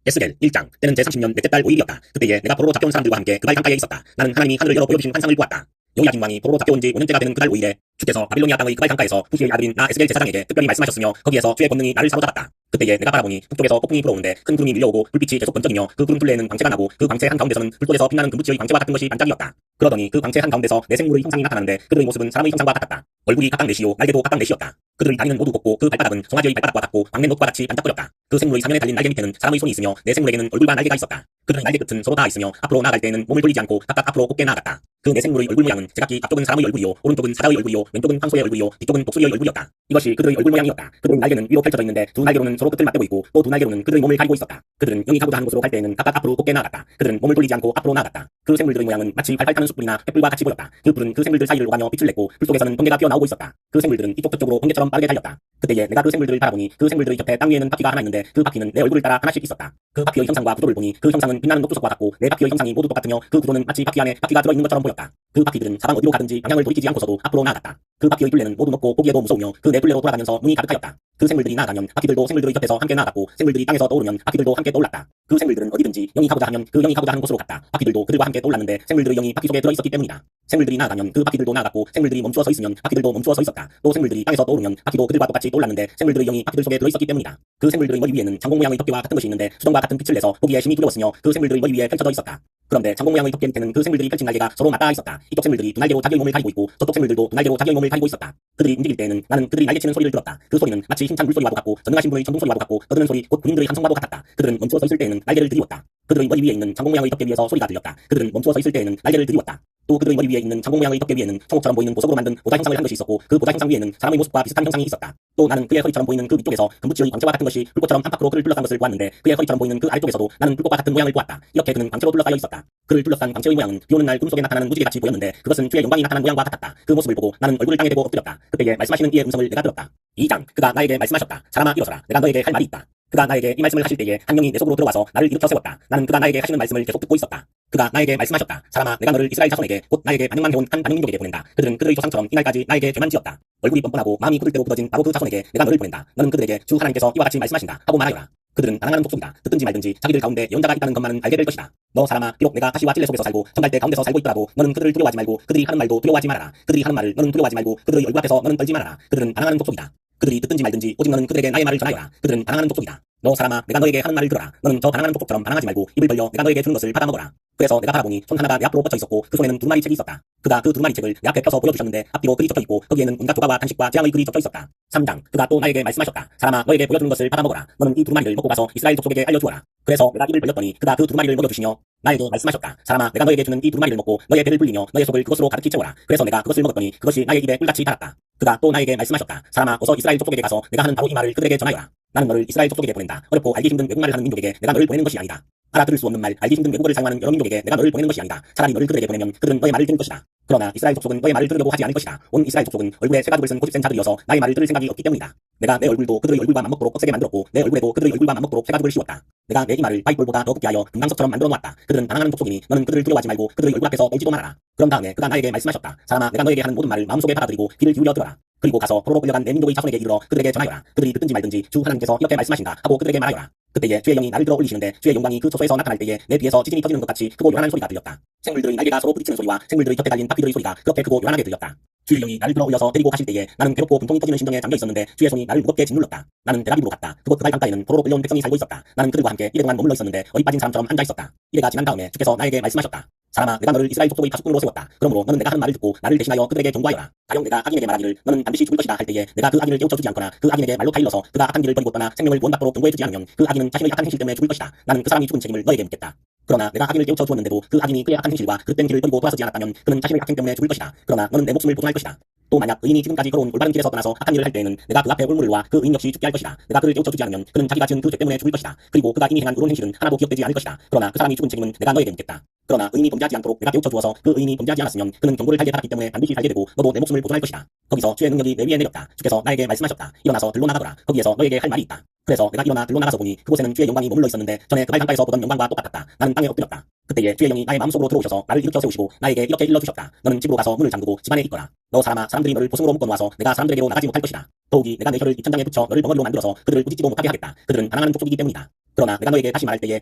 에스겔 1장. 때는 제30년 넷째 달 5일이었다. 그때에 내가 포로로 잡혀온 사람들과 함께 그발 강가에 있었다. 나는 하나님이 하늘을 열어 보여주신 환상을 보았다. 여호야김 왕이 포로로 잡혀온 지 5년째가 되는 그달 5일에 주께서 바빌로니아 땅의 그발 강가에서 부시의 아들인 나 에스겔 제사장에게 특별히 말씀하셨으며 거기에서 주의 권능이 나를 사로잡았다. 그때에 내가 바라보니 북쪽에서 폭풍이 불어오는데 큰 구름이 밀려오고 불빛이 계속 번쩍이며 그 구름 둘레에는 광채가 나고 그 광채 한가운데서는 불 속에서 빛나는 금붙이의 광채와 같은 것이 반짝이었다. 그러더니 그 광채 한가운데서 내 생물의 형상이 나타나는데 그들의 모습은 사람의 형상과 같았다. 얼굴이 각각 넷이요 날개도 각각 넷이었다. 그들의 다리는 모두 곱고 그 발바닥은 송아지의 발바닥과 같고 왕래 놋과 같이 반짝거렸다. 그 생물의 사면에 달린 날개 밑에는 사람의 손이 있으며 내 생물에게는 얼굴과 날개가 있었다. 그들의 날개 끝은 서로 닿아 있으며 앞으로 나아갈 때에는 몸을 돌리지 않고 각각 앞으로 곱게 나아갔다. 그 내 생물의 얼굴 모양은 제각기 앞쪽은 사람의 얼굴이요 오른쪽은 사자의 얼굴이요 왼쪽은 황소의 얼굴이요 뒤쪽은 독수리의 얼굴이었다. 이것이 그들의 얼굴 모양이었다. 그들의 날개는 위로 펼쳐져 있는데 두 날개로는 서로 끝을 맞대고 있고 또 두 날개로는 그들의 몸을 가리고 있었다. 그들은 영이 가고자 하는 곳으로 갈 때에는 각각 앞으로 곱게 나아갔다. 그들은 몸을 돌리지 않고 앞으로 나아갔다. 그 생물들의 모양은 마치 활활 타는 숯불이나 횃불과 같이 보였다. 그 불은 그 생물들 사이를 오가며 빛을 냈고 불 속에서는 번개가 튀어나오고 있었다. 그 생물들은 이쪽 저쪽으로 번개처럼 빠르게 달렸다. 그때에 내가 그 생물들을 바라보니 그 생물들의 곁에 땅 위에는 바퀴가 하나 있는데 그 바퀴는 내 얼굴을 따라 하나씩 있었다. 그 바퀴의 형상과 구조를 보니 그 형상은 빛나는 녹두석과 같고 내 바퀴의 형상이 모두 똑같으며 그 구조는 마치 바퀴 안에 바퀴가 들어있는 것처럼 보였다. 그 바퀴들은 사방 어디로 가든지 방향을 돌이키지 않고서도 앞으로 나아갔다. 그 바퀴의 둘레는 모두 높고 보기에도 무서우며 그 네 둘레로 돌아가면서 문이 가득하였다. 그 생물들이 나아가면 바퀴들도 생물들의 곁에서 함께 나아갔고 생물들이 땅에서 떠오르면 바퀴들도 함께 떠올랐다. 그 생물들은 어디든지 영이 가고자 하면 그 영이 가고자 하는 곳으로 갔다. 바퀴들도 그들과 함께 떠올랐는데 생물들의 영이 바퀴 속에 들어있었기 때문이다. 생물들이 나아가면 그 바퀴들도 나아갔고 생물들이 멈추어 서 있으면 바퀴들도 멈추어 서 있었다. 또 생물들이 땅에서 떠오르면 바퀴도 그들과 똑같이 떠올랐는데 생물들의 영이 바퀴들 속에 들어있었기 때문이다. 그 생물들의 머리 위에는 장공 모양의 덮개와 같은 것이 있는데 수정과 같은 빛을 내서 보기에 심히 두려웠으며 그 생물들의 머리 위에 펼쳐져 있었다. 그런데 장공 모양의 덮개 밑에는 그 생물들이 펼친 날개가 서로 맞닿아 있었다. 이쪽 생물들이 두 날개로 자기의 몸을 가리고 있고 저쪽 생물들도 두 날개로 자기의 몸을 가리고 있었다. 그들이 움직일 때에는 나는 그들이 날개치는 소리를 들었다. 그 소리는 마치 힘찬 물소리와도 같고 전능하신 분의 천둥 소리와도 같고 떠드는 소리 곧 군인들의 함성과도 같았다. 그들은 멈추어 서 있을 때에는 날개를 들이웠다. 그들의 머리 위에 있는 장공 모양의 덮개 위에서 소리가 들렸다. 그들은 멈추어 서 있을 때에는 날개를 들이웠다. 또 그들의 머리 위에 있는 장공 모양의 덮개 위에는 청옥처럼 보이는 보석으로 만든 보좌 형상을 한 것이 있었고 그 보좌 형상 위에는 사람의 모습과 비슷한 형상이 있었다. 또 나는 그의 허리처럼 보이는 그 위쪽에서 금붙이의 광채와 같은 것이 불꽃처럼 한파크로 그를 둘러싼 것을 보았는데 그의 허리처럼 보이는 그 아래쪽에서도 나는 불꽃과 같은 모양을 보았다. 이렇게 그는 광채로 둘러싸여 있었다. 그를 둘러싼 광채의 모양은 비 오는 날 구름 속에 나타나는 무지개같이 보였는데 그것은 주의 영광이 나타난 모양과 같았다. 그 모습을 보고 나는 얼굴을 땅에 대고 엎드렸다. 그때에 말씀하시는 이의 음성을 내가 들었다. 2장. 그가 나에게 말씀하셨다. 사람아 일어서라. 내가 너에게 할 말이 있다. 그가 나에게 이 말씀을 하실 때에 한 명이 내 속으로 들어와서 나를 일으켜 세웠다. 나는 그가 나에게 하시는 말씀을 계속 듣고 있었다. 그가 나에게 말씀하셨다. 사람아 내가 너를 이스라엘 자손에게 곧 나에게 반역만 해온 한 반역민족에게 보낸다. 그들은 그들의 조상처럼 이날까지 나에게 죄만 지었다. 얼굴이 뻔뻔하고 마음이 굳을 대로 굳어진 바로 그 자손에게 내가 너를 보낸다. 너는 그들에게 주 하나님께서 이와 같이 말씀하신다 하고 말하여라. 그들은 반항하는 족속이다. 듣든지 말든지 자기들 가운데 예언자가 있다는 것만은 알게 될 것이다. 너 사람아 비록 내가 가시와 찔레 속에서 살고 청갈대 가운데서 살고 있더라도 너는 그들을 두려워하지 말고 그들이 하는 말도 두려워하지 말아라. 그들이 하는 말을 너는 두려워하지 말고 그들의 얼굴 앞에서 너는 떨지 말아라. 그들은 반항하는 족속이다. 그들이 듣든지 말든지 오직 너는 그들에게 나의 말을 전하여라. 그들은 반항하는 족속이다. 너 사람아 내가 너에게 하는 말을 들어라. 너는 저 반항하는 족속처럼 반항하지 말고 입을 벌려 내가 너에게 주는 것을 받아먹어라. 그래서 내가 바라보니 손 하나가 내 앞으로 뻗쳐 있었고 그 손에는 두루마리 책이 있었다. 그가 그 두루마리 책을 내 앞에 펴서 보여주셨는데 앞뒤로 글이 적혀 있고 거기에는 온갖 조가와 단식과 재앙의 글이 적혀 있었다. 3장. 그가 또 나에게 말씀하셨다. 사람아 너에게 보여주는 것을 받아먹어라. 너는 이 두루마리를 먹고 가서 이스라엘 족속에게 알려주어라. 그래서 내가 입을 벌렸더니 그가 그 두루마리를 먹여주시며 나에게 말씀하셨다. 사람아 내가 너에게 주는 이 두루마리를 먹고 너의 배를 불리며 너의 속을 그것으로 가득히 채워라. 그래서 내가 그것을 먹었더니 그것이 나의 입에 꿀같이 달았다. 그가 또 나에게 말씀하셨다. 사람아 어서 이스라엘 족속에게 가서 내가 하는 바로 이 말을 그들에게 전하여라. 나는 너를 이스라엘 족속에게 보낸다. 어렵고 알기 힘든 외국말을 하는 민족에게 내가 너를 보내는 것이 아니다. 알아들을 수 없는 말, 알기 힘든 외국어를 사용하는 여러 민족에게 내가 너를 보내는 것이 아니다. 차라리 너를 그들에게 보내면 그들은 너의 말을 들을 것이다. 그러나 이스라엘 족속은 너의 말을 들으려고 하지 않을 것이다. 온 이스라엘 족속은 얼굴에 쇠가죽을 쓴 고집센 자들이어서 나의 말을 들을 생각이 없기 때문이다. 내가 내 얼굴도 그들의 얼굴과 맞먹도록 빡세게 만들었고 내 얼굴에도 그들의 얼굴과 맞먹도록 쇠가죽을 씌웠다. 내가 내 이 말을 바위볼보다 더 굳게 하여 금강석처럼 만들어 놓았다. 그들은 반항하는 족속이니 너는 그들을 두려워하지 말고 그들의 얼굴 앞에서 떨지도 말아라. 그런 다음에 그가 나에게 말씀하셨다. 사람아 내가 너에게 하는 모든 말을 마음속에 받아들이고 귀를 기울여 들어라. 그리고 가서 포로로 끌려간 내 민족의 자손에게 이르러 그들에게 전하여라. 그들이 듣든지 말든지 주 하나님께서 이렇게 말씀하신다 하고 그들에게 말하여라. 그때에 주의 영이 나를 들어 올리시는데 주의 영광이 그 초소에서 나타날 때에 내 뒤에서 지진이 터지는 것 같이 크고 요란한 소리가 들렸다. 생물들의 날개가 서로 부딪히는 소리와 생물들의 곁에 달린 바퀴들의 소리가 그렇게 크고 요란하게 들렸다. 주의 영이 나를 들어 올려서 데리고 가실 때에 나는 괴롭고 분통이 터지는 심정에 잠겨 있었는데 주의 손이 나를 무겁게 짓눌렀다. 나는 델아비브로 갔다. 그곳 그발 강가에는 포로로 끌려온 백성이 살고 있었다. 나는 그들과 함께 이래 동안 머물러 있었는데 어디 빠진 사람처럼 앉아 있었다. 이래가 지난 다음에 주께서 나에게 말씀하셨다. 사람아 내가 너를 이스라엘 족속의 파수꾼으로 세웠다. 그러므로 너는 내가 하는 말을 듣고 나를 대신하여 그들에게 경고하여라. 가령 내가 악인에게 말하기를 너는 반드시 죽을 것이다 할 때에 내가 그 악인을 깨우쳐 주지 않거나 그 악인에게 말로 타일러서 그가 악한 길을 버리고 떠나 생명을 구원받도록 경고해 주지 않으면 그 악인은 자신의 악한 행실 때문에 죽을 것이다. 나는 그 사람이 죽은 책임을 너에게 묻겠다. 그러나 내가 악인을 깨우쳐 주었는데도 그 악인이 그의 악한 행실과 그릇된 길을 버리고 돌아서지 않았다면 그는 자신의 악행 때문에 죽을 것이다. 그러나 너는 내 목숨을 보존할 것이다. 또 만약 의인이 지금까지 걸어온 올바른 길에서 떠나서 악한 일을 할 때에는 내가 그 앞에 올무를 놓아 그 의인 역시 죽게 할 것이다. 내가 그를 깨우쳐 주지 않으면 그는 자기가 지은 그 죄 때문에 죽을 것이다. 그리고 그가 이미 행한 의로운 행실은 하나도 기억되지 않을 것이다. 그러나 그 사람이 죽은 책임은 내가 너에게 묻겠다. 그러나 의인이 범죄하지 않도록 내가 깨우쳐 주어서 그 의인이 범죄하지 않았으면 그는 경고를 달게 받았기 때문에 반드시 살게 되고 너도 내 목숨을 보존할 것이다. 거기서 주의 능력이 내 위에 내렸다. 주께서 나에게 말씀하셨다. 일어나서 들로 나가거라. 거기에서 너에게 할 말이 있다. 그래서 내가 일어나 들로 나가서 보니 그곳에는 주의 영광이 머물러 있었는데 전에 그발 강가에서 보던 영광과 똑같았다. 나는 땅에 엎드렸다. 그때에 주의 영이 나의 마음속으로 들어오셔서 나를 일으켜 세우시고 나에게 이렇게 일러주셨다. 너는 집으로 가서 문을 잠그고 집안에 있거라. 너 사람아 사람들이 너를 보승으로 묶어 놓아서 내가 사람들에게로 나가지 못할 것이다. 더욱이 내가 내 혀를 입천장에 붙여 너를 벙어리로 만들어서 그들을 부딪지도 못하게 하겠다. 그들은 반항하는 족속이기 때문이다. 그러나 내가 너에게 다시 말할 때에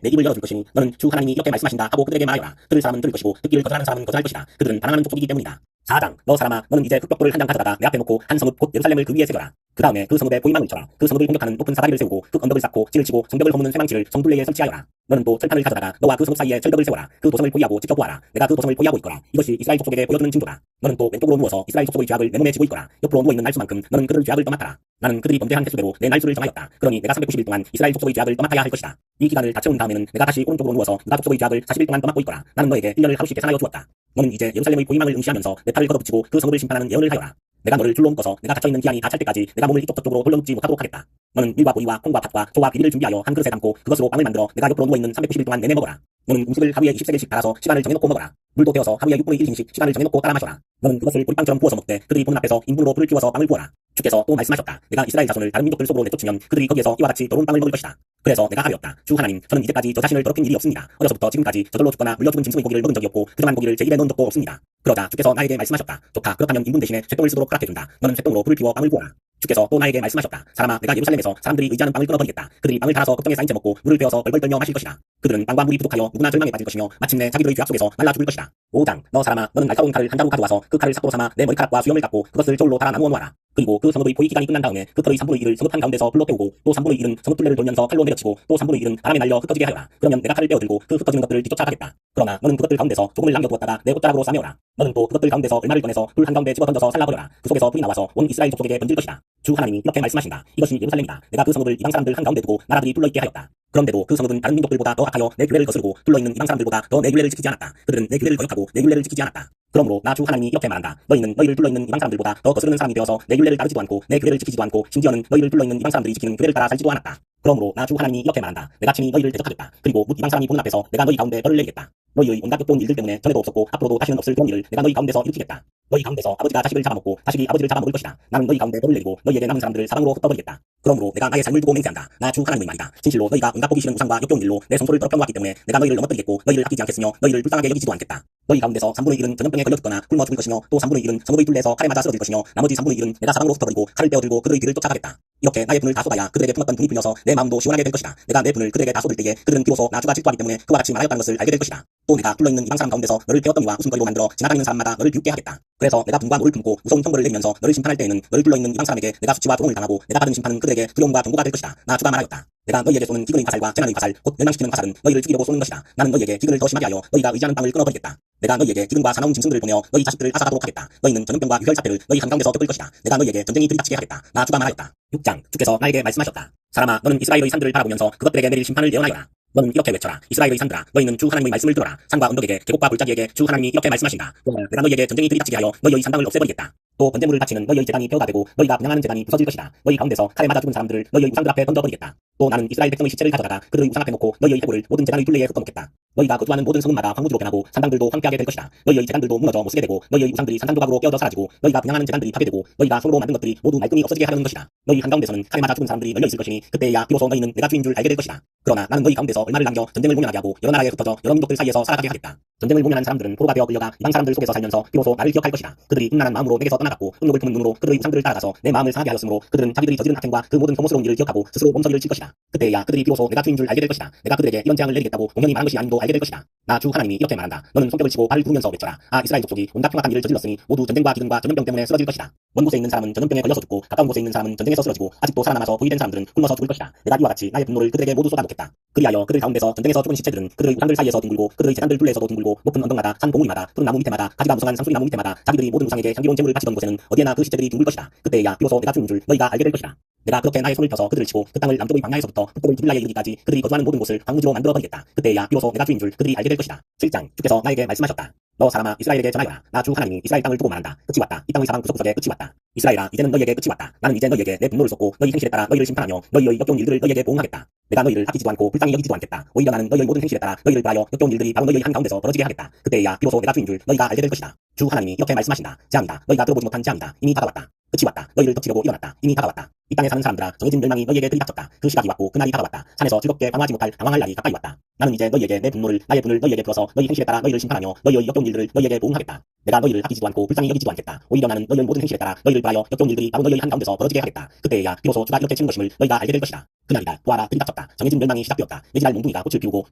내 입을 열어줄 것이니 너는 주 하나님이 이렇게 말씀하신다 하고 그들에게 말하여라. 들을 사람은 들을 것이고 듣기를 거절하는 사람은 거절할 것이다. 그들은 반항하는 족속이기 때문이다. 4장 너 사람아 너는 이제 흑벽돌을 한 장 가져다가 내 앞에 놓고 한 성읍 곧 예루살렘을 그 위에 세워라. 그 다음에 그 성읍에 보임망을 쳐라. 그 성읍을 공격하는 높은 사다리를 세우고 그 언덕을 쌓고 진을 치고 성벽을 허무는 쇠망치를 성둘레에 설치하여라. 너는 또 철판을 가져다가 너와 그 성읍 사이에 철벽을 세워라. 그 도성을 포위하고 직접 보아라. 내가 그 도성을 포위하고 있거라. 이것이 이스라엘 족속에게 보여주는 징조다. 너는 또 왼쪽으로 누워서 이스라엘 족속의 죄악을 내 몸에 지고 있거라. 옆으로 누워있는 날수만큼 너는 그들 죄악을 떠맡아라. 나는 그들이 범죄한 횟수대로 내 날수를 정하였다. 그러니 내가 390일 동안 이스라엘 족속의 죄악을 떠맡아야 할 것이다. 이 기간을 다 채운 다음에는 내가 다시 오른쪽으로 누워서 유다 족속의 죄악을 40일 동안 떠맡고 있거라. 나는 너에게 1년을 하루씩 계산하여 주었다. 너는 이제 예루살렘의 보임망을 응시하면서 내 팔을 걷어붙이고 그 성읍을 심판하는 예언을 하여라. 내가 너를 줄로 묶어서 내가 갇혀있는 기한이 다 찰 때까지 내가 몸을 이쪽 저쪽으로 돌려눕지 못하도록 하겠다. 너는 밀과 보리와 콩과 팥과 소와 비리를 준비하여 한 그릇에 담고 그것으로 빵을 만들어 내가 옆으로 누워있는 390일 동안 내내 먹어라. 너는 음식을 하루에 20세겔씩 달아서 시간을 정해놓고 먹어라. 물도 데워서 하루에 6분의 1hin씩 시간을 정해놓고 따라 마셔라. 너는 그것을 보리빵처럼 부어서 먹되 그들이 보는 앞에서 인분으로 불을 피워서 빵을 부어라. 주께서 또 말씀하셨다. 내가 이스라엘 자손을 다른 민족들 속으로 내쫓으면 그들이 거기에서 이와 같이 더러운 빵을 먹을 것이다. 그래서 내가 하였다. 주 하나님 저는 이제까지 저 자신을 더럽힌 일이 없습니다. 어려서부터 지금까지 저절로 죽거나 물려 죽은 짐승의 고기를 먹은 적이 없고 그정한 고기를 제 입에 넣은 적도 없습니다. 그러자 주께서 나에게 말씀하셨다. 좋다. 그렇다면 인분 대신에 쇠똥을 쓰도록 허락해준다. 너는 쇠똥으로 불을 피워 빵을 구워라. 주께서 또 나에게 말씀하셨다. 사람아 내가 예루살렘에서 사람들이 의지하는 빵을 끊어버리겠다. 그들이 빵을 달아서 걱정에 쌓인 채 먹고 물을 베어서 벌벌 떨며 마실 것이다. 그들은 빵과 물이 부족하여 누구나 절망에 빠질 것이며 마침내 자기들의 죄악 속에서 말라 죽을 것이다. 5장 너 사람아 너는 날카로운 칼을 한 자루 가져와서 그 칼을 삭도로 삼아 내 머리카락과 수염을 깎고 그것을 저울로 달아 나누어 놓아라. 그리고 그 성읍의 포위 기간이 끝난 다음에 그 털의 3분의 1을 성읍 한 가운데서 불로 태우고 또 3분의 1은 성읍 둘레를 돌면서 칼로 내려치고 또 3분의 1은 바람에 날려 흩어지게 하여라. 그러면 내가 칼을 떼어들고 그 흩어지는 것들을 뒤쫓아가겠다. 그러나 너는 그것들 가운데서 조금을 남겨두었다가 내 옷자락으로 싸매어라. 너는 또 그것들 가운데서 얼마를 꺼내서 불 한가운데 집어 던져서 살라버려라. 그 속에서 불이 나와서 온 이스라엘 족속에게 번질 것이다. 주 하나님이 이렇게 말씀하신다. 이것이 예루살렘이다. 내가 그 성읍을 이방 사람들 한가운데 두고 나라들이 둘러있게 하였다. 그런데도 그 성읍은 다른 민족들보다 더 악하여 내 규례를 거스르고 둘러있는 이방 사람들보다 더 내 규례를 지키지 않았다. 그들은 내 규례를 거역하고 내 규례를 지키지 않았다. 그러므로 나 주 하나님이 이렇게 말한다. 너희는 너희를 둘러있는 이방 사람들보다 더 거스르는 사람이 되어서 내 규례를 따르지도 않고 내 규례를 지키지도 않고 심지어는 너희를 둘러있는 이방 사람들이 지키는 규례를 따라 살지도 않았다. 그러므로 나 주 하나님이 이렇게 말한다. 내가 친히 너희를 대적하겠다. 그리고 뭇 이방 사람이 보는 앞에서 내가 너희 가운데 벌을 내리겠다. 너희의 온갖 역겨운 일들 때문에 전에도 없었고 앞으로도 다시는 없을 그런 일을 내가 너희 가운데서 일으키겠다. 너희 가운데서 아버지가 자식을 잡아먹고 자식이 아버지를 잡아먹을 것이다. 나는 너희 가운데 벌을 내리고 너희에게 남은 사람들을 사방으로 흩어버리겠다. 그러므로 내가 나의 삶을 두고 맹세한다. 나 주 하나님의 말이다. 진실로 너희가 온갖 보기 싫은 우상과 역겨운 일로 내 성소를 더럽혀 놓았기 때문에 내가 너희를 넘어뜨리겠고 너희를 아끼지 않겠으며 너희를 불쌍하게 여기지도 않겠다. 너희 가운데서 3분의 1은 전염병에 걸려 죽거나 굶어 죽을 것이며 또 3분의 1은 성읍의 둘레에서 칼에 맞아 쓰러질 것이며 나머지 3분의 1은 내가 사방으로 흩어버리고 칼을 떼어들고 그들의 뒤를 쫓아가겠다. 이렇게 나의 분을 다 쏟아야 그들에게 품었던 분이 풀려서 내 마음도 시원하게 될 것이다. 내가 내 분을 그들에게 다 쏟을 때에 그들은 비로소 나 주가 질투하기 때문에 그와 같이 말하였다는 것을 알게 될 것이다. 또 내가 둘러있는 이방 사람 가운데서 너를 베었던 이와 웃음거리로 만들어 지나다니는 사람마다 너를 비웃게 하겠다. 그래서 내가 분과 노를 품고 무서운 형벌을 내리면서 너를 심판할 때에는 너를 둘러있는 이방 사람에게 내가 수치와 조롱을 당하고 내가 받은 심판은 그들에게 두려움과 경고가 될 것이다. 나 주가 말하였다. 내가 너희에게 쏘는 기근의 화살과 재난의 화살 곧 멸망시키는 화살은 너희를 죽이려고 쏘는 것이다. 나는 너희에게 기근을 더 심하게 하여 너희가 의지하는 땅을 끊어버리겠다. 내가 너희에게 기근과 사나운 짐승들을 보내어 너희 자식들을 앗아가도록 하겠다. 너희는 전염병과 유혈사태를 너희 한가운데서 겪을 것이다. 내가 너희에게 전쟁이 들이닥치게 하겠다. 나 주가 말하였다. 6장 주께서 나에게 말씀하셨다. 사람아 너는 이스라엘의 산들을 바라보면서 그것들에게 내릴 심판을 예언하여라. 너는 이렇게 외쳐라. 이스라엘의 산들아 너희는 주 하나님의 말씀을 들어라. 산과 언덕에게 계곡과 골짜기에게 주 하나님이 이렇게 말씀하신다. 내가 너희에게 전쟁이 들이닥치게 하여 너희의 산당을 없애버리겠다. 또 번제물을 바치는 너희의 제단이 폐허가 되고 너희가 분향하는 제단이 부서질 것이다. 너희 가운데서 칼에 맞아 죽은 사람들을 너희의 우상들 앞에 던져버리겠다. 또 나는 이스라엘 백성의 시체를 가져다가 그들의 우상 앞에 놓고 너희의 해골을 모든 제단의 둘레에 흩어놓겠다. 너희가 거주하는 모든 성읍마다 황무지로 변하고 산당들도 황폐하게 될 것이다. 너희의 제단들도 무너져 못쓰게 되고 너희의 우상들이 산산 조각으로 깨어져 사라지고 너희가 분향하는 제단들이 파괴되고 너희가 손으로 만든 것들이 모두 말끔히 없어지게 하려는 것이다. 너희 한가운데서는 칼에 맞아 죽은 사람들이 널려 있을 것이니 그때야 비로소 너희는 내가 주인 줄 알게 될 것이다. 그러나 나는 너희 가운데서 얼마를 남겨 전쟁을 모면하게 하고 여러 나라에 흩어져 여러 민족들 사이에서 살아가게 하겠다. 전쟁을 모면한 사람들은 포로가 되어 끌려가 이방 사람들 속에서 살면서 비로소 나를 기억할 것이다. 그들이 음란한 마음으로 내게서 떠나갔고 음욕을 품은 눈으로 그들의 우상들을 따라가서 내 마음을 상하게 하였으므로 그들은 자기들이 저지른 악행과 그 모든 혐오스러운 일을 기억하고 스스로 몸서리를 칠 것이다. 그때야 그들이 비로소 내가 주인 줄 알게 될 것이다. 내가 그들에게 이런 재앙을 내리겠다고 공연히 말한 것이 아님도 알게 될 것이다. 나 주 하나님이 이렇게 말한다. 너는 손뼉을 치고 발을 구르면서 외쳐라. 아 이스라엘 족속이 온갖 흉악한 일을 저질렀으니 모두 전쟁과 기근과 전염병 때문에 쓰러질 것이다. 먼 곳에 있는 사람은 전염병에 걸려서 죽고 가까운 곳에 있는 사람은 전쟁에서 쓰러지고 아직도 살아남아서 부위된 사람들은 굶어서 죽을 것이다. 내가 이와 같이 나의 분노를 그들에게 모두 쏟아놓겠다. 그리하여 그들 가운데서 전쟁에서 죽은 시체들은 그들의 우상들 사이에서 둥글고 그들의 제단들 둘레에서도 둥글고 높은 언덕마다 산 봉우리마다 푸른 나무 밑에마다 가지가 무성한 상수리나무 밑에마다 자기들이 모든 우상에게 향기로운 재물을 바치던 곳에는 어디에나 그 시체들이 둥글 것이다. 그때야 비로소 내가 주인 줄 너희가 알게 될 것이다. 내가 그렇게 나의 손을 펴서 그들을 치고 그 땅을 남쪽의 광야에서부터 북쪽의 디블라에 이르기까지 그들이 거주하는 모든 곳을 황무지로 만들어버리겠다. 그때야 비로소 내가 주인 줄 그들이 알게 될 것이다. 7장 주께서 나에게 말씀하셨다. 너 사람아 이스라엘에게 전하여라. 나 주 하나님이 이스라엘 땅을 두고 말한다. 끝이 왔다. 이 땅의 사방 구석구석에 끝이 왔다. 이스라엘아 이제는 너희에게 끝이 왔다. 나는 이제 너희에게 내 분노를 쏟고 너희 행실에 따라 너희를 심판하며 너희의 역겨운 일들을 너희에게 보응하겠다. 내가 너희를 아끼지도 않고 불쌍히 여기지도 않겠다. 오히려 나는 너희의 모든 행실에 따라 너희를 위하여 역겨운 일들이 바로 너희의 한가운데서 벌어지게 하겠다. 그때야 비로소 내가 주인 줄 너희가 알게 될 것이다. 주 하나님이 이렇게 말씀하신다. 재앙이다. 너희가 들어보지 못한 재앙이다. 이미 다가왔다. 끝이 왔다. 너희를 덮치려고 일어났다. 이미 다가왔다. 이 땅에 사는 사람들아 정해진 멸망이 너희에게 들이닥쳤다. 그 시각이 왔고 그 날이 다가왔다. 산에서 즐겁게 방황하지 못할 방황할 날이 가까이 왔다. 나는 이제 너희에게 내 분노를 나의 분을 너희에게 풀어서 너희 행실에 따라 너희를 심판하며 너희의 역겨운 일들을 너희에게 보응하겠다. 내가 너희를 아끼지도 않고 불쌍히 여기지도 않겠다. 오히려 나는 너희의 모든 행실에 따라 너희를 벌하여 역겨운 일들이 바로 너희의 한가운데서 벌어지게 하겠다. 그때에야 비로소 주가 이렇게 치는 것임을 너희가 알게 될 것이다. 그날이다. 보아라, 들이 닥쳤다. 정해진 멸망이 시작되었다. 매질할 몽둥이가 꽃을 피우고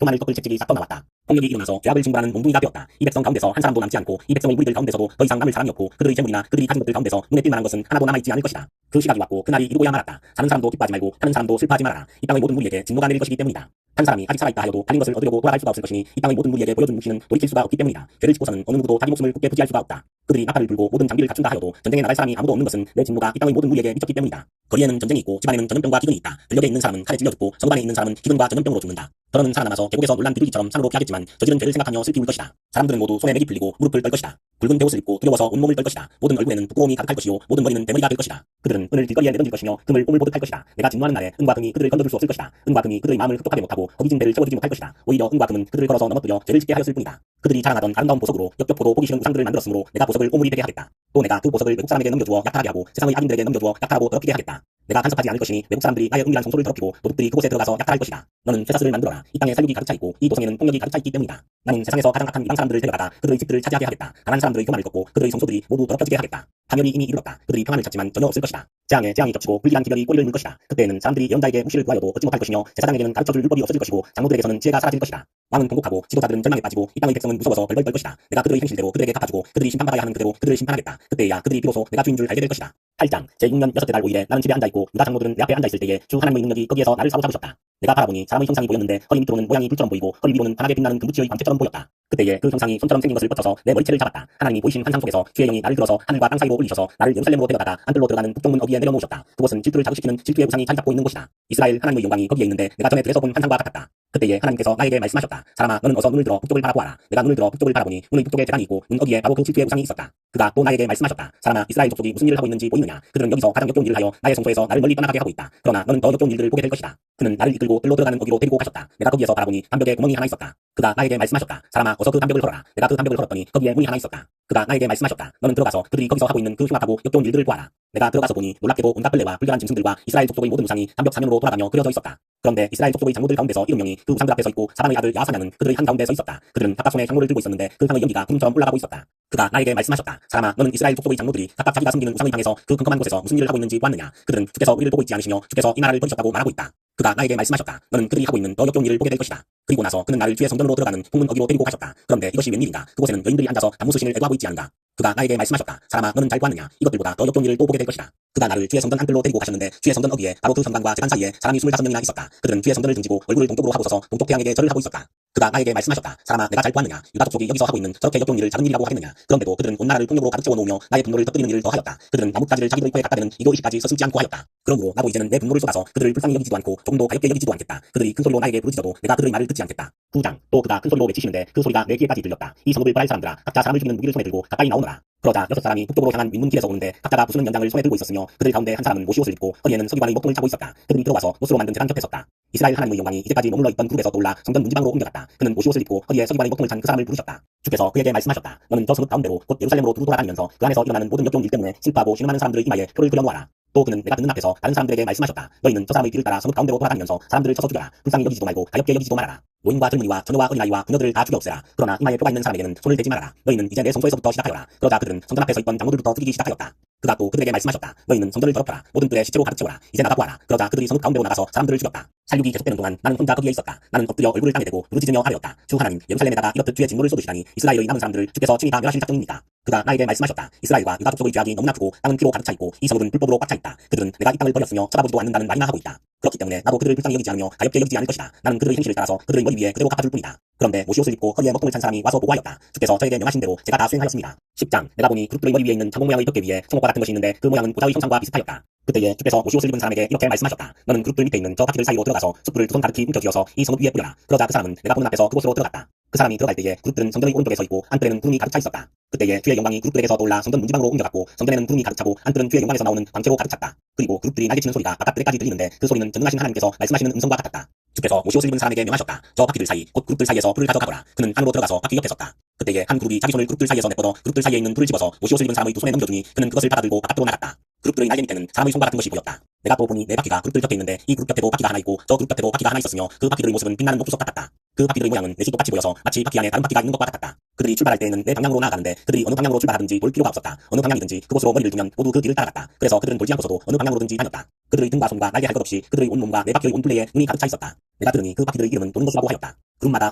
교만을 꺾을 채찍이 싹 떠나왔다. 폭력이 일어나서 죄악을 징벌하는 몽둥이가 되었다. 이 백성 가운데서 한 사람도 남지 않고 이 백성의 무리들 가운데서도 더 이상 남을 사람이 없고 그들의 재물이나 그들이 가진 것들 가운데서 눈에 띌 만한 것은 하나도 남아있지 않을 것이다. 그 시각이 왔고 그날이 이루고야 말았다. 사는 사람도 기뻐하지 말고 타는 사람도 슬퍼하지 말아라. 이 땅의 모든 무리에게 진노가 내릴 것이기 때문이다. 한 사람이 아직 살아있다 하여도 달린 것을 얻으려고 돌아갈 수가 없을 것이니 이 땅의 모든 무리에게 보여준 묵시는 돌이킬 수가 없기 때문이다. 죄를 짓고서는 어느 누구도 자기 목숨을 굳게 부지할 수가 없다. 그들이 나팔을 불고 모든 장비를 갖춘다 하여도 전쟁에 나갈 사람이 아무도 없는 것은 내 진노가 이 땅의 모든 무리에게 미쳤기 때문이다. 거리에는 전쟁이 있고 집안에는 전염병과 기근이 있다. 들녘에 있는 사람은 칼에 찔려 죽고 서부반에 있는 사람은 기근과 전염병으로 죽는다. 더러는 살아남아서 계곡에서 놀란 비둘기처럼 산으로 피하겠지만 저지른 죄를 생각하며 슬피 울 것이다. 사람들은 모두 손에 맥이 풀리고 무릎을 떨 것이다. 굵은 베옷을 입고 두려워서 온몸을 떨 것이다. 모든 얼굴에는 부끄러움이 가득할 것이요 모든 머리는 대머리가 될 것이다. 그들은 은을 길거리에 내던질 것이며 금을 오물 보듯 할 것이다. 내가 진노하는 날에 은과 금이 그들을 건져줄 수 없을 것이다. 은과 금이 그들의 마음을 흡족하게 못하고 허기진 배를 채워주지 못할 것이다. 오히려 은과 금은 그들을 걸어서 넘어뜨려 죄를 짓게 하였을 뿐이다. 그들이 자랑하던 아름다운 보석으로 역겹고도 보기 싫은 우상들을 만들었으므로 내가 보석을 오물이 되게 하겠다. 또 내가 그 보석을 외국 사람에게 넘겨주어 약탈하게 하고 세상의 악인들에게 넘겨주어 약탈하고 더럽히게 하겠다. 내가 간섭하지 않을 것이니 외국 사람들이 나의 은밀한 성소를 더럽히고 도둑들이 그곳에 들어가서 약탈할 것이다. 너는 쇠사슬을 만들어라. 이 땅에 살육이 가득 차 있고 이 도성에는 폭력이 가득 차 있기 때문이다. 나는 세상에서 가장 악한 이방 사람들을 데려다가 그들의 집들을 차지하게 하겠다. 강한 사람들의 교만을 꺾고 그들의 성소들이 모두 더럽혀지게 하겠다. 파멸이 이미 이르렀다. 그들이 평안을 찾지만 전혀 없을 것이다. 재앙에 재앙이 겹치고 불길한 기별이 꼬리를 물 것이다. 그때에는 사람들이 예언자에게 묵시를 구하여도 얻지 못할 것이며 제사장에게는 가르쳐줄 율법이 없어질 것이고 장로들에게서는 지혜가 사라질 것이다. 왕은 통곡하고 지도자들은 절망에 빠지고 이 땅의 백성은 무서워서 벌벌 떨 것이다. 내가 그들의 행실대로 그들에게 갚아주고 그들이 심판받아야 하는 그대로 그들을 심판하겠다. 그때야 그들이 비로소 내가 주인 줄 알게 될 것이다. 8장 제6년 6째 달 5일에 나는 집에 앉아있고 유다 장로들은 내 앞에 앉아있을 때에 주 하나님의 능력이 거기에서 나를 사로잡으셨다. 내가 바라보니 사람의 형상이 보였는데 허리 밑으로는 모양이 불처럼 보이고 허리 위로는 환하게 빛나는 금붙이의 광채처럼 보였다. 그때에 그 형상이 손처럼 생긴 것을 뻗쳐서 내 머리채를 잡았다. 하나님이 보이신 환상 속에서 주의 영이 나를 들어서 하늘과 땅 사이로 올리셔서 나를 예루살렘으로 데려다가 안뜰로 들어가는 북쪽문 어귀에 내려놓으셨다. 그곳은 질투를 자극시키는 질투의 우상이 자리 잡고 있는 곳이다. 이스라엘 하나님의 영광이 거기에 있는데 내가 전에 들에서 본 환상과 같았다. 그때에 하나님께서 나에게 말씀하셨다. 사람아, 너는 어서 눈을 들어 북쪽을 바라보아라. 내가 눈을 들어 북쪽을 바라보니 문의 북쪽에 대간이 있고 문 어귀에 바로 그 질투의 우상이 있었다. 그가 또 나에게 말씀하셨다. 사람아, 이스라엘 족속이 무슨 일을 하고 있는지 보이느냐? 그들은 여기서 가장 역겨운 일을 하여 나의 성소에서 나를 멀리 떠나가게 하고 있다. 그러나 너는 더 역겨운 일들을 보게 될 것이다. 그는 나를 이끌고 뜰로 들어가는 어귀로 데리고 가셨다. 내가 거기에서 바라보니 담벽에 구멍이 하나 있었다. 그가 나에게 말씀하셨다. 사람아, 어서 그 담벽을 걸어라. 내가 그 담벽을 걸었더니 거기에 문이 하나 있었다. 그가 나에게 말씀하셨다. 너는 들어가서 그들이 거기서 하고 있는 그 흉악하고 역겨운 일들을 보아라. 내가 들어가서 보니 놀랍게도 온갖 벌레와 불결한 짐승들과 이스라엘 족속의 모든 우상이 담벽 사면으로 돌아가며 그려져 있었다. 그런데 이스라엘 족속의 장로들 가운데서 일곱 명이 그 우상들 앞에 서 있고 사방의 아들 야사냐는 그들의 한가운데 서 있었다. 그들은 각각 손에 장로를 들고 있었는데 그 상의 연기가 구름처럼 올라가고 있었다. 그가 나에게 말씀하셨다. 사람아, 너는 이스라엘 족속의 장로들이 각각 자기가 섬기는 우상의 방에서 그 컴컴한 곳에서 무슨 일을 하고 있는지 보았느냐? 그들은 주께서 우리를 보고 있지 않으시며 주께서 이 나라를 버리셨다고 말하고 있다. 그가 나에게 말씀하셨다. 너는 그들이 하고 있는 더 역겨운 일을 보게 될 것이다. 그리고 나서 그는 나를 주의 성전으로 들어가는 풍문 어귀로 데리고 가셨다. 그런데 이것이 웬일인가? 그곳에는 여인들이 앉아서 단무수신을 애도하고 있지 않은가? 그가 나에게 말씀하셨다. 사람아, 너는 잘 보았느냐? 이것들보다 더 역겨운 일을 또 보게 될 것이다. 그가 나를 주의 성전 안뜰로 데리고 가셨는데 주의 성전 어귀에 바로 그 성당과 제단 사이에 사람이 25명이나 있었다. 그들은 주의 성전을 등지고 얼굴을 동쪽으로 하고 서서 동쪽 태양에게 절을 하고 있었다. 그가 나에게 말씀하셨다. 사람아, 내가 잘 보았느냐? 유다 족속이 여기서 하고 있는 저렇게 역겨운 일을 작은 일이라고 하겠느냐? 그런데도 그들은 온 나라를 폭력으로 가득 채워놓으며 나의 분노를 터뜨리는 일을 더 하였다. 그들은 나뭇가지를 자기들 코에 갖다 대는 이도 이시까지 서슴지 않고 하였다. 그러므로 나도 이제는 내 분노를 쏟아서 그들을 불쌍히 여기지도 않고 조금도 가볍게 여기지도 않겠다. 그들이 큰 소리로 나에게 부르짖어도 내가 그들의 말을 듣지 않겠다. 9장 또 그가 큰 소리로 외치시는데 그 소리가 내 귀에까지 들렸다. 이 성읍을 벌할 사람들아, 각자 사람을 죽이는 무기를 손에 들고 가까이 나오너라. 그러자 6사람이 북쪽으로 향한 윗문 길에서 오는데 각자가 부수는 연장을 손에 들고 있었으며 그들 가운데 한 사람은 모시옷을 입고 허리에는 서기관의 목통을 차고 있었다. 그들이 들어와서 노스로 만든 제단 곁에 섰다. 이스라엘 하나님의 영광이 이제까지 머물러 있던 그룹에서 떠올라 성전 문지방으로 옮겨갔다. 그는 모시옷을 입고 허리에 서기관의 목통을 찬 그 사람을 부르셨다. 주께서 그에게 말씀하셨다. 너는 저 성읍 가운데로 곧 예루살렘으로 두루 돌아다니면서 그 안에서 일어나는 모든 역겨운 일 때문에 슬퍼하고 신음하는 사람들의 이마에 표를 그려놓아라. 또 그는 내가 듣는 앞에서 다른 사람들에게 말씀하셨다. 너희는 저 사람의 뒤를 따라 성읍 가운데로 돌아다니면서 사람들을 쳐서 죽여라. 불쌍히 여기지도 말고 가볍게 여기지도 말아라. 노인과 젊은이와 처녀와 어린아이와 그녀들을 다 죽여 없애라. 그러나 이마에 표가 있는 사람에게는 손을 대지 말아라. 너희는 이제 내 성소에서부터 시작하여라. 그러자 그들은 성전 앞에 서 있던 장로들부터 죽이기 시작하였다. 그가 또 그들에게 말씀하셨다. 너희는 성전을 더럽혀라. 모든 뜰에 시체로 가득 채워라. 이제 나가 보아라. 그러자 그들이 성읍 가운데로 나가서 사람들을 죽였다. 살육이 계속되는 동안 나는 혼자 거기에 있었다. 나는 엎드려 얼굴을 땅에 대고 부르짖으며 아뢰었다. 주 하나님, 예루살렘에다가 이렇듯 주의 진노를 쏟으시다니 이스라엘의 남은 사람들을 주께서 친히 다 멸하실 작정입니까? 그가 나에게 말씀하셨다. 이스라엘과 유다 족속의 죄악이 너무나 크고 땅은 피로 가득 차 있고 이 성읍은 불법으로 꽉 차 있다. 그들은 내가 이 땅을 버렸으며 쳐다보지도 않는다는 말이나 하고 있다. 그렇기 때문에 나도 그들을 불쌍히 여기지 않으며 가볍게 여기지 않을 것이다. 나는 그들의 행실을 따라서 그들의 머리 위에 그대로 갚아줄 뿐이다. 그런데 모시옷을 입고 허리에 먹통을 찬 사람이 와서 보고하였다. 주께서 저에게 명하신 대로 제가 다 수행하였습니다. 10장 내가 보니 그룹들의 머리 위에 있는 창공 모양의 덮개 위에 송곳과 같은 것이 있는데 그 모양은 보좌의 형상과 비슷하였다. 그때에 주께서 모시옷을 입은 사람에게 이렇게 말씀하셨다. 너는 그룹들 밑에 있는 저 바퀴들 사이로 들어가서 숯불을 두 손 가득히 움켜쥐어서 이 성읍 위에 뿌려라. 그러자 그 사람은 내가 보는 앞에서 그곳으로 들어갔다. 그 사람이 들어갈 때에 그룹들은 성전의 오른쪽에 서 있고 안뜰에는 구름이 가득 차 있었다. 그때에 주의 영광이 그룹들에게서 떠올라 성전 문지방으로 옮겨갔고 성전에는 구름이 가득 차고 안뜰은 주의 영광에서 나오는 광채로 가득 찼다. 그리고 그룹들이 날개치는 소리가 바깥들에까지 들리는데 그 소리는 전능하신 하나님께서 말씀하시는 음성과 같았다. 주께서 모시옷을 입은 사람에게 명하셨다. 저 바퀴들 사이 곧 그룹들 사이에서 불을 가져가거라. 그는 안으로 들어가서 바퀴 옆에 섰다. 그때에 한 그룹이 자기 손을 그룹들 사이에서 내뻗어 그룹들 사이에 있는 불을 집어서 모시옷을 입은 사람의 두 손에 넘겨주니 그는 그것을 받아들고 바깥으로 나갔다. 그룹들의 날개 밑에는 사람의 손과 같은 것이 보였다. 내가 또 보니 네 바퀴가 그룹들 곁에 있는데 이 그룹 곁에도 바퀴가 하나 있고 저 그룹 곁에도 바퀴가 하나 있었으며 그 바퀴들의 모습은 빛나는 목수석 같았다. 그 바퀴들의 모양은 내수 똑같이 보여서 마치 바퀴 안에 다른 바퀴가 있는 것과 같았다. 그들이 출발할 때에는 내 방향으로 나아가는데 그들이 어느 방향으로 출발하든지 볼 필요가 없었다. 어느 방향이든지 그곳으로 머리를 두면 모두 그 뒤를 따라갔다. 그래서 그들은 돌지 않고서도 어느 방향으로든지 다녔다. 그들의 등과 손과 날개 할 것 없이 그들의 온몸과 내 바퀴의 온둘레에 눈이 가득 차 있었다. 내가 들으니 그 바퀴들의 이름은 도는 것이라고 하였다. 그룹마다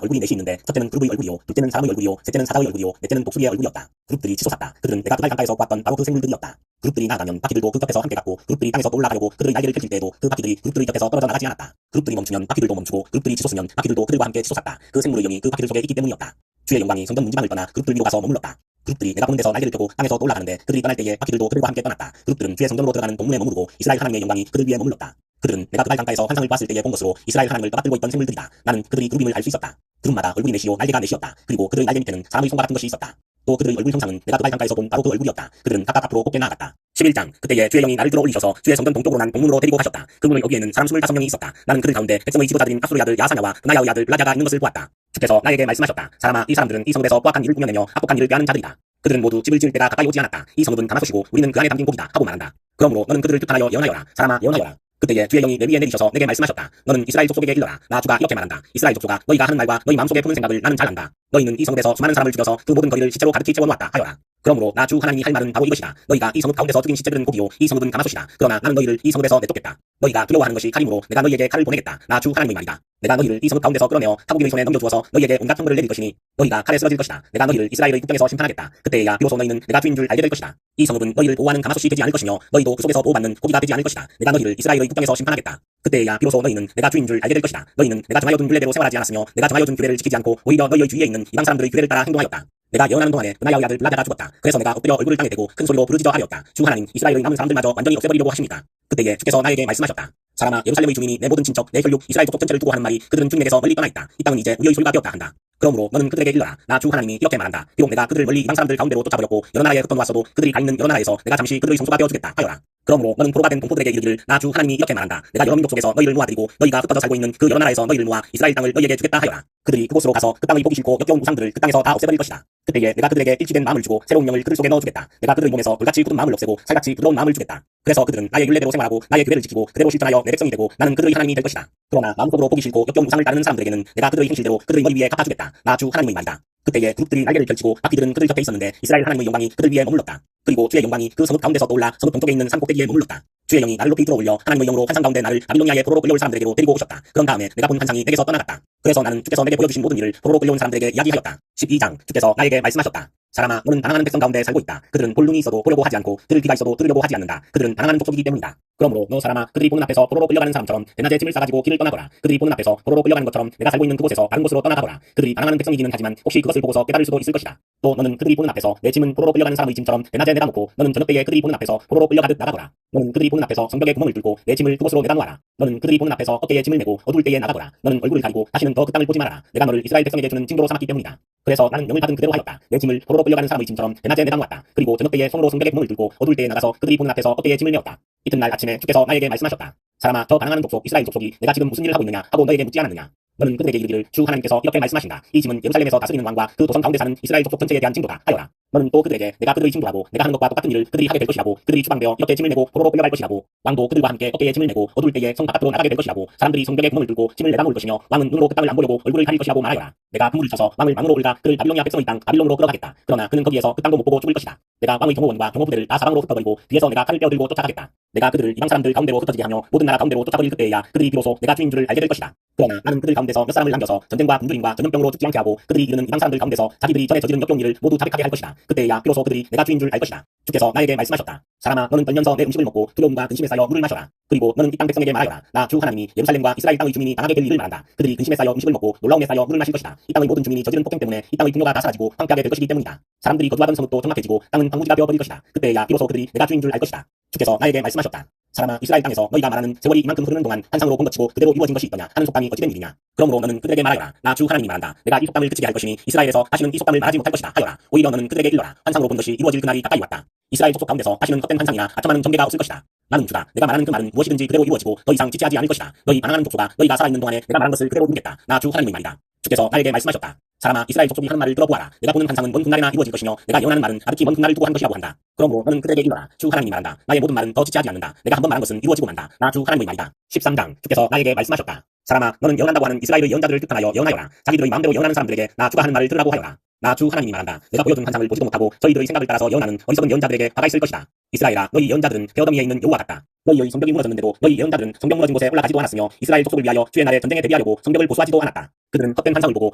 얼굴이 넷이 있는데 첫째는 그룹의 얼굴이요, 둘째는 사람의 얼굴이요, 셋째는 사자의 얼굴이요, 넷째는 독수리의 얼굴이었다. 그룹들이 치솟았다. 그들은 내가 그달 강가에서 보았던 바로 그 생물들이었다. 그룹들이 나가면 바퀴들도 그 곁에서 함께 갔고 그룹들이 땅에서 올라가려고 그들의 날개를 펼칠 때에도 그 바퀴들이 그룹들의 곁에서 떨어져 나가지 않았다. 그룹들이 멈추면 바퀴들도 멈추고 그룹들이 치솟으면 바퀴들도 그들과 함께 치솟았다. 그 생물의 영이 그 바퀴들 속에 있기 때문이었다. 주의 영광이 성전 문지방을 떠나 그룹들 위로 가서 머물렀다. 그룹들이 내가 보는 데서 날개를 펴고 땅에서 올라가는데 그들이 떠날 때에 바퀴들도 그들과 함께 떠났다. 그룹들은 주의 성전으로 들어가는 동문에 머무르고 이스라엘 하나님의 영광이 그들 위에 머물렀다. 그들은 내가 그발 강가에서 환상을 봤을 때에 본 것으로 이스라엘 하나님을 떠받들고 있던 생물들이다. 나는 그들이 그룹임을 알 수 있었다. 그룹마다 얼굴이 넷이요 날개가 넷이었다. 그리고 그들의 날개 밑에는 사람의 손과 같은 것이 있었다. 또 그들의 얼굴 형상은 내가 그발 강가에서 본 바로 그 얼굴이었다. 그들은 각각 앞으로 곱게 나아갔다. 11장 그때에 주의 영이 나를 들어 올리셔서 주의 성전 동쪽으로 난 동문으로 데리고 가셨다. 그 문의 여기에는 사람 25명이 있었다. 나는 그들 가운데 백성의 지도자들인 압수르의 아들 야사냐와 그나야의 아들 블라자가 있는 것을 보았다. 주께서 나에게 말씀하셨다. 사람아, 이 사람들은 이 성읍에서 포악한 일을 꾸며내며 합복한 일을 꾀하는 자들이다. 그들은 모두 집을 지을 때가 가까이 오지 않았다. 이 성읍은 가마솥이고 우리는 그 안에 담긴 고기다 하고 말한다. 그러므로 너는 그들을 규탄하여 예언하여라. 사람아, 예언하여라. 그때에 주의 영이 내 위에 내리셔서 내게 말씀하셨다. 너는 이스라엘 족속에게 일러라. 나 주가 이렇게 말한다. 이스라엘 족속아, 너희가 하는 말과 너희 마음속에 푸는 생각을 나는 잘 안다. 너희는 이 성읍에서 수많은 사람을 죽여서 그 모든 거리를 시체로 가득히 채워놓았다 하여라. 그러므로 나 주 하나님이 할 말은 바로 이것이다. 너희가 이 성읍 가운데서 죽인 시체들은 고기요, 이 성읍은 가마솥이다. 그러나 나는 너희를 이 성읍에서 내쫓겠다. 너희가 두려워하는 것이 칼이므로 내가 너희에게 칼을 보내겠다. 나 주 하나님의 말이다. 내가 너희를 이 성읍 가운데서 끌어내어 타국인의 손에 넘겨주어서 너희에게 온갖 형벌을 내릴 것이니 너희가 칼에 쓰러질 것이다. 내가 너희를 이스라엘의 국경에서 심판하겠다. 그때야 비로소 너희는 내가 주인 줄 알게 될 것이다. 이 성읍은 너희를 보호하는 가마솥이 되지 않을 것이며 너희도 그 속에서 보호받는 고기가 되지 않을 것이다. 내가 너희를 이스라엘의 국경에서 심판하겠다. 그때야 비로소 너희는 내가 주인 줄 알게 될 것이다. 너희는 내가 정하여 둔 규례대로 생활하지 않았으며 내가 정하여 둔 규례를 지키지 않고 오히려 너희의 주위에 있는 이방 사람들의 규례를 따라 행동하였다. 내가 예언하는 동안에 그나야의 아들 블라자가 죽었다. 그래서 내가 엎드려 얼굴을 땅에 대고 큰 소리로 부르짖어 하였다. 주 하나님, 이스라엘의 남은 사람들마저 완전히 없애버리려고 하십니까? 그때에 주께서 나에게 말씀하셨다. 사람아, 예루살렘의 주민이 내 모든 친척, 내 혈육, 이스라엘 족속 전체를 두고 하는 말이 그들은 주님에게서 멀리 떠나 있다. 이 땅은 이제 우리의 소유가 되었다 한다. 그러므로 너는 그들에게 일러라. 나 주 하나님이 이렇게 말한다. 비록 내가 그들을 멀리 이방 사람들 가운데로 쫓아버렸고 여러 나라에 흩어놓았어도 그들이 가 있는 여러 나라에서 내가 잠시 그들의 성소가 되어주겠다 하여라. 그러므로 너는 포로가 된 동포들에게 이르기를 나 주 하나님이 이렇게 말한다. 내가 여러 민족 속에서 너희를 모아들이고 너희가 흩어져 살고 있는 그 여러 나라에서 너희를 모아 이스라엘 땅을 너희에게 주겠다 하여라. 그들이 그곳으로 가서 그 땅의 보기 싫고 역겨운 우상들을 그 땅에서 다 없애버릴 것이다. 그때에 내가 그들에게 일치된 마음을 주고 새로운 영을 그들 속에 넣어주겠다. 내가 그들의 몸에서 불같이 굳은 마음을 없애고 살같이 부드러운 마음을 주겠다. 그래서 그들은 나의 율례대로 생활하고 나의 규례를 지키고 그대로 실천하여 내 백성이 되고 나는 그들의 하나님이 될 것이다. 그러나 마음속으로 보기 싫고 역겨운 우상을 따르는 사람들에게는 내가 그들의 행실대로 그들의 머리 위에 갚아주겠다. 나 주 하나님의 말이다. 그때에 그룹들이 날개를 펼치고 바퀴들은 그들 곁에 있었는데 이스라엘 하나님의 영광이 그들 위에 머물렀다. 그리고 주의 영광이 그 성읍 가운데서 떠올라 성읍 동쪽에 있는 산 꼭대기에 머물렀다. 주의 영이 나를 높이 들어올려 하나님의 영으로 환상 가운데 나를 바빌로니아의 포로로 끌려올 사람들에게로 데리고 오셨다. 그런 다음에 내가 본 환상이 내게서 떠나갔다. 그래서 나는 주께서 내게 보여주신 모든 일을 포로로 끌려온 사람들에게 이야기하였다. 12장 주께서 나에게 말씀하셨다. 사람아, 너는 반항하는 백성 가운데 살고 있다. 그들은 볼 눈이 있어도 보려고 하지 않고 들을 귀가 있어도 들으려고 하지 않는다. 그들은 반항하는 족속이기 때문이다. 그러므로 너 사람아, 그들이 보는 앞에서 포로로 끌려가는 사람처럼 대낮에 짐을 싸가지고 길을 떠나거라. 그들이 보는 앞에서 포로로 끌려가는 것처럼 내가 살고 있는 그곳에서 다른 곳으로 떠나가거라. 그들이 반항하는 백성이기는 하지만 혹시 그것을 보고서 깨달을 수도 있을 것이다. 또 너는 그들이 보는 앞에서 내 짐은 포로로 끌려가는 사람의 짐처럼 대낮에 내다 놓고 너는 저녁때에 그들이 보는 앞에서 포로로 끌려가듯 나가거라. 너는 그들이 보는 앞에서 성벽에 구멍을 뚫고 내 짐을 그곳으로 내다 놓아라. 너는 그들이 보는 앞에서 어깨에 짐을 메고 어두울 때에 나가거라. 너는 얼굴을 가리고 다시는 더 그 땅을 보지 말아라. 내가 너를 이스라엘 백성에게 주는 징조로 삼았기 때문이다. 그래서 나는 영을 받은 그대로 하였다. 내 짐을 포로로 끌려가는 사람의 짐처럼 대낮에 내다 놓았다. 그리고 저녁때에 손으로 성벽에 구멍을 뚫고 어두울 때에 나가서 그들이 보는 앞에서 어깨에 짐을 메었다. 이튿날 아침에 주께서 나에게 말씀하셨다. 사람아, 저 반항하는 족속 이스라엘 족속이 내가 지금 무슨 일을 하고 있느냐 하고 너에게 묻지 않았느냐. 너는 그들에게 이르기를 주 하나님께서 이렇게 말씀하신다. 이 짐은 예루살렘에서 다스리는 왕과 그 도성 가운데 사는 이스라엘 족속 전체에 대한 징조다 하여라. 너는 또 그들에게 내가 그들의 징조라고 내가 하는 것과 똑같은 일을 그들이 하게 될 것이라고 그들이 추방되어 이렇게 짐을 메고 포로로 끌려갈 것이라고 왕도 그들과 함께 어깨에 짐을 메고 어두울 때에 성 바깥으로 나가게 될 것이라고 사람들이 성벽에 구멍을 뚫고 짐을 내다 놓을 것이며 왕은 눈으로 그 땅을 안 보려고 얼굴을 가릴 것이라고 말하여라. 내가 그물을 쳐서 왕을 망으로 올라 그를 바빌로니아 백성의 땅 바빌론으로 끌어가겠다. 그러나 그는 거기에서 그 땅도 못 보고 죽을 것이다. 내가 왕의 경호원과 경호부대를 다 사방으로 흩어버리고 뒤에서 내가 칼을 빼어들고 쫓아가겠다. 내가 그들을 이방 사람들 가운데로 흩어지게 하며 모든 나라 가운데로 쫓아버릴 그때에야 그들이 비로소 내가 주인 줄을 알게 될 것이다. 그러나 나는 그들 가운데서 몇 사람을 남겨서 전쟁과 굶주림과 전염병으로 죽지 않게 하고 그들이 이르는 이방 사람들 가운데서 자기들이 전에 저지른 역겨운 일을 모두 자백하게 할 것이다. 그때야 비로소 그들이 내가 주인 줄 알 것이다. 주께서 나에게 말씀하셨다. 사람아, 너는 떨면서 내 음식을 먹고 두려움과 근심에 쌓여 물을 마셔라. 그리고 너는 이 땅 백성에게 말하여라. 나 주 하나님이 예루살렘과 이스라엘 땅의 주민이 당하게 될 일을 말한다. 그들이 근심에 쌓여 음식을 먹고 놀라움에 쌓여 물을 마실 것이다. 이 땅의 모든 주민이 저지른 폭행 때문에 이 땅의 풍요가 다 사라지고 황폐하게 될 것이기 때문이다. 사람들이 거주하던 성읍도 적막해지고 땅은 방무지가 되어버릴 것이다. 그때야 비로소 그들이 내가 주인 줄 알 것이다. 주께서 나에게 말씀하셨다. 사람아, 이스라엘 땅에서 너희가 말하는 세월이 이만큼 흐르는 동안 환상으로 본 것치고 그대로 이루어진 것이 있더냐 하는 속담이 어찌된 일이냐. 그러므로 너는 그들에게 말하여라. 나 주 하나님이 말한다. 내가 이 속담을 그치게 할 것이니 이스라엘에서 다시는 이 속담을 말하지 못할 것이다 하여라. 오히려 너는 그들에게 일러라. 환상으로 본 것이 이루어질 그날이 가까이 왔다. 이스라엘 족속 가운데서 다시는 헛된 환상이나 아첨하는 전개가 없을 것이다. 나는 주다. 내가 말하는 그 말은 무엇이든지 그대로 이루어지고 더 이상 지체하지 않을 것이다. 너희 반항하는 족속아, 너희가 살아있는 동안에 내가 말한 것을 그대로 누겠다. 나 주 하나님의 말이다. 주께서 나에게 말씀하셨다. 사람아, 이스라엘 족속이 하는 말을 들어보아라. 내가 보는 환상은 먼 훗날에나 이루어질 것이며 내가 예언하는 말은 아득히 먼 훗날을 두고 한 것이라고 한다. 그러므로 너는 그들에게 일러라. 주 하나님이 말한다. 나의 모든 말은 더 지체하지 않는다. 내가 한번 말한 것은 이루어지고 만다. 나 주 하나님의 말이다. 13장 주께서 나에게 말씀하셨다. 사람아, 너는 예언한다고 하는 이스라엘의 예언자들을 뜻하여 예언하여라. 자기들의 마음대로 예언하는 사람들에게 나 주가 하는 말을 들으라고 하여라. 나 주 하나님이 말한다. 내가 보여준 환상을 보지도 못하고 저희들의 생각을 따라서 예언하는 어리석은 예언자들에게 화가 있을 것이다. 이스라엘아, 너희 예언자들은 베어더미에 있는 여호와 같다. 너희의 성벽이 무너졌는데도 너희 예언자들은 성벽 무너진 곳에 올라가지도 않았으며 이스라엘 족속을 위하여 주의 날에 전쟁에 대비하려고 성벽을 보수하지도 않았다. 그들은 헛된 환상을 보고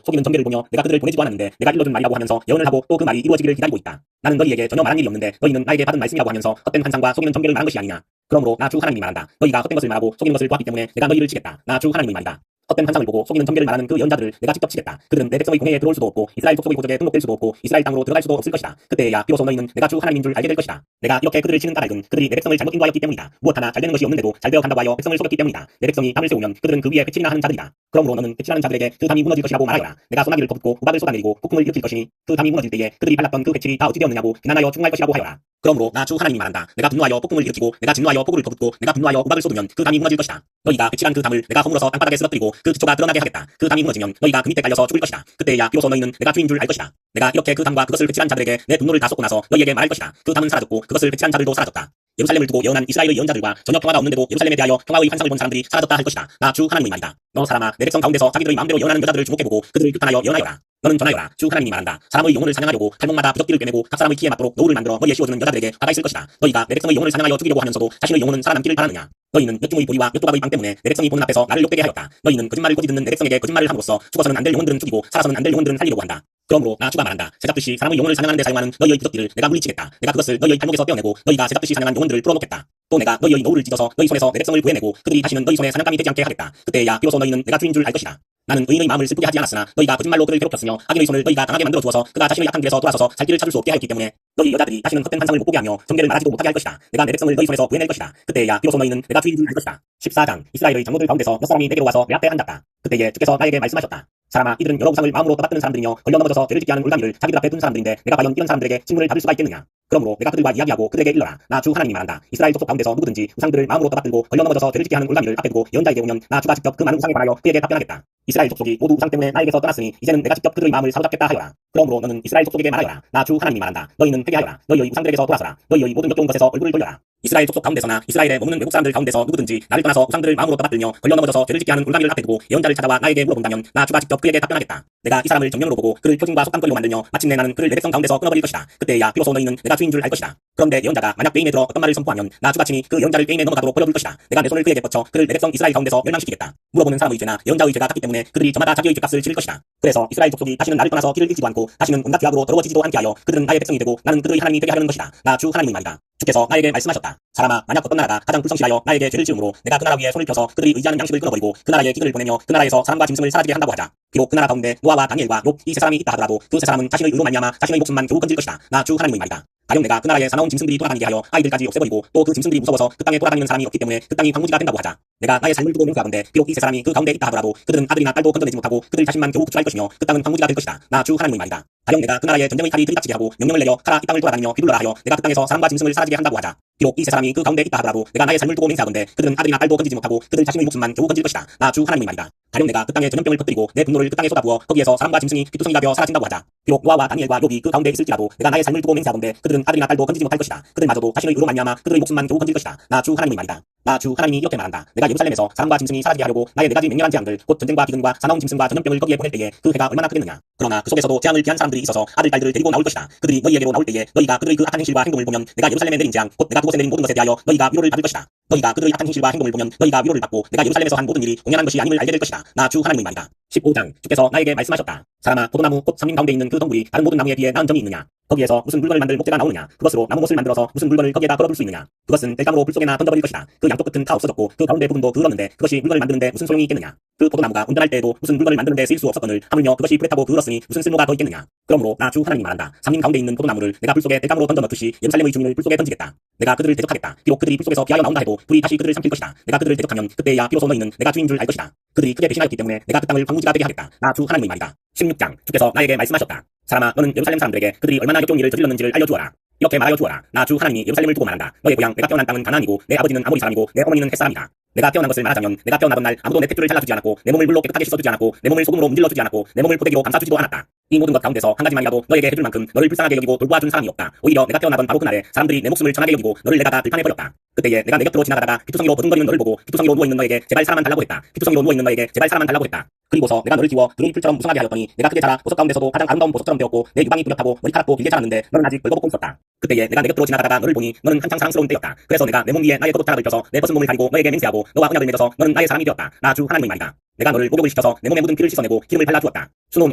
속이는 전개를 보며 내가 그들을 보내지도 않았는데 내가 일러준 말이라고 하면서 예언을 하고 또 그 말이 이루어지기를 기다리고 있다. 나는 너희에게 전혀 말한 일이 없는데 너희는 나에게 받은 말씀이라고 하면서 헛된 환상과 속이는 전개를 말한 것이 아니냐. 그러므로 나 주 하나님이 말한다. 너희가 헛된 것을 말하고 속이는 것을 보았기 때문에 내가 너희를 치겠다. 나 주 하나님의 말이다. 헛된 환상을 보고 속이는 전개를 말하는 그 예언자들을 내가 직접 치겠다. 그들은 내 백성의 공회에 들어올 수도 없고 이스라엘 족속의 고적에 등록될 수도 없고 이스라엘 땅으로 들어갈 수도 없을 것이다. 그때야 비로소 너희는 내가 주 하나님인 줄 알게 될 것이다. 내가 이렇게 그들을 치는 까닭은 그들이 내 백성을 잘못 인도하였기 때문이다. 무엇 하나 잘 되는 것이 없는데도 잘 되어간다고 하여 백성을 속였기 때문이다. 내 백성이 담을 세우면 그들은 그 위에 배칠이나 하는 자들이다. 그러므로 너는 배칠하는 자들에게 그 담이 무너질 것이라고 말하여라. 내가 소나기를 퍼붓고 우박을 쏟아내리고 폭풍을 일으킬 것이니 그 담이 무너질 때에 그들이 발랐던 그 배칠이 다 어찌 되었느냐고 비난하여 충고할 것이라고 하여라. 그러므로 나 주 하나님이 말한다. 내가 분노하여 폭풍을 일으키고 내가 진노하여 폭우를 퍼붓고 내가 분노하여 우박을 쏟으면 그 담이 무너질 것이다. 너희가 배칠한 그 담을 내가 허물어서 땅바닥에 쓰러뜨리고 그 기초가 드러나게 하겠다. 그 담이 무너지면 너희가 그 밑에 깔려서 죽을 것이다. 그때야 비로소 너희는 내가 주인 줄 알 것이다. 내가 이렇게 그 담과 그것을 배칠한 자들에게 내 분노를 다 쏟고 나서 너희에게 말할 것이다. 그 담은 사라졌고 그것을 배칠한 자들도 사라졌다. 예루살렘을 두고 예언한 이스라엘의 예언자들과 전혀 평화가 없는데도 예루살렘에 대하여 평화의 환상을 본 사람들이 사라졌다 할 것이다. 나 주 하나님의 말이다. 너 사람아, 내 백성 가운데서 자기들의 마음대로 예언하는 여자들을 주목해보고 그들을 규탄하여 예언하여라. 너는 전하여라. 주 하나님이 말한다. 사람의 영혼을 사냥하려고 탈목마다 부적기를 꿰매고 각 사람의 키에 맞도록 노울을 만들어 머리에 씌워주는 여자들에게 화가 있을 것이다. 너희가 내 백성의 영혼을 사냥하여 죽이려고 하면서도 자신의 영혼은 살아남기를 바라느냐. 너희는 엿중의 보리와 엿조각의 빵 때문에 내 백성이 보는 앞에서 나를 욕되게 하였다. 너희는 거짓말을 꼬지 듣는 내 백성에게 거짓말을 함으로써 죽어서는 안 될 영혼들은 죽이고 살아서는 안 될 영혼들은 살리려고 한다. 그러므로 나 주가 말한다. 새잡듯이 사람의 영혼을 사냥하는 데 사용하는 너희의 부적기를 내가 물리치겠다. 내가 그것을 너희의 발목에서 떼어내고 너희가 새잡듯이 사냥한 영혼들을 풀어놓겠다. 또 내가 너희의 노울을 찢어서 너희 손에서 내 백성을 구해내고 그들이 다시는 너희 손에 사냥감이 되지 않게 하겠다. 그때야 비로소 너희는 내가 주인 줄 알 것이다. 나는 의인의 마음을 슬프게 하지 않았으나 너희가 거짓말로 그를 괴롭혔으며 악인의 손을 너희가 강하게 만들어 주어서 그가 자신의 약한 길에서 돌아서서 살 길을 찾을 수 없게 하였기 때문에 너희 여자들이 다시는 헛된 환상을 못 보게 하며 전개를 말하지도 못하게 할 것이다. 내가 내 백성을 너희 손에서 구해낼 것이다. 그때야 비로소 너희는 내가 주인 줄 알 것이다. 14장 이스라엘의 장로들 가운데서 몇 사람이 내게로 와서 내 앞에 앉았다. 그때에 주께서 나에게 말씀하셨다. 사람아, 이들은 여러 우상을 마음으로 떠받드는 사람들이며 걸려 넘어져서 죄를 짓게 하는 올가미를 자기들 앞에 둔 사람들인데 내가 과연 이런 사람들에게 직문을 받을 수가 있겠느냐. 그러므로 내가 그들과 이야기하고 그들에게 일러라. 나 주 하나님이 말한다. 이스라엘 족속 가운데서 누구든지 우상들을 마음으로 떠받들고 걸려 넘어져서 죄를 짓게 하는 올가미를 앞에 두고 예언자에게 오면 나 주가 직접 그 많은 우상에 관하여 그에게 답변하겠다. 이스라엘 족속이 모두 우상 때문에 나에게서 떠났으니 이제는 내가 직접 그들의 마음을 사로잡겠다 하여라. 그러므로 너는 이스라엘 족속에게 말하여라. 나 주 하나님이 말한다. 너희는 회개하여라. 너희의 우상들에게서 돌아서라. 너희의 모든 욕좋은 것에서 얼굴을 돌려라. 이스라엘 족속 가운데서나 이스라엘에 머무는 외국 사람들 가운데서 누구든지 나를 떠나서 우상들을 마음으로 떠받들며 걸려 넘어져서 죄를 짓게 하는 올가미를 앞에 두고 예언자를 찾아와 나에게 물어본다면 나 주가 직접 그에게 답변하겠다. 내가 이 사람을 정령으로 보고 그를 표징과 속담거리로 만들며 마침내 나는 그를 내 백성 가운데서 끊어버릴 것이다. 그때야 비로소 너희는 내가 주인 줄 알 것이다. 그런데 예언자가 만약 게임에 들어 어떤 말을 선포하면 나 주가 친히 그 예언자를 게임에 넘어가도록 버려둘 것이다. 내가 내 손을 그에게 뻗쳐 그를 내 백성 이스라엘 가운데서 멸망시키겠다. 물어보는 사람의 죄나 예언자의 죄가 같기 때문에 그들이 저마다 자기의 죄값을 치를 것이다. 그래서 이스라엘 족속이 다시는 나를 떠나서 길을 잃지도 않고 다시는 온갖 죄악으로 더러워지지도 않게 하여 그들은 나의 백성이 되고 나는 그들의 하나님이 되게 하려는 것이다. 나 주 하나님의 말이다. 주께서 나에게 말씀하셨다. 사람아, 만약 어떤 나라가 가장 불성실하여 나에게 죄를 지음으로 내가 그 나라 위에 손을 펴서 그들이 의지하는 양식을 끊어버리고 그 나라에 기근을 보내며 그 나라에서 사람과 짐승을 사라지게 한다고 하자. 비록 그 나라 가운데 노아와 다니엘과 욥 이 세 사람이 있다 하더라도 그 세 사람은 자신의 의로 말미암아 자신의 목숨만 겨우 건질 것이다. 나 주 하나님의 말이다. 가령 내가 그 나라에 사나운 짐승들이 돌아다니게 하여 아이들까지 없애버리고 또 그 짐승들이 무서워서 그 땅에 돌아다니는 사람이 없기 때문에 그 땅이 황무지가 된다고 하자. 내가 나의 삶을 두고 맹세하건대 비록 이 세 사람이 그 가운데 있다 하더라도 그들은 아들이나 딸도 건져내지 못하고 그들 자신만 겨우 구출할 것이며 그 땅은 황무지가 될 것이다. 나 주 하나님의 말이다. 가령 내가 그 나라에 전쟁의 칼이 들이닥치게 하고 명령을 내려 가라 이 땅을 돌아다니며 휘둘러라 하여 내가 그 땅에서 사람과 짐승을 사라지게 한다고 하자. 비록 이 세 사람이 그 가운데 있다 하더라도 내가 나의 삶을 두고 맹세하건대 그들은 아들이나 딸도 건지지 못하고 그들 자신의 목숨만 겨우 건질 것이다. 나 주 하나님의 말이다. 가령 내가 그 땅에 전염병을 퍼뜨리고 내 분노를 그 땅에 쏟아부어 거기에서 사람과 짐승이 피투성이가 되어 사라진다고 하자. 비록 노아와 다니엘과 욥이 그 가운데 있을지라도 내가 나의 삶을 두고 맹세하건대 그들은 아들이나 딸도 건지지 못할 것이다. 그들마저도 자신의 의로 말미암아 그들의 목숨만 겨우 건질 것이다. 나 주 하나님의 말이다. 나 주 하나님이 이렇게 말한다. 내가 예루살렘에서 사람과 짐승이 사라지게 하려고 나의 네 가지 맹렬한 재앙들 곧 전쟁과 기근과 사나운 짐승과 전염병을 거기에 보낼 때에 그 해가 얼마나 크겠느냐. 그러나 그 속에서도 재앙을 피한 사람들이 있어서 아들 딸들을 데리고 나올 것이다. 그들이 너희에게로 나올 때에 너희가 그들의 그 악한 행실과 행동을 보면 내가 예루살렘에 내린 재앙 곧 내가 그곳에 내린 모든 것에 대하여 너희가 위로를 받을 것이다. 너희가 그들의 악한 행실과 행동을 보면 너희가 위로를 받고 내가 예루살렘에서 한 모든 일이 공연한 것이 아님을 알게 될 것이다. 나 주 하나님의 말이다. 15장 주께서 나에게 말씀하셨다. 사람아, 포도나무 곧 삼림 가운데 있는 그 덩굴이 다른 모든 나무에 비해 나은 점이 있느냐. 거기에서 무슨 물건을 만들 목재가 나오느냐. 그것으로 나무 못을 만들어서 무슨 물건을 거기에다 걸어둘 수 있느냐. 그것은 땔감으로 불 속에나 던져버릴 것이다. 그 양쪽 끝은 다 없어졌고 그 가운데 부분도 그을었는데 그것이 물건을 만드는데 무슨 소용이 있겠느냐. 그 포도나무가 온전할 때에도 무슨 물건을 만드는데 쓰일 수 없었거늘 하물며 그것이 불에 타고 그을었으니 무슨 쓸모가 더 있겠느냐. 그러므로 나 주 하나님이 말한다. 삼림 가운데 있는 포도나무를 내가 불 속에 땔감으로 던져 넣듯이 예루살렘의 주민을 불 속에 던지겠다. 내가 그들을 대적하겠다. 비록 그들이 불 속에서 피하여 나온다 해도 불이 다시 그들을 삼킬 것이다. 내가 그들을 대적하면 그때야 비로소 너희는 내가 주인 줄 알 것이다. 그들이 크게 배신하였기 때문에 내가 그 땅을 황무지가 되게 하겠다. 나 주 하나님의 말이다. 16장 주께서 나에게 말씀하셨다. 사람아, 너는 예루살렘 사람들에게 그들이 얼마나 역겨운 일을 저질렀는지를 알려주어라. 이렇게 말하여 주어라. 나 주 하나님이 예루살렘을 두고 말한다. 너의 고향 내가 태어난 땅은 가나안이고 내 아버지는 아모리 사람이고 내 어머니는 헷 사람이다. 내가 태어난 것을 말하자면 내가 태어나던 날 아무도 내 탯줄을 잘라주지 않았고 내 몸을 물로 깨끗하게 씻어주지 않았고 내 몸을 소금으로 문질러주지 않았고 내 몸을 포대기로 감싸주지도 않았다. 이 모든 것 가운데서 한 가지만이라도 너에게 해줄 만큼 너를 불쌍하게 여기고 돌보아준 사람이 없다. 오히려 내가 태어나던 바로 그날에 사람들이 내 목숨을 천하게 여기고 너를 내가 다 들판해버렸다. 그때에 내가 내 곁으로 지나가다가 피투성이로 버둥거리는 너를 보고 피투성이로 누워있는 너에게 제발 사람만 달라고 했다. 피투성이로 누워있는 너에게 제발 사람만 달라고 했다. 그리고서 내가 너를 키워 드론이 풀처럼 무성하게 하였더니 내가 크게 자라 보석 가운데서도 가장 아름다운 보석처럼 되었고 내 유방이 뚜렷하고 머리카락도 길게 자랐는데 너는 아직 벌거벗고 있었다. 그때에 내가 내 곁으로 지나가다가 너를 보니 너는 한창 사랑스러운 때였다. 그래서 내가 내 몸 위에 나의 겉옷자락을 펴서 내 벗은 몸을 가리고 너에게 맹세하고 너와 언약을 맺어서 너는 나의 사람이 되었다. 나 주 하나님의 말이다. 내가 너를 목욕을 시켜서 내 몸에 묻은 피를 씻어내고 기름을 발라주었다. 수놓은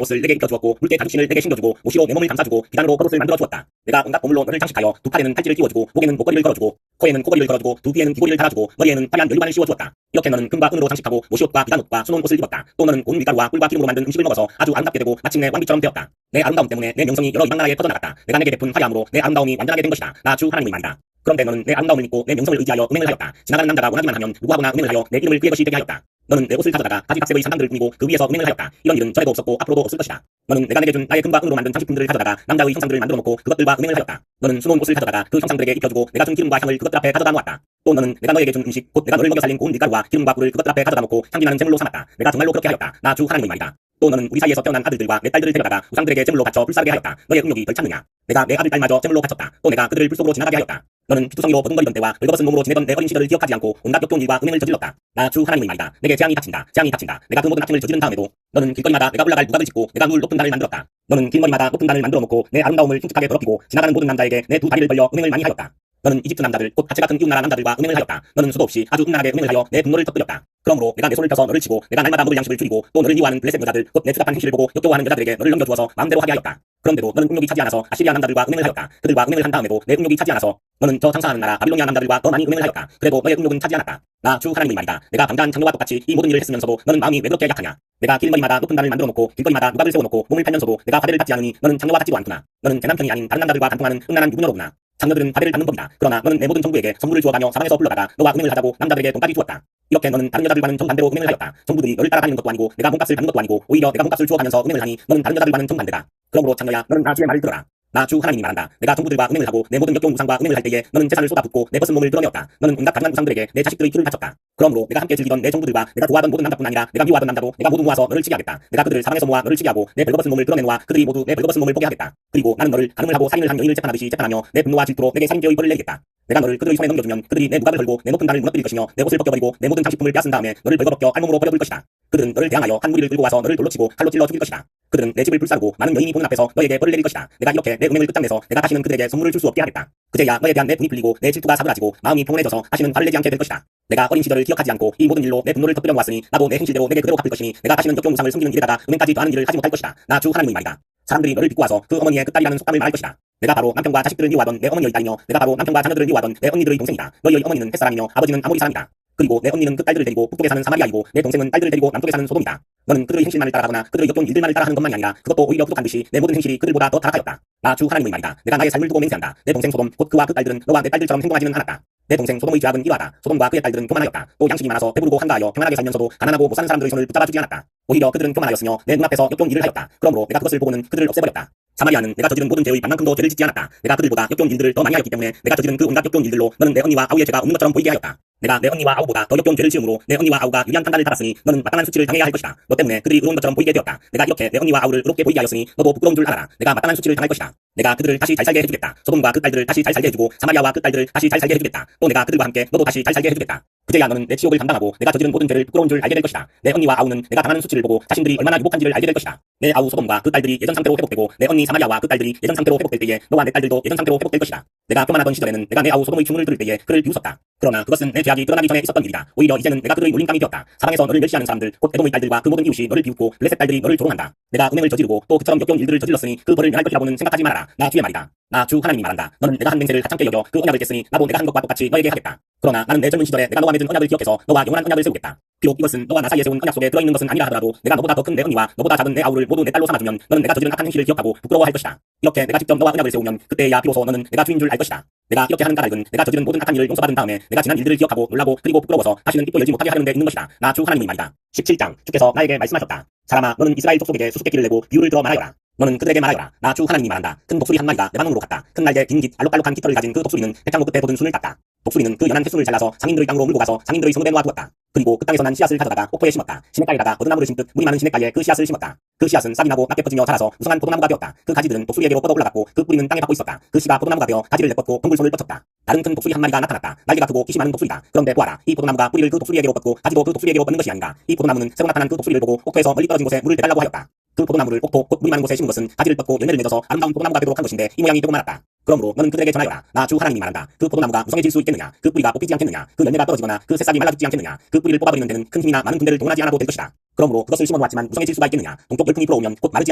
옷을 내게 입혀주었고 물때 다죽신을 내게 신겨주고 모시로 내 몸을 감싸주고 비단으로 겉옷을 만들어주었다. 내가 온갖 보물로 너를 장식하여 두 팔에는 팔찌를 끼워주고 목에는 목걸이를 걸어주고 코에는 코걸이를 걸어주고 두 귀에는 귀고리를 달아주고 머리에는 화려한 열관을 씌워주었다. 이렇게 너는 금과 은으로 장식하고 모시옷과 비단옷과 수놓은 옷을 입었다. 또 너는 온 밀가루와 꿀과 기름으로 만든 음식을 먹어서 아주 아름답게 되고 마침내 왕비처럼 되었다. 내 아름다움 때문에 내 명성이 여러 이방 나라에 퍼져나갔다. 내가 내게 베푼 화려함으로 내 아름다움이 완전하게 된 것이다. 나 주 하나님의 말이다. 그런데 너는 내 아름다움을 믿고 내 명성을 의지하여 음행을 하였다. 지나가는 남자가 원하기만 하면 누구하거나 음행을 하여 내 이름을 그의 것이 되게 하였다. 너는 내 옷을 가져다가 가지각색의 산당들을 꾸미고 그 위에서 음행을 하였다. 이런 일은 전에도 없었고 앞으로도 없을 것이다. 너는 내가 내게 준 나의 금과 은으로 만든 장식품들을 가져다가 남자의 형상들을 만들어 놓고 그것들과 음행을 하였다. 너는 수놓은 옷을 가져다가 그 형상들에게 입혀주고 내가 준 기름과 향을 그것들 앞에 가져다 놓았다. 또 너는 내가 너에게 준 음식 곧 내가 너를 먹여 살린 고운 밀가루와 기름과 꿀을 그것들 앞에 가져다 놓고 향기나는 제물로 삼았다. 내가 정말로 그렇게 하였다. 나 주 하나님의 말이다. 또 너는 우리 사이에서 태어난 아들들과 내 딸들을 데려다가 우상들에게 제물로 바쳐 불사르게 하였다. 너의 음욕이 덜 찼느냐? 내가 내 아들 딸마저 제물로 바쳤다. 또 내가 그들을 불 속으로 지나가게 하였다. 너는 피투성이로 버둥거리던 때와 벌거벗은 몸으로 지내던 내 어린 시절을 기억하지 않고 온갖 역겨운 일과 음행을 저질렀다. 나 주 하나님의 말이다. 내게 재앙이 닥친다. 재앙이 닥친다. 내가 그 모든 악행을 저지른 다음에도 너는 길거리마다 내가 올라갈 누각을 짓고 내가 누울 높은 단을 만들었다. 너는 길거리마다 높은 단을 만들어 놓고 내 아름다움을 흉측하게 더럽히고 지나가는 모든 남자에게 내 두 다리를 벌려 음행을 많이 하였다. 너는 이집트 남자들 곧 하체 같은 이웃나라 남자들과 음행을 하였다. 너는 수도 없이 아주 음란하게 음행을 하여 내 분노를 터뜨렸다. 그러므로 내가 내 손을 펴서 너를 치고 내가 날마다 먹을 양식을 줄이고 또 너를 미워하는 블레셋 여자들 곧 내 추잡한 행실을 보고 역겨워하는 여자들에게 너를 넘겨주어서 마음대로 하게 하였다. 그런데도 너는 음욕이 차지 않아서 아시리아 남자들과 음행을 하였다. 그들과 음행을 한 다음에도 내 음욕이 차지 않아서 너는 저 장사하는 나라 바빌로니아 남자들과 더 많이 음행을 하였다. 그래도 너의 음욕은 차지 않았다. 나 주 하나님의 말이다. 내가 방자한 장로와 똑같이 이 모든 일을 했으면서도 너는 마음이 왜 그렇게 약하냐? 내가 길거리마다 높은 단을 만들어 놓고 길거리마다 누각을 세워놓고 몸을 팔면서도 내가 화대를 받지 않으니 너는 장로와 같지도 않구나. 너는 제 남편이 아닌 다른 남자들과 단통하는 음란한 유부녀로구나. 장녀들은 화대를 받는 법이다. 그러나 너는 내 모든 정부에게 선물을 주어다녀 사방에서 불러다가 너와 음행을 하자고 남자들에게 돈까지 주었다. 이렇게 너는 다른 여자들과는 정반대로 음행을 하였다. 정부들이 너를 따라다니는 것도 아니고 내가 몸값을 받는 것도 아니고 오히려 내가 몸값을 주어가면서 음행을 하니 너는 다른 여자들과는 정반대다. 그러므로 장녀야 너는 나 주의 말을 들어라. 나 주 하나님이 말한다. 내가 정부들과 음행을 하고 내 모든 역겨운 우상과 음행을 할 때에 너는 재산을 쏟아붓고 내 벗은 몸을 드러내었다. 너는 온갖 가증한 우상들에게 내 자식들의 피를 바쳤다. 그러므로 내가 함께 즐기던 내 정부들과 내가 좋아하던 모든 남자뿐 아니라 내가 미워하던 남자도 내가 모두 모아서 너를 치게 하겠다. 내가 그들을 사방에서 모아 너를 치게 하고 내 벌거벗은 몸을 드러내놓아 그들이 모두 내 벌거벗은 몸을 보게 하겠다. 그리고 나는 너를 간음을 하고 살인을 한 여인을 재판하듯이 재판하며 내 분노와 질투로 내게 살인죄의 벌을 내리겠다. 내가 너를 그들의 손에 넘겨주면 그들이 내 무각을 걸고 내 높은 단을 무너뜨릴 것이며 내 옷을 벗겨버리고 내 모든 장식품을 빼앗은 다음에 너를 벌거벗겨 알몸으로 버려둘 것이다. 그들은 너를 대항하여 한 무리를 끌고 와서 너를 돌로 치고 칼로 찔러 죽일 것이다. 그들은 내 집을 불사르고 많은 여인이 보는 앞에서 너에게 벌을 내릴 것이다. 내가 이렇게 내 음행을 끝장내서 내가 다시는 그들에게 선물을 줄 수 없게 하겠다. 그제야 너에 대한 내 분이 풀리고 내 질투가 사그라지고 마음이 평온해져서 다시는 화를 내지 않게 될 것이다. 내가 어린 시절을 기억하지 않고 이 모든 일로 내 분노를 터뜨려 놓았으니 나도 내 행실대로 내게 그대로 갚을 것이니 내가 다시는 역겨운 우상을 섬기는 일에다가 음행까지 더하는 일을 하지 못할 것이다. 나 주 하나님의 말이다. 사람들이 너를 빚고 와서 그 어머니의 끝딸이라는 속담을 말할 것이다. 내가 바로 남편과 자식들을 미워하던 내 어머니의 딸이며 내가 바로 남편과 자녀들을 미워하던 내 언니들의 동생이다. 너희의 어머니는 햇사람이며 아버지는 아모리 사람이다. 그리고 내 언니는 그 딸들을 데리고 북쪽에 사는 사마리아이고 내 동생은 딸들을 데리고 남쪽에 사는 소돔이다. 너는 그들의 행실만을 따라가거나 그들의 역겨운 일들만을 따라하는 것만이 아니라 그것도 오히려 부족한 듯이 내 모든 행실이 그들보다 더 타락하였다. 나 주 하나님의 말이다. 내가 나의 삶을 두고 맹세한다. 내 동생 소돔 곧 그와 그 딸들은 너와 내 딸들처럼 행동하지는 않았다. 내 동생 소돔의 죄악은 이러하다. 소돔과 그의 딸들은 교만하였다. 또 양식이 많아서 배부르고 한가하여 평안하게 살면서도 가난하고 못사는 사람들의 손을 붙잡아주지 않았다. 오히려 그들은 교만하였으며 내 눈앞에서 역겨운 일을 하였다. 그러므로 내가 그것을 보고는 그들을 없애버렸다. 사마리아는 내가 저지른 모든 죄의 반만큼도 죄를 짓지 않았다. 내가 그들보다 역겨운 일들을 더 많이 하였기 때문에 내가 저지른 그 온갖 역겨운 일들로 너는 내 언니와 아우의 죄가 없는 것처럼 보이게 하였다. 내가 내 언니와 아우보다 더 역겨운 죄를 지음으로 내 언니와 아우가 유리한 판단을 받았으니 너는 마땅한 수치를 당해야 할 것이다. 너 때문에 그들이 의로운 것처럼 보이게 되었다. 내가 이렇게 내 언니와 아우를 의롭게 보이게 하였으니 너도 부끄러운 줄 알아라. 내가 마땅한 수치를 당할 것이다. 내가 그들을 다시 잘 살게 해주겠다. 소돔과 그 딸들을 다시 잘 살게 해주고 사마리아와 그 딸들을 다시 잘 살게 해주겠다. 또 내가 그들과 함께 너도 다시 잘 살게 해주겠다. 그제야 너는 내 치욕을 감당하고 내가 저지른 모든 죄를 부끄러운 줄 알게 될 것이다. 내 언니와 아우는 내가 당하는 수치를 보고 자신들이 얼마나 유복한지를 알게 될 것이다. 내 아우 소돔과 그 딸들이 예전 상태로 회복되고 내 언니 사마리아와 그 딸들이 예전 상태로 회복될 때에 너와 내 딸들도 예전 상태로 회복될 것이다. 내가 교만하던 시절에는 내가 내 아우 소돔의 흉을 들을 때에 그를 비웃었다. 그러나 그것은 내 죄악이 드러나기 전에 있었던 일이다. 오히려 이제는 내가 그들의 놀림감이 되었다. 사방에서 너를 멸시하는 사람들 곧 에돔의 딸들과 그 모든 이웃이 너를 비웃고 블레셋 딸들이 너를 조롱한다. 내가 음행을 저지르고 또 그처럼 역겨운 일들을 저질렀으니 그 벌을 면할 것이라고는 생각하지 말아라. 나 주의 말이다. 나 주 하나님이 말한다. 너는 내가 한 맹세를 하찮게 여겨 그 언약을 깼으니 나도 내가 한 것과 똑같이 너에게 하겠다. 그러나 나는 내 젊은 시절에 내가 너와 맺은 언약을 기억해서 너와 영원한 언약을 세우겠다. 비록 이것은 너와 나 사이에 세운 언약 속에 들어있는 것은 아니라 하더라도 내가 너보다 더 큰 내 언니와 너보다 작은 내 아우를 모두 내 딸로 삼아주면 너는 내가 저지른 악한 행실을 기억하고 부끄러워할 것이다. 이렇게 내가 직접 너와 언약을 세우면 그때야 비로소 너는 내가 주인 줄 알 것이다. 내가 이렇게 하는 까닭은 내가 저지른 모든 악한 일을 용서받은 다음에 내가 지난 일들을 기억하고 놀라고 그리고 부끄러워서 다시는 입도 열지 못하게 하려는 데 있는 것이다. 나 주 하나님의 말이다. 17장 주께서 나에게 말씀하셨다. 사람아 너는 이스라엘 족속에게 수수께끼를 내고 비유를 들어 말하여라. 너는 그들에게 말하여라. 나 주 하나님이 말한다. 큰 독수리 한 마리가 내 방으로 갔다. 큰 날개 긴 깃 알록달록한 깃털을 가진 그 독수리는 백창호 끝에 돋은 순을 땄다. 독수리는 그 연한 횟수를 잘라서 상인들의 땅으로 물고 가서 상인들의 성읍에 놓아두었다. 그리고 그 땅에서 난 씨앗을 가져다가 옥토에 심었다. 시냇가에다가 버드나무를 심듯 물이 많은 시냇가에 그 씨앗을 심었다. 그 씨앗은 싹이 나고 낮게 퍼지며 자라서 우성한 포도나무가 되었다. 그 가지들은 독수리에게로 뻗어 올라갔고 그 뿌리는 땅에 박고 있었다. 그 씨가 포도나무가 되어 가지를 내뻗고 덩굴손을 뻗쳤다. 다른 큰 독수리 한 마리가 나타났다. 날개가 크고 기시 많은 독수리다. 그런데 보아라, 이 포도나무가 뿌리를 그 독수리에게로 뻗고 가지도 그 독수리에게로 뻗는 것이 아닌가. 이 포도나무는 새로 나타난 그 독수리를 보고 옥토에서 멀리 떨어진 곳에 물을 대달라고 하였다. 그 포도나무를 옥토, 곧 물이 많은 곳에 심은 것은 가지를 뻗고 열매를 맺어서 아름다운 포도나무가 되도록 한 것인데 이 모양이 되고 말았다. 그러므로 너는 그들에게 전하여라. 나 주 하나님이 말한다. 그 포도나무가 무성해질 수 있겠느냐? 그 뿌리가 뽑히지 않겠느냐? 그 열매가 떨어지거나 그 새싹이 말라 죽지 않겠느냐? 그 뿌리를 뽑아버리는 데는 큰 힘이나 많은 군대를 동원하지 않아도 될 것이다. 그러므로 그것을 심어놓았지만 무성해질 수가 있겠느냐? 동쪽 열풍이 불어오면 곧 마르지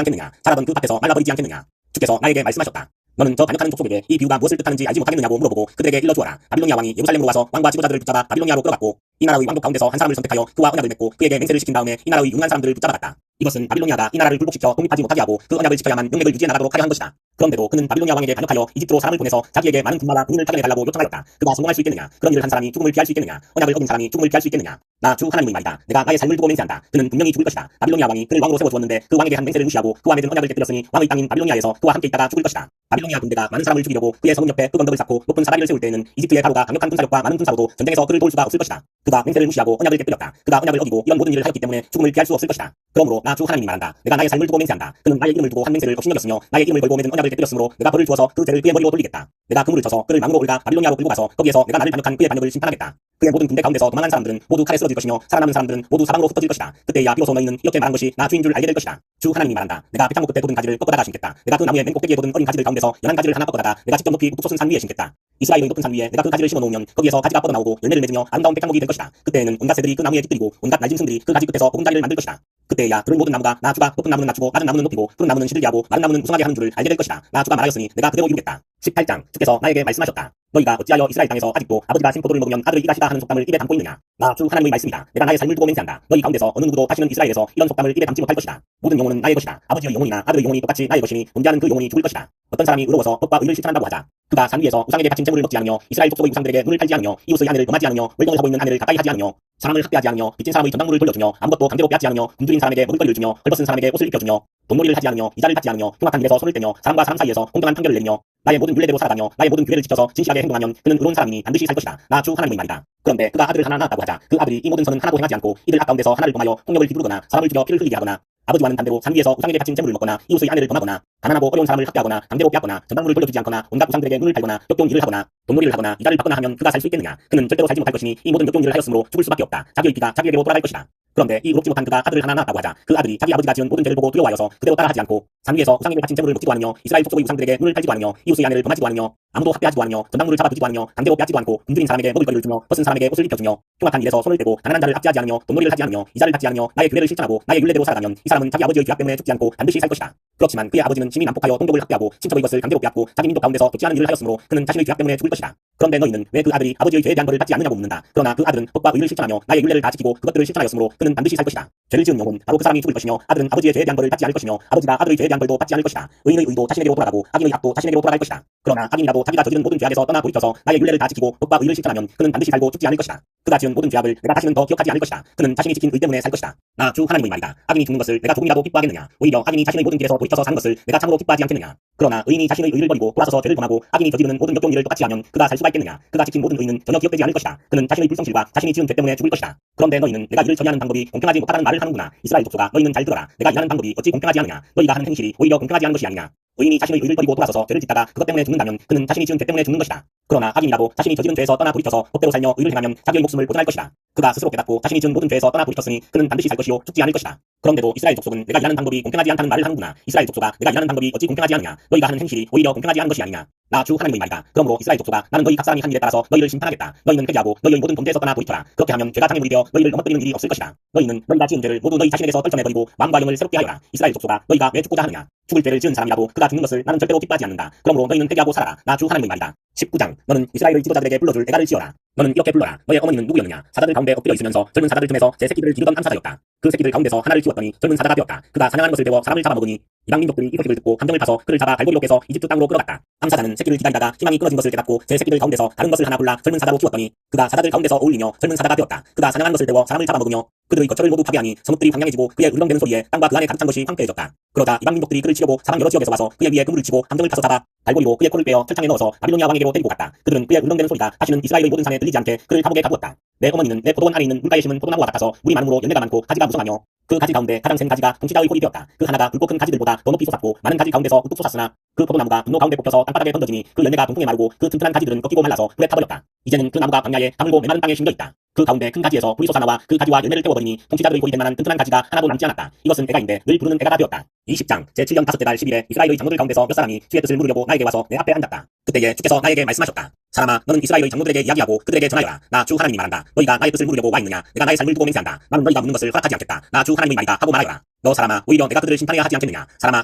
않겠느냐? 자라던 그 밭에서 말라버리지 않겠느냐? 주께서 나에게 말씀하셨다. 너는 저 반역하는 족속에게 이 비유가 무엇을 뜻하는지 알지 못하겠느냐고 물어보고 그들에게 일러주어라. 바빌로니아 왕이 예루살렘으로 와서 왕과 지도자들을 붙잡아 바빌로니아로 끌어갔고 이 나라의 왕족 가운데서 한 사람을 선택하여 그와 언약을 맺고 그에게 맹세를 시킨 다음에 이 나라의 유능한 사람들을 붙잡아갔다. 이것은 바빌로니아가 이 나라를 불복시켜 독립하지 못하게 하고 그 언약을 지켜야만 명맥을 유지해 나가도록 하려 한 것이다. 그런데도 그는 바빌로니아 왕에게 반역하여 이집트로 사람을 보내서 자기에게 많은 군마와 군인을 파견해달라고 요청하였다. 그가 성공할 수 있겠느냐? 그런 일을 한 사람이 죽음을 피할 수 있겠느냐? 언약을 어긴 사람이 죽음을 피할 수 있겠느냐? 나 주 하나님의 말이다. 내가 나의 삶을 두고 맹세한다. 그는 분명히 죽을 것이다. 바빌로니아 왕이 그를 왕으로 세워주었는데 그 왕에게 한 맹세를 무시하고 그와 맺은 언약을 깨뜨렸으니 왕의 땅인 바빌로니아에서 그와 함께 있다가 죽을 것이다. 바빌로니아 군대가 많은 사람을 죽이려고 그의 성읍 옆에 흑언덕을 쌓고 높은 사다리를 세울 때에는 이집트의 바로가 강력한 군사력과 많은 군사로도 전쟁에서 그를 도울 수가 없을 것이다. 그가 맹세를 무시하고 언약을 깨뜨렸다. 그가 언약을 어기고 이런 모든 일을 하였기 때문에 죽음을 피할 수 없을 것이다. 그러므로 나 주 하나님이 말한다. 내가 나의 삶을 두고 맹세한다. 그는 나의 이름을 두고 한 맹세를 업신여겼으며 나의 이름을 걸고 맺은 언약을 깨뜨렸으므로 내가 벌을 주어서 그 죄를 그의 머리로 돌리겠다. 내가 그물을 쳐서 그를 망으로 올가 바빌로니아로 끌고 가서 거기에서 내가 나를 반역한 그의 반역을 심판하겠다. 그의 모든 군대 가운데서 도망한 사람들은 모두 칼에 쓰러질 것이며 살아남은 사람들은 모두 사방으로 흩어질 것이다. 그때야 비로소 너희는 이렇게 말한 것이 나 주인 줄 알게 될 것이다. 주 하나님이 말한다. 내가 백향목 끝에 돋은 가지를 꺾어다가 심겠다. 내가 그 나무의 맨 꼭대기에 돋은 어린 가지들 가운데서 연한 가지를 하나 꺾어다가 내가 직접 높이 북솟은 산 위에 심겠다. 이스라엘의 높은 산 위에 내가 그 가지를 심어놓으면 거기에서 가지가 뻗어나오고 열매를 맺으며 아름다운 백향목이 될 것이다. 그때에는 온갖 새들이 그 나무에 깃들이고 온갖 날짐승들이 그 가지 끝에서 보금자리를 만들 것이다. 그때야 들은 모든 나무가 나 주가 높은 나무는 낮추고 낮은 나무는 높이고 푸른 나무는 시들게 하고 마른 나무는 무성하게 하는 줄을 알게 될 것이다. 나 주가 말하였으니 내가 그대로 이루겠다. 18장 주께서 나에게 말씀하셨다. 너희가 어찌하여 이스라엘 땅에서 아직도 아버지가 신 포도를 먹으면 아들의 이가시다 하는 속담을 입에 담고 있느냐? 나 주 하나님의 말씀이다. 내가 나의 삶을 두고 맹세한다. 너희 가운데서 어느 누구도 다시는 이스라엘에서 이런 속담을 입에 담지 못할 것이다. 모든 영혼은 나의 것이다. 아버지의 영혼이나 아들의 영혼이 똑같이 나의 것이니 존재하는 그 영혼이 죽을 것이다. 어떤 사람이 의로워서 법과 의를 실천한다고 하자. 그가 산 위에서 우상에게 바친 재물을 먹지 않으며 이스라엘 족속의 우상들에게 눈을 팔지 않으며 이웃의 아내를 범하지 않으며 월경을 하고 있는 아내를 가까이 하지 않으며 사람을 학대하지 않으며 빚진 사람의 전당물을 돌려주며 아무것도 강제로 빼앗지 않으며 굶주린 사람에게 먹을거리를 주며 헐벗은 사람에게 옷을 입혀주며 돈놀이를 하지 않으며 이자를 받지 않으며 흉악한 일에서 손을 떼며 사람과 사람 사이에서 공정한 판결을 내리며 나의 모든 율례대로 살아가며 나의 모든 규례를 지켜서 진실하게 행동하면 그는 의로운 사람이니 반드시 살 것이다. 나 주 하나님의 말이다. 그런데 그가 아들을 하나 낳았다고 하자. 그 아들이 이 모든 선은 하나도 행하지 않고 이들 가운데서 하나를 범하여 폭력을 휘두르거나 사람을 죽여 피를 흘리게 하거나 아버지와는 반대로 산 위에서 우상에게 바친 재물을 먹거나 이웃의 아내를 범하거나 가난하고 어려운 사람을 학대하거나 강제로 빼앗거나 전당물을 돌려주지 않거나 온갖 우상들에게 눈을 팔거나 역겨운 일을 하거나 돈놀이를 하거나 이자를 받거나 하면 그가 살 수 있겠느냐? 그는 절대로 살지 못할 것이니 이 모든 역겨운 일을 하였으므로 죽을 수밖에 없다. 자기의 피가 자기에게로 돌아갈 것이다. 그런데 이 의롭지 못한 그가 아들을 하나 낳았다고 하자. 그 아들이 자기 아버지가 지은 모든 죄를 보고 두려워하여서 그대로 따라하지 않고 산 위에서 우상에게 바친 재물을 먹지도 않으며 이스라엘 족속의 우상들에게 눈을 팔지도 않으며 이웃의 아내를 범하지도 않으며 아무도 학대하지도 않으며 전당물을 잡아두지도 않으며 강제로 빼앗지도 않고 굶주린 사람에게 먹을거리를 주며 벗은 사람에게 옷을 입혀주며 흉악한 일에서 손을 떼고 가난한 자를 압제하지 않으며 돈놀이를 하지 않으며 이자를 받지 않으며 나의 규례를 실천하고 나의 율례대로 살아가면 이 사람은 자기 아버지의 규약 때문에 죽지 않고 반드시 살 것이다. 그렇지만 그의 아버지는 심히 난폭하여 동족을 학대하고 친척의 것을 강제로 빼앗고 자기 민족 가운데서 좋지 않은 일을 하였으므로 그는 자신의 규약 때문에 죽을 것이다. 그런데 너희는 왜 그 아들이 아버지의 죄에 대한 벌을 받지 않느냐고 묻는다. 그러나 그 아들은 법과 의를 실천하며 나의 율례를 다 지키고 그것들을 실천하였으므로 그는 반드시 살 것이다. 죄를 지은 영혼 바로 그 사람이 죽을 것이며 아들은 아버지의 죄에 대한 벌을 받지 않을 것이며 아버지가 아들의 죄에 대한 벌도 받지 않을 것이다. 의인의 의도 자신에게로 돌아가고 악인의 악도 자신에게로 돌아갈 것이다. 그러나 악인이라도 자기가 저지른 모든 죄악에서 떠나 돌이켜서 나의 율례를 다 지키고 법과 의를 실천하면 그는 반드시 살고 죽지 않을 것이다. 그가 지은 모든 죄악을 내가 다시는 더 기억하지 않을 것이다. 그는 자신이 지킨 의 때문에 살 것이다. 나 주 하나님의 말이다. 악인이 죽는 것을 내가 조금이라도 기뻐하겠느냐? 오히려 악인이 자신의 모든 길에서 돌이켜서 사는 것을 내가 참으로 기뻐하지 않겠느냐? 그러나 의인이 자신의 의를 버리고 돌아서서 죄를 범하고 악인이 저지르는 모든 역겨운 일을 똑같이 하면 그가 살 수가 있겠느냐? 그가 지킨 모든 의는 전혀 기억되지 않을 것이다. 그는 자신의 불성실과 자신이 지은 죄 때문에 죽을 것이다. 그런데 너희는 내가 이를 처리하는 방법이 공평하지 못하다는 말을 하는구나. 이스라엘 족속아, 너희는 잘 들어라. 내가 일하는 방법이 어찌 공평하지 않느냐? 너희가 하는 행실이 오히려 공평하지 않은 것이 아니냐? 의인이 자신의 의를 버리고 돌아서서 죄를 짓다가 그것 때문에 죽는다면 그는 자신이 지은 죄 때문에 죽는 것이다. 그러나 악인이라도 자신이 저지른 죄에서 떠나 돌이켜서 법대로 살며 의를 행하면 자기의 목숨을 보존할 것이다. 그가 스스로 깨닫고 자신이 지은 모든 죄에서 떠나 돌이켰으니 그는 반드시 살 것이요 죽지 않을 것이다. 그런데도 이스라엘 족속은 내가 일하는 방법이 공평하지 않다는 말을 하는구나. 이스라엘 족속아, 내가 일하는 방법이 어찌 공평하지 않느냐? 너희가 하는 행실이 오히려 공평하지 않은 것이 아니냐? 나 주 하나님의 말이다. 그러므로 이스라엘 족속아, 나는 너희 각 사람이 한 일에 따라서 너희를 심판하겠다. 너희는 회개하고 너희의 모든 범죄에서 떠나 돌이켜라. 그렇게 하면 죄가 장애물이 되어 너희를 넘어뜨리는 일이 없을 것이다. 너희는 너희가 지은 죄를 모두 너희 자신에게서 떨쳐내버리고 마음과 영을 새롭게 하여라. 이스라엘 족속아, 너희가 왜 죽고자 하느냐? 죽을 죄를 지은 사람이라도 그가 죽는 것을 나는 절대로 기뻐하지 않는다. 그러므로 너희는 회개하고 살아라. 나 주 하나님의 말이다. 19장 너는 이스라엘의 지도자들에게 불러줄 애가를 지어라. 너는 이렇게 불러라. 너의 어머니는 누구였느냐? 사자들 가운데 엎드려 있으면서 젊은 사자들 틈에서 제 새끼들을 기르던 암사자였다. 그 새끼들 가운데서 하나를 키웠더니 젊은 사자가 되었다. 그가 사냥하는 것을 배워 사람을 잡아먹으니 이방 민족들이 이 소식을 듣고 함정을 파서 그를 잡아 발고리로 깨서 이집트 땅으로 끌어갔다. 암사자는 새끼를 기다리다가 희망이 끊어진 것을 깨닫고 제 새끼들 가운데서 다른 것을 하나 골라 젊은 사자로 키웠더니 그가 사자들 가운데서 어울리며 젊은 사자가 되었다. 그가 사냥하는 것을 배워 사람을 잡아먹으며 그들의 거처를 모두 파괴하니 성읍들이 황량해지고 그의 으르렁대는 소리에 땅과 그 안에 가득 찬 것이 황폐해졌다. 그러자 이방 민족들이 그를 치려고 사방 여러 지역에서 와서 그의 위에 그물을 치고 함정을 파서 잡아 갈고리로 그의 코를 빼어 철창에 넣어서 바빌로니아 왕에게로 데리고 갔다. 그들은 그의 울렁대는 소리가 다시는 이스라엘의 모든 산에 들리지 않게 그를 감옥에 가두었다. 내 어머니는 내 포도원 안에 있는 물가에 심은 포도나무와 같아서 물이 많음으로 열매가 많고 가지가 무성하며 그 가지 가운데 가장 센 가지가 동치자의 홀이 되었다. 그 하나가 굵고 큰 가지들보다 더 높이 솟았고 많은 가지 가운데서 뚝뚝 솟았으나 그 포도나무가 분노 가운데 뽑혀서 땅바닥에 던져지니 그 열매가 동통에 마르고 그 튼튼한 가지들은 꺾이고 말라서 불에 타버렸다. 이제는 그 나무가 광야에 가물고 메마른 땅에 심겨 있다. 그 가운데 큰 가지에서 불이 솟아나와 그 가지와 열매를 태워버리니 통치자들의 홀이 될 만한 튼튼한 가지가 하나도 남지 않았다. 이것은 애가인데 늘 부르는 애가가 되었다. 20장 제7년 5째 달 10일에 이스라엘의 장로들 가운데서 몇 사람이 주의 뜻을 물으려고 나에게 와서 내 앞에 앉았다. 그때에 주께서 나에게 말씀하셨다. 사람아, 너는 이스라엘의 장로들에게 이야기하고 그들에게 전하여라. 나 주 하나님이 말한다. 너희가 나의 뜻을 물으려고 와 있느냐? 내가 나의 삶을 두고 맹세한다. 나는 너희가 묻는 것을 허락하지 않겠다. 나 주 하나님의 말이다 하고 말하여라. 너 사람아, 오히려 내가 그들을 심판해야 하지 않겠느냐? 사람아,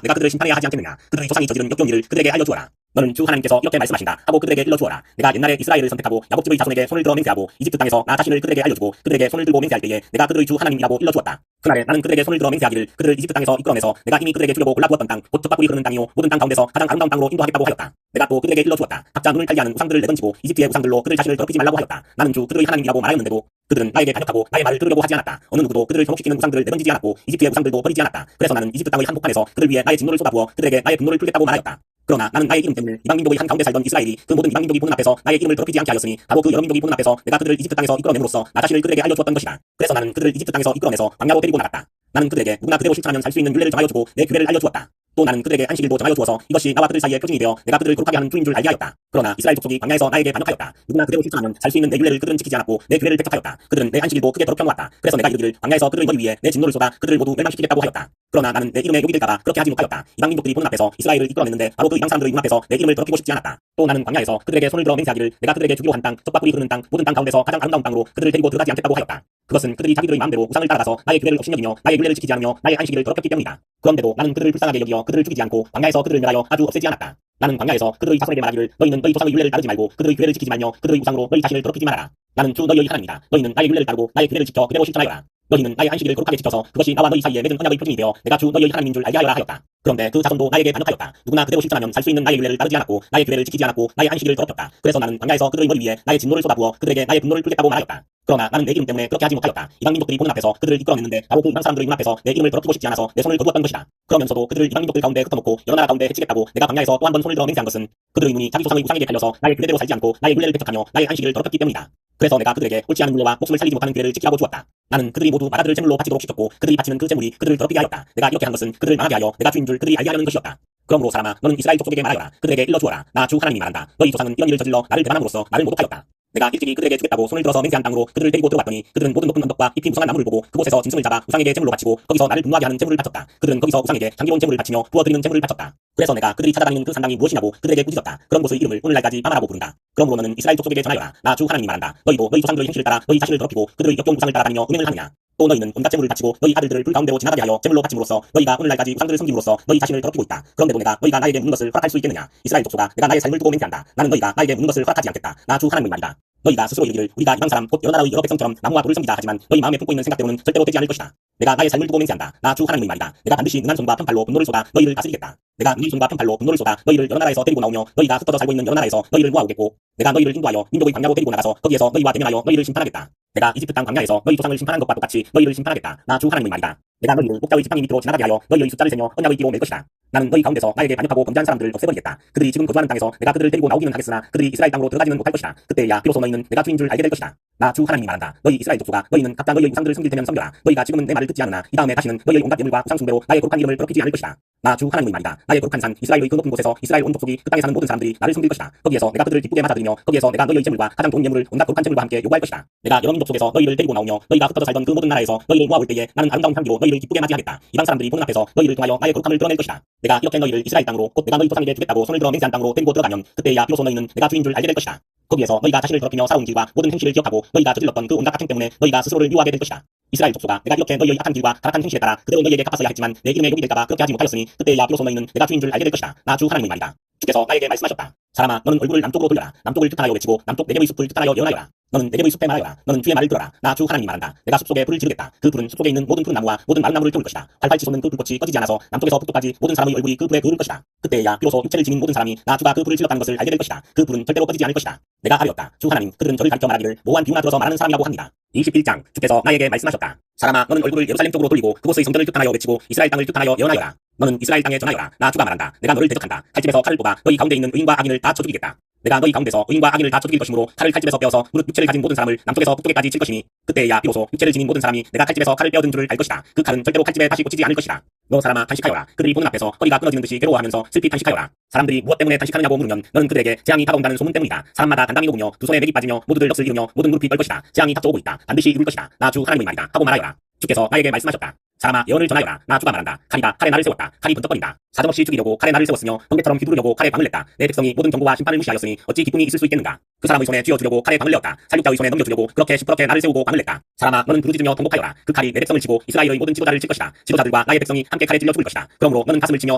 내가 그들을 심판해야 하지 않겠느냐? 그들의 조상이 저지른 역겨운 일을 그들에게 알려주어라. 너는 주 하나님께서 이렇게 말씀하신다 하고 그들에게 일러주어라. 내가 옛날에 이스라엘을 선택하고 야곱집의 자손에게 손을 들어 맹세하고 이집트 땅에서 나 자신을 그들에게 알려주고 그들에게 손을 들고 맹세할 때에 내가 그들의 주 하나님이라고 일러주었다. 그날에 나는 그들에게 손을 들어 맹세하기를 그들을 이집트 땅에서 이끌어내서 내가 이미 그들에게 주려고 골라두었던 땅 곧 젖과 꿀이 흐르는 땅이요 모든 땅 가운데서 가장 아름다운 땅으로 인도하겠다고 하였다. 내가 또 그들에게 일러주었다. 각자 눈을 달게 하는 우상들을 내던지고 이집트의 우상들로 그들 자신을 더럽히지 말라고 하였다. 나는 주 그들의 하나님이라고 말하였는데도 그들은 나에게 반역하고 나의 말을 들으려고 하지 않았다. 어느 누구도 그들을 현혹시키는 우상들을 내던지지 않았고 이집트의 우상들도 버리지 않았다. 그래서 나는 이집트 땅의 한복판에서 그들 위에 나의 진노를 쏟아부어 그들에게 나의 분노를 풀겠다고 말하였다. 그러나 나는 나의 이름 때문에 이방민족의 한 가운데 살던 이스라엘이 그 모든 이방민족이 보는 앞에서 나의 이름을 더럽히지 않게 하였으니 바로 그 여러 민족이 보는 앞에서 내가 그들을 이집트 땅에서 이끌어냄으로써 나 자신을 그들에게 알려주었던 것이다. 그래서 나는 그들을 이집트 땅에서 이끌어내서 광야로 데리고 나갔다. 나는 그들에게 누구나 그대로 실천하면 살 수 있는 율례를 정하여주고 내 규례를 알려주었다. 또 나는 그들에게 안식일도 정하여주어서 이것이 나와 그들 사이의 표징이 되어 내가 그들을 거룩하게 하는 주인 줄 알게 하였다. 그러나 이스라엘 족속이 광야에서 나에게 반역하였다. 누구나 그대로 실천하면 살 수 있는 내 율례를 그들은 지키지 않았고 내 규례를 배척하였다. 그들은 내 안식일도 크게 더럽혀놓았다. 그래서 내가 이르기를 광야에서 그들의 머리 위에 내 진노를 쏟아 그들을 모두 멸망시키겠다고 하였다. 그러나 나는 내 이름에 욕이 될까봐 그렇게 하지 못하였다. 이방민족들이 보는 앞에서 이스라엘을 이끌어냈는데 바로 그 이방 사람들의 눈 앞에서 내 이름을 더럽히고 싶지 않았다. 또 나는 광야에서 그들에게 손을 들어 맹세하기를 내가 그들에게 주기로 한 땅 젖과 꿀이 흐르는 땅 모든 땅 가운데서 가장 아름다운 땅으로 그들을 데리고 들어가지 않겠다고 하였다. 그것은 그들이 자기들의 마음대로 우상을 따라가서 나의 규례를 없인 여기며 나의 율례를 지키지 않으며 나의 안식일을 더럽혔기 때문이다. 그런데도 나는 그들을 불쌍하게 여기어 그들을 죽이지 않고 광야에서 그들을 멸하여 아주 없애지 않았다. 나는 광야에서 그들의 자손에게 말하기를 너희는 너희 조상의 율례를 따르지 말고 그들의 규례를 지키지 말며 그들의 우상으로 너희 자신을 더럽히지 말아라. 나는 주 너희의 하나님이다. 너희는 나의 율례를 따르고 나의 규례를 지켜 그대로 실천하여라. 너희는 나의 안식일을 거룩하게 지켜서 그것이 나와 너희 사이에 맺은 언약의 표징이 되어 내가 주 너희의 하나님인 줄 알게 하여라 하였다. 그런데 그 자손도 나에게 반역하였다. 누구나 그대로 실천하면 살 수 있는 나의 율례를 따르지 않았고 나의 규례를 지키지 않았고 나의 안식일을 더럽혔다. 그래서 나는 광야에서 그들의 머리 위에 나의 진노를 쏟아부어 그들에게 나의 분노를 풀겠다고 말하였다. 그러나 나는 내 이름 때문에 그렇게 하지 못하였다. 이방민족들이 보는 앞에서 그들을 이끌어냈는데 바로 그 이방 사람들의 눈 앞에서 내 이름을 더럽히고 싶지 않아서 내 손을 거두었던 것이다. 그러면서도 그들을 이방민족들 가운데 흩어놓고 여러 나라 가운데 해치겠다고 내가 광야에서 또 한 번 손을 들어 맹세한 것은 그들의 눈이 자기 조상의 우상에게 달려서 나의 규례대로 살지 않고 나의 율례를 배척하며 나의 안식일을 더럽혔기 때문이다. 그래서 내가 그들에게 옳지 않은 율례와 목숨을 살리지 못하는 규례를 지키라고 주었다. 나는 그들이 모두 바다들을 제물로 바치도록 시켰고 그들이 바치는 그 제물이 그들을 더럽히게 하였다. 내가 이렇게 한 것은 그들을 망하게 하여 내가 주인 줄 그들이 알게 하려는 것이었다. 그러므로 사람아, 너는 이스라엘 족속에게 말하여라. 그들에게 일러주어라. 나 주 하나님이 말한다. 너희 조상은 이런 일을 저질러 나를 배반함으로써 나를 모독하였다. 내가 일찍이 그들에게 주겠다고 손을 들어서 맹세한 땅으로 그들을 데리고 들어갔더니 그들은 모든 높은 언덕과 잎이 무성한 나무를 보고 그곳에서 짐승을 잡아 우상에게 제물로 바치고 거기서 나를 분노하게 하는 제물을 바쳤다. 그들은 거기서 우상에게 향기로운 제물을 바치며 부어드리는 제물을 바쳤다. 그래서 내가 그들이 찾아다니는 그 산당이 무엇이냐고 그들에게 꾸짖었다. 그런 곳의 이름을 오늘날까지 바마라고 부른다. 그러므로 너는 이스라엘 족속에게 전하여라. 나 주 하나님이 말한다. 너희도 너희 조상들의 행실을 따라 너희 자신을 더럽히고 그들의 역겨운 우상을 따라다니며 음행을 하느냐. 또 너희는 온갖 제물을 바치고 너희 아들들을 불 가운데로 지나가게 하여 제물로 바침으로써 너희가 오늘날까지 우상들을 섬김으로써 너희 자신을 더럽히고 있다. 그런데도 너희가 나에게 묻는 것을 허락할 수 있겠느냐. 이스라엘 족속아, 내가 나의 삶을 두고 맹세한다. 나는 너희가 나에게 묻는 것을 허락하지 않겠다. 나 주 하나님의 말이다. 너희가 스스로 이르기를 우리가 이방 사람 곧 여러 나라의 여러 백성처럼 나무와 돌을 섬기자 하지만 너희 마음에 품고 있는 생각대로는 절대로 되지 않을 것이다. 내가 나의 삶을 두고 맹세한다. 나 주 하나님의 말이다. 내가 반드시 능한 손과 편팔로 분노를 쏟아 너희를 다스리겠다. 내가 능한 손과 편팔로 분노를 쏟아 너희를 여러 나라에서 데리고 나오며 너희가 흩어져 살고 있는 여러 나라에서 너희를 모아오겠고 내가 너희를 인도하여 민족의 광야로 데리고 나가서 거기에서 너희와 대면하여 너희를 심판하겠다. 내가 이집트 땅 광야에서 너희 조상을 심판한 것과 똑같이 너희를 심판하겠다. 나 주 하나님의 말이다. 내가 너희를 목자의 지팡이 밑으로 지나가게 하여 너희의 숫자를 세며 언약의 띠로 맬 것이다. 나는 너희 가운데서 나에게 반역하고 범죄한 사람들을 없애버리겠다. 그들이 지금 거주하는 땅에서 내가 그들을 데리고 나오기는 하겠으나 그들이 이스라엘 땅으로 들어가지는 못할 것이다. 그때야 비로소 너희는 내가 주인 줄 알게 될 것이다. 나 주 하나님이 말한다. 너희 이스라엘 족속아, 너희는 각자 너희의 우상들을 섬길 테면 섬겨라. 너희가 지금은 내 말을 듣지 않으나 이 다음에 다시는 너희의 온갖 예물과 우상 숭배로 나의 거룩한 이름을 더럽히지 않을 것이다. 나 주 하나님의 말이다. 나의 거룩한 산 이스라엘의 그 높은 곳에서 이스라엘 온 족속이 그 땅에 사는 모든 사람들이 나를 섬길 것이다. 거기에서 내가 그들을 기쁘게 맞아들이며 거기에서 내가 너희의 제물과 가장 좋은 예물을 온갖 거룩한 제물과 함께 요구할 것이다. 내가 여러 민족 속에서 너희를 데리고 나오며 너희가 흩어져 살던 그 모든 나라에서 너희를 모아올 때에 나는 아름다운 향기로 너희를 기쁘게 맞이하겠다. 이방 사람들이 보는 앞에서 너희를 통하여 나의 거룩함을 드러낼 것이다. 내가 이렇게 너희를 이스라엘 땅으로 곧 내가 너희 조상에게 주겠다고 손을 들어 맹세한 땅으로 데리고 들어가면 그때야 비로소 너희는 내가 주인 줄 알게 될 것이다. 거기에서 너희가 자신을 더럽히며 살아온 길과 모든 행실을 기억하고 너희가 저질렀던 그 온갖 악행 때문에 너희가 스스로를 미워하게 될 것이다. 이스라엘 족속아, 내가 이렇게 너희의 악한 길과 가락한 행실에 따라 그대로 너희에게 갚았어야 했지만 내 이름에 욕이 될까봐 그렇게 하지 못하였으니 그때야 비로소 너희는 내가 주인 줄 알게 될 것이다. 나 주 하나님의 말이다. 주께서 나에게 말씀하셨다. 사람아, 너는 얼굴을 남쪽으로 돌려라. 남쪽을 뜻하여 외치고 남쪽 네겝의 숲을 뜻하여 예언하여라. 너는 네겝의 숲에 말하여라. 너는 주의 말을 들어라. 나 주 하나님이 말한다. 내가 숲속에 불을 지르겠다. 그 불은 숲속에 있는 모든 푸른 나무와 모든 마른 나무를 태울 것이다. 활활 치솟는 그 불꽃이 꺼지지 않아서 남쪽에서 북쪽까지 모든 사람의 얼굴이 그 불에 그을 것이다. 그때야 비로소 육체를 지닌 모든 사람이 나 주가 그 불을 질렀다는 것을 알게 될 것이다. 그 불은 절대로 꺼지지 않을 것이다. 내가 하였다. 주 하나님, 그들은 저를 가르쳐 말하기를 모호한 비유나 들어서 말하는 사람이라고 합니다. 21장 주께서 나에게 말씀하셨다. 사람아, 너는 얼굴을 예루살렘 쪽으로 돌리고 그곳의 성전을 규탄하여 외치고 이스라엘 땅을 규탄하여 예언하여라. 너는 이스라엘 땅에 전하여라. 나 주가 말한다. 내가 너를 대적한다. 칼집에서 칼을 뽑아 너희 가운데 있는 의인과 악인을 다 쳐 죽이겠다. 내가 너희 가운데서 의인과 악인을 다 쳐 죽일 것이므로 칼을 칼집에서 빼어서 무릇 육체를 가진 모든 사람을 남쪽에서 북쪽에까지 칠 것이니 그때야 비로소 육체를 지닌 모든 사람이 내가 칼집에서 칼을 빼어든 줄을 알 것이다. 그 칼은 절대로 칼집에 다시 꽂히지 않을 것이다. 너 사람아 탄식하여라. 그들이 보는 앞에서 허리가 끊어지는 듯이 괴로워하면서 슬피 탄식하여라. 사람들이 무엇 때문에 탄식하느냐고 물으면 너는 그들에게 재앙이 다가온다는 소문 때문이다. 사람마다 단단히 녹으며 두 손에 맥이 빠지며 모두들 넋을 잃으며 모든 무릎이 떨 것이다. 재앙이 닥쳐오고 있다. 반드시 이룰 것이다. 나 주 하나님의 말이다. 하고 말하여라. 주께서 나에게 말씀하셨다. 사람아 예언을 전하여라. 나 주가 말한다. 칼이다. 칼에 나를 세웠다. 칼이 번쩍거린다. 사정없이 죽이려고 칼에 나를 세웠으며 번개처럼 휘두르려고 칼에 방을 냈다. 내 백성이 모든 경고와 심판을 무시하였으니 어찌 기쁨이 있을 수 있겠는가. 그 사람의 손에 쥐어주려고 칼에 방을 내었다. 살육자의 손에 넘겨주려고 그렇게 시퍼렇게 나를 세우고 방을 냈다. 사람아 너는 부르짖으며 통곡하여라. 그 칼이 내 백성을 치고 이스라엘의 모든 지도자를 칠 것이다. 지도자들과 나의 백성이 함께 칼에 찔려 죽을 것이다. 그러므로 너는 가슴을 치며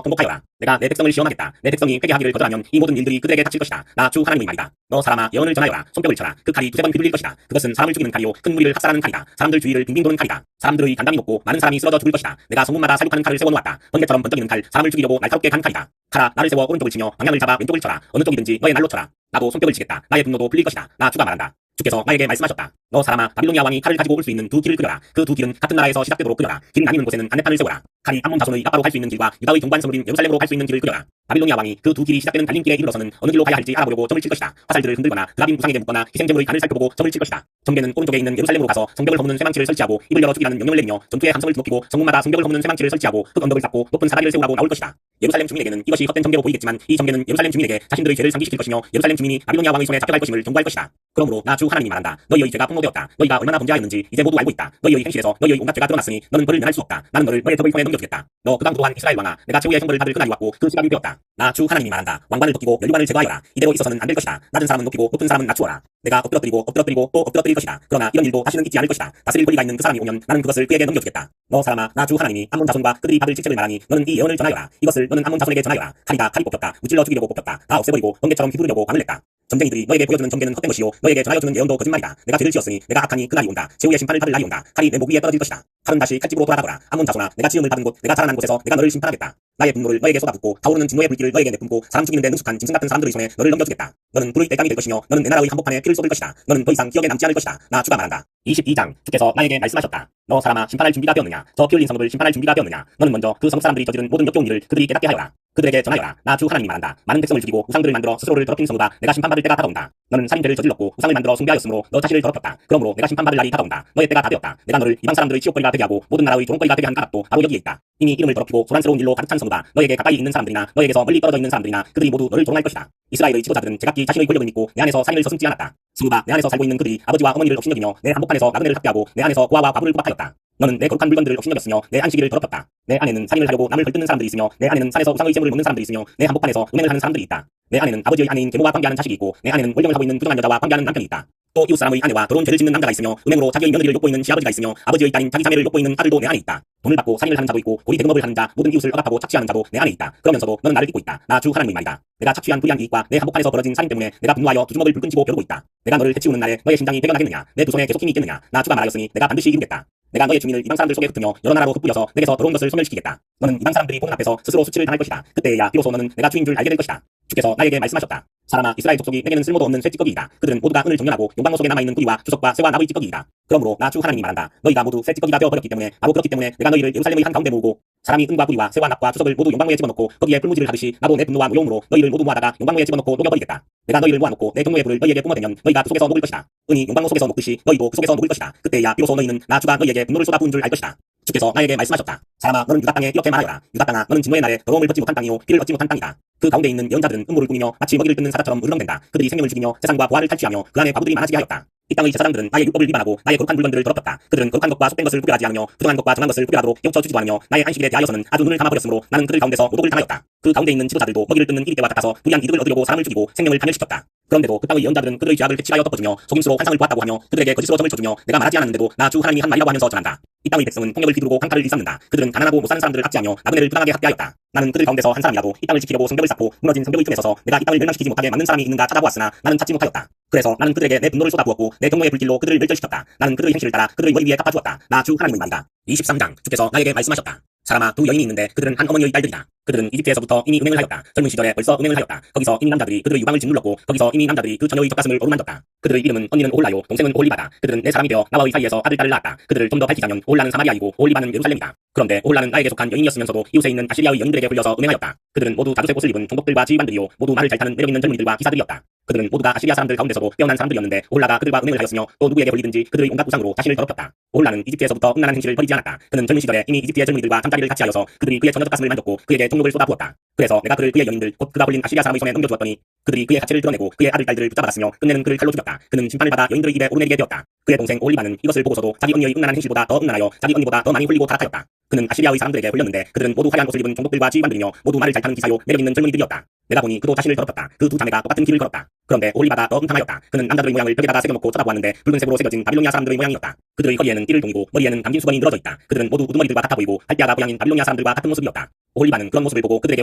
통곡하여라. 내가 내 백성을 시험하겠다. 내 백성이 회개하기를 거절하면 이 모든 일들이 그들에게 닥칠 것이다. 나 주 하나님의 말이다. 너 사람아 예언을 전하여라. 손뼉을 쳐라. 그 칼이 두세 번 휘둘릴 것이다. 그것은 사람을 죽이는 칼이요 큰 무리를 학살하는 칼이다. 사람들 주위를 빙빙 도는 칼이다. 사람들의 간담이 높고 많은 사람이 쓰러져 죽을 것이다. 내가 성문마다 살육하는 칼을 세워놓았다. 번개처럼 번쩍이는 칼, 사람을 죽이려고 날카롭게 간 칼이다. 칼아 나를 세워 오른쪽을 치며 방향을 잡아 왼쪽을 쳐라. 어느 쪽이든지 너의 날로 쳐라. 나도 손뼉을 치겠다. 나의 분노도 풀릴 것이다. 나 주가 말한다. 주께서 나에게 말씀하셨다. 너 사람아 바빌로니아 왕이 칼을 가지고 올 수 있는 두 길을 그려라. 그 두 길은 같은 나라에서 시작되도록 그려라. 길이 나뉘는 곳에는 안내판을 세워라. 칼이 암몬 자손의 앞바로 갈 수 있는 길과 유다의 경관성으로인 예루살렘으로 갈 수 있는 길을 그려라. 바빌로니아 왕이 그 두 길이 시작되는 달림길에 이르러서는 어느 길로 가야 할지 알아보려고 점을 칠 것이다. 화살들을 흔들거나 드라빔 우상에게 묶거나 희생제물의 간을 살펴보고 점을 칠 것이다. 점괘는 오른쪽에 있는 예루살렘으로 가서 성벽을 허무는 쇠망치를 설치하고 입을 열어 죽이라는 명령을 내리며 전투의 함성을 높이고 성문마다 성벽을 허무는 쇠망치를 설치하고 흙 언덕을 잡고 높은 사다리를 세우라고 나올 것이다. 예루살렘 주민에게는 이것이 헛된 점괘로 보이겠지만 이 점괘는 예루살렘 주민에게 자신들의 죄를 상기시킬 것이며 예루살렘 주민이 바빌로니아 왕의 손에 잡혀갈 것임을 경고할 것이다. 그러므로 나 주 하나님이 말한다. 너희의 죄가 폭로되었다. 너희가 얼마나 범죄하였는지 이제 모두 알고 있다. 너희의 행실에서 너희의 온갖 죄가 드러났으니 너는 벌을 면할 수 없다. 나는 너를 너의 적의 손에 넘겨주겠다. 너 그강도한 이스라엘 왕아, 내가 최후의 형벌을 받을 그날이 왔고 그 시간이 되었다. 나 주 하나님이 말한다. 왕관을 벗기고 면류관을 제거하여라. 이대로 있어서는 안 될 것이다. 낮은 사람은 높이고 높은 사람은 낮추어라. 내가 엎드러뜨리고 또 엎드러뜨릴 것이다. 그러나 이런 일도 다시는 있지 않을 것이다. 다스릴 권리가 있는 그 사람이 오면 나는 그것을 그에게 넘겨주겠다. 너 사람아, 나 주 하나님이 암몬 자손과 그들이 받을 직책을 말하니 너는 이 예언을 전하여라. 이것을 너는 암몬 자손에게 전하여라. 칼이 뽑혔다. 무찔러 죽이려고 뽑혔다. 다 없애버리고 번개처럼 휘두르려고 방을 냈다. 점쟁이들이 너에게 보여주는 점괘는 헛된 것이요 너에게 전하여주는 예언도 거짓말이다. 내가 죄를 지었으니 내가 악하니 그날이 온다. 최후의 심판을 받을 날이 온다. 칼이 내 목 위에 떨어질 것이다. 칼은 다시 칼집으로 돌아가거라. 암몬 자손아, 내가 지음을 받은 곳, 내가 자라난 곳에서 내가 너를 심판하겠다. 나의 분노를 너에게 쏟아붓고 타오르는 진노의 불길을 너에게 내뿜고 사람 죽이는 데 능숙한 짐승 같은 사람들의 손에 너를 넘겨주겠다. 너는 불의 떼깡이 될 것이며 너는 내 나라의 한복판에 피를 쏟을 것이다. 너는 더 이상 기억에 남지 않을 것이다. 나 주가 말한다. 22장 주께서 나에게 말씀하셨다. 너 사람아, 심판할 준비가 되었느냐? 저 피 흘린 성읍을 심판할 준비가 되었느냐? 너는 먼저 그 성읍 사람들이 저지른 모든 역겨운 일을 그들이 깨닫게 하여라. 그들에게 전하여라. 나 주 하나님이 말한다. 많은 백성을 죽이고 우상들을 만들어 스스로를 더럽힌 성읍아, 내가 심판받을 때가 다가온다. 너는 살인죄를 저질렀고 우상을 만들어 숭배하였으므로 너 자신을 더럽혔다. 그러므로 내가 심판받을 날이 다가온다. 너의 때가 다 되었다. 내가 너를 이방 사람들의 치욕거리가 되게 하고 모든 나라의 조롱거리가 되게 한 까닭도 바로 여기에 있다. 이미 이름을 더럽히고 소란스러운 일로 가득 찬 성읍아, 너에게 가까이 있는 사람들이나 너에게서 멀리 떨어져 있는 사람들이나 그들이 모두 너를 조롱할 것이다. 이스라엘의 지도자들은 제각기 자신의 권력을 믿고 내 안에서 살인을 서슴지 않았다. 성읍아, 내 안에서 살고 있는 그들이 아버지와 어머니를 업신여기며 내 한복판에서 나그네를 학대하고 내 안에서 고아와 과부를 구박하였다. 너는 내 거룩한 물건들을 업신여겼으며 내 안식일을 더럽혔다. 내 안에는 살인을 하려고 남을 걸뜯는 사람들이 있으며 내 안에는 산에서 우상의 제물을 먹는 사람들이 있으며 내 한복판에서 음행을 하는 사람들이 있다. 내 안에는 아버지의 아내인 계모와 관계하는 자식이 있고 내 안에는 월경을 하고 있는 부정한 여자와 관계하는 남편이 있다. 또 이웃 사람의 아내와 더러운 죄를 짓는 남자가 있으며 음행으로 자기의 며느리를 욕보이는 시아버지가 있으며 아버지의 딸인 자기 자매를 욕보이는 아들도 내 안에 있다. 돈을 받고 살인을 하는 자도 있고 고리 대금업을 하는 자, 모든 이웃을 억압하고 착취하는 자도 내 안에 있다. 그러면서도 너는 나를 잊고 있다. 나 주 하나님의 말이다. 내가 착취한 불의한 이익과 내 한복판에서 벌어진 살인 때문에 내가 분노하여 두 주먹을 불끈 쥐고 벼르고 있다. 내가 너를 해치우는 날에 너의 심장이 배겨나겠느냐? 내 두 손에 계속 힘이 있겠느냐? 나 주가 말하였으니 내가 반드시 이루겠다. 내가 너의 주민을 이방 사람들 속에 흩으며 여러 나라로 흩뿌려서 내게서 더러운 것을 소멸시키겠다. 너는 이방 사람들이 보는 앞에서 스스로 수치를 당할 것이다. 그때야 비로소 너는 내가 주인 줄 알게 될 것이다. 주께서 나에게 말씀하셨다. 사람아, 이스라엘 족속이 내게는 쓸모도 없는 쇠찌꺼기이다. 그들은 모두가 은을 정렬하고 용광로 속에 남아있는 구리와 주석과 쇠와 나무의 찌꺼기이다. 그러므로 나 주 하나님이 말한다. 너희가 모두 쇠찌꺼기가 되어버렸기 때문에, 바로 그렇기 때문에 내가 너희를 예루살렘의 한 가운데 모으고 사람이 은과 구리와 쇠와 납과 주석을 모두 용광로에 집어넣고 거기에 풀무지를 하듯이 나도 내 분노와 무용으로 너희를 모두 모아다가 용광로에 집어넣고 녹여버리겠다. 내가 너희를 모아놓고 내 경로의 불을 너희에게 뿜어대면 너희가 그 속에서 녹을 것이다. 은이 용광로 속에서 녹듯이 너희도 그 속에서 녹을 것이다. 그때야 비로소 너희는 나 주가 너희에게 분노를 쏟아부은 줄 알 것이다. 주께서 나에게 말씀하셨다. 사람아, 너는 유다 땅에 이렇게 말하여라. 유다 땅아, 너는 진노의 날에 더러움을 벗지 못한 땅이요 피를 얻지 못한 땅이다. 그 가운데 있는 예언자들은 음모를 꾸미며 마치 먹이를 뜯는 사자처럼 으르렁댄다. 그들이 생명을 죽이며 세상과 보화를 탈취하며 그 안에 과부들이 많아지게 하였다. 이 땅의 제사장들은 나의 율법을 위반하고 나의 거룩한 물건들을 더럽혔다. 그들은 거룩한 것과 속된 것을 구별하지 않으며 부정한 것과 정한 것을 구별하도록 깨우쳐 주지도 않으며 나의 안식일에 대하여서는 아주 눈을 감아버렸으므로 나는 그들 가운데서 모독을 당하였다. 그 가운데 있는 지도자들도 먹이를 뜯는 이리 때와 같아서 불의한 이득을 얻으려고 사람을 죽이고 생명을 파멸시켰다. 그런데도 그 땅의 예언자들은 그들의 죄악을 캐치하여 덮어주며 속임수로 환상을 보았다고 하며 그들에게 거짓으로 점을 쳐주며 내가 말하지 않았는데도 나 주 하나님이 한 말이라고 하면서 전한다. 이 땅의 백성은 폭력을 휘두르고 강탈을 일삼는다. 그들은 가난하고 못 사는 사람들을 학대하며 나그네를 부당하게 학대하였다. 나는 그들 가운데서 한 사람이라도 이 땅을 지키려고 성벽을 쌓고 무너진 성벽의 틈에 서서 내가 이 땅을 멸망시키지 못하게 막는 사람이 있는가 찾아보았으나 나는 찾지 못하였다. 그래서 나는 그들에게 내 분노를 쏟아부었고 내 경로의 불길로 그들을 멸절시켰다. 나는 그들의 행실을 따라 그들의 머리 위에 깎아주었다. 나 주 하나님의 말이다. 23장 주께서 나에게 말씀하셨다. 사람아, 두 여인이 있는데 그들은 한 어머니의 딸들이다. 그들은 이집트에서부터 이미 음행을 하였다. 젊은 시절에 벌써 음행을 하였다. 거기서 이미 남자들이 그들의 유방을 짓눌렀고 거기서 이미 남자들이 그 처녀의 젖가슴을 어루만졌다. 그들의 이름은 언니는 오홀라요, 동생은 오홀리바다. 그들은 내 사람이 되어 나와의 사이에서 아들, 딸을 낳았다. 그들을 좀 더 밝히자면 오홀라는 사마리아이고 오홀리바는 예루살렘이다. 그런데 오홀라는 나에게 속한 여인이었으면서도 이웃에 있는 아시리아의 여인들에게 불려서 음행하였다. 그들은 모두 자주색 옷을 입은 총독들과 지휘관들이요, 모두 말을 잘 타는 매력있는 젊은이들과 기사들이었다. 그들은 모두가 아시리아 사람들 가운데서도 뛰어난 사람들이었는데 오홀라가 그들과 음행을 하였으며 또 누구에게 걸리든지 그들의 온갖 우상으로 자신을 더럽혔다. 오홀라는 이집트에서부터 음란한 행실을 버리지 않았다. 그는 젊은 시절에 이미 이집트의 젊은이들과 잠자리를 같이 하여서 그들이 그의 처녀 젖가슴을 만졌고 그에게 정욕을 쏟아부었다. 그래서 내가 그를 그의 여인들 곧 그가 홀린 아시리아 사람의 손에 넘겨주었더니 그들이 그의 가치를 드러내고 그의 아들 딸들을 붙잡아갔으며 끝내는 그를 칼로 죽였다. 그는 심판을 받아 여인들의 입에 오르내리게 되었다. 그의 동생 오홀리바는 이것을 보고서도 자기 언니의 음란한 행실보다 더 음란하여 자기 언니보다 더 많이 홀리고 타락하였다. 그는 아시리아의 사람들에게 홀렸는데 그들은 모두 화려한 옷을 입은 총독들과 지휘관들이며 모두 말을 잘 타는 기사요 매력있는 젊은이들이었다. 내가 보니 그도 자신을 더럽혔다. 그 두 자매가 똑같은 길을 걸었다. 그런데 오홀리바가 더 음탕하였다. 그는 남자들의 모양을 벽에다가 새겨놓고 쳐다보았는데 붉은색으로 새겨진 바빌로니아 사람들의 모양이었다. 그들의 허리에는 띠를 동이고 머리에는 감긴 수건이 늘어져 있다. 그들은 모두 우두머리들과 같아 보이고 팔띠아가 고양인 바빌로니아 사람들과 같은 모습이었다. 오홀리바는 그런 모습을 보고 그들에게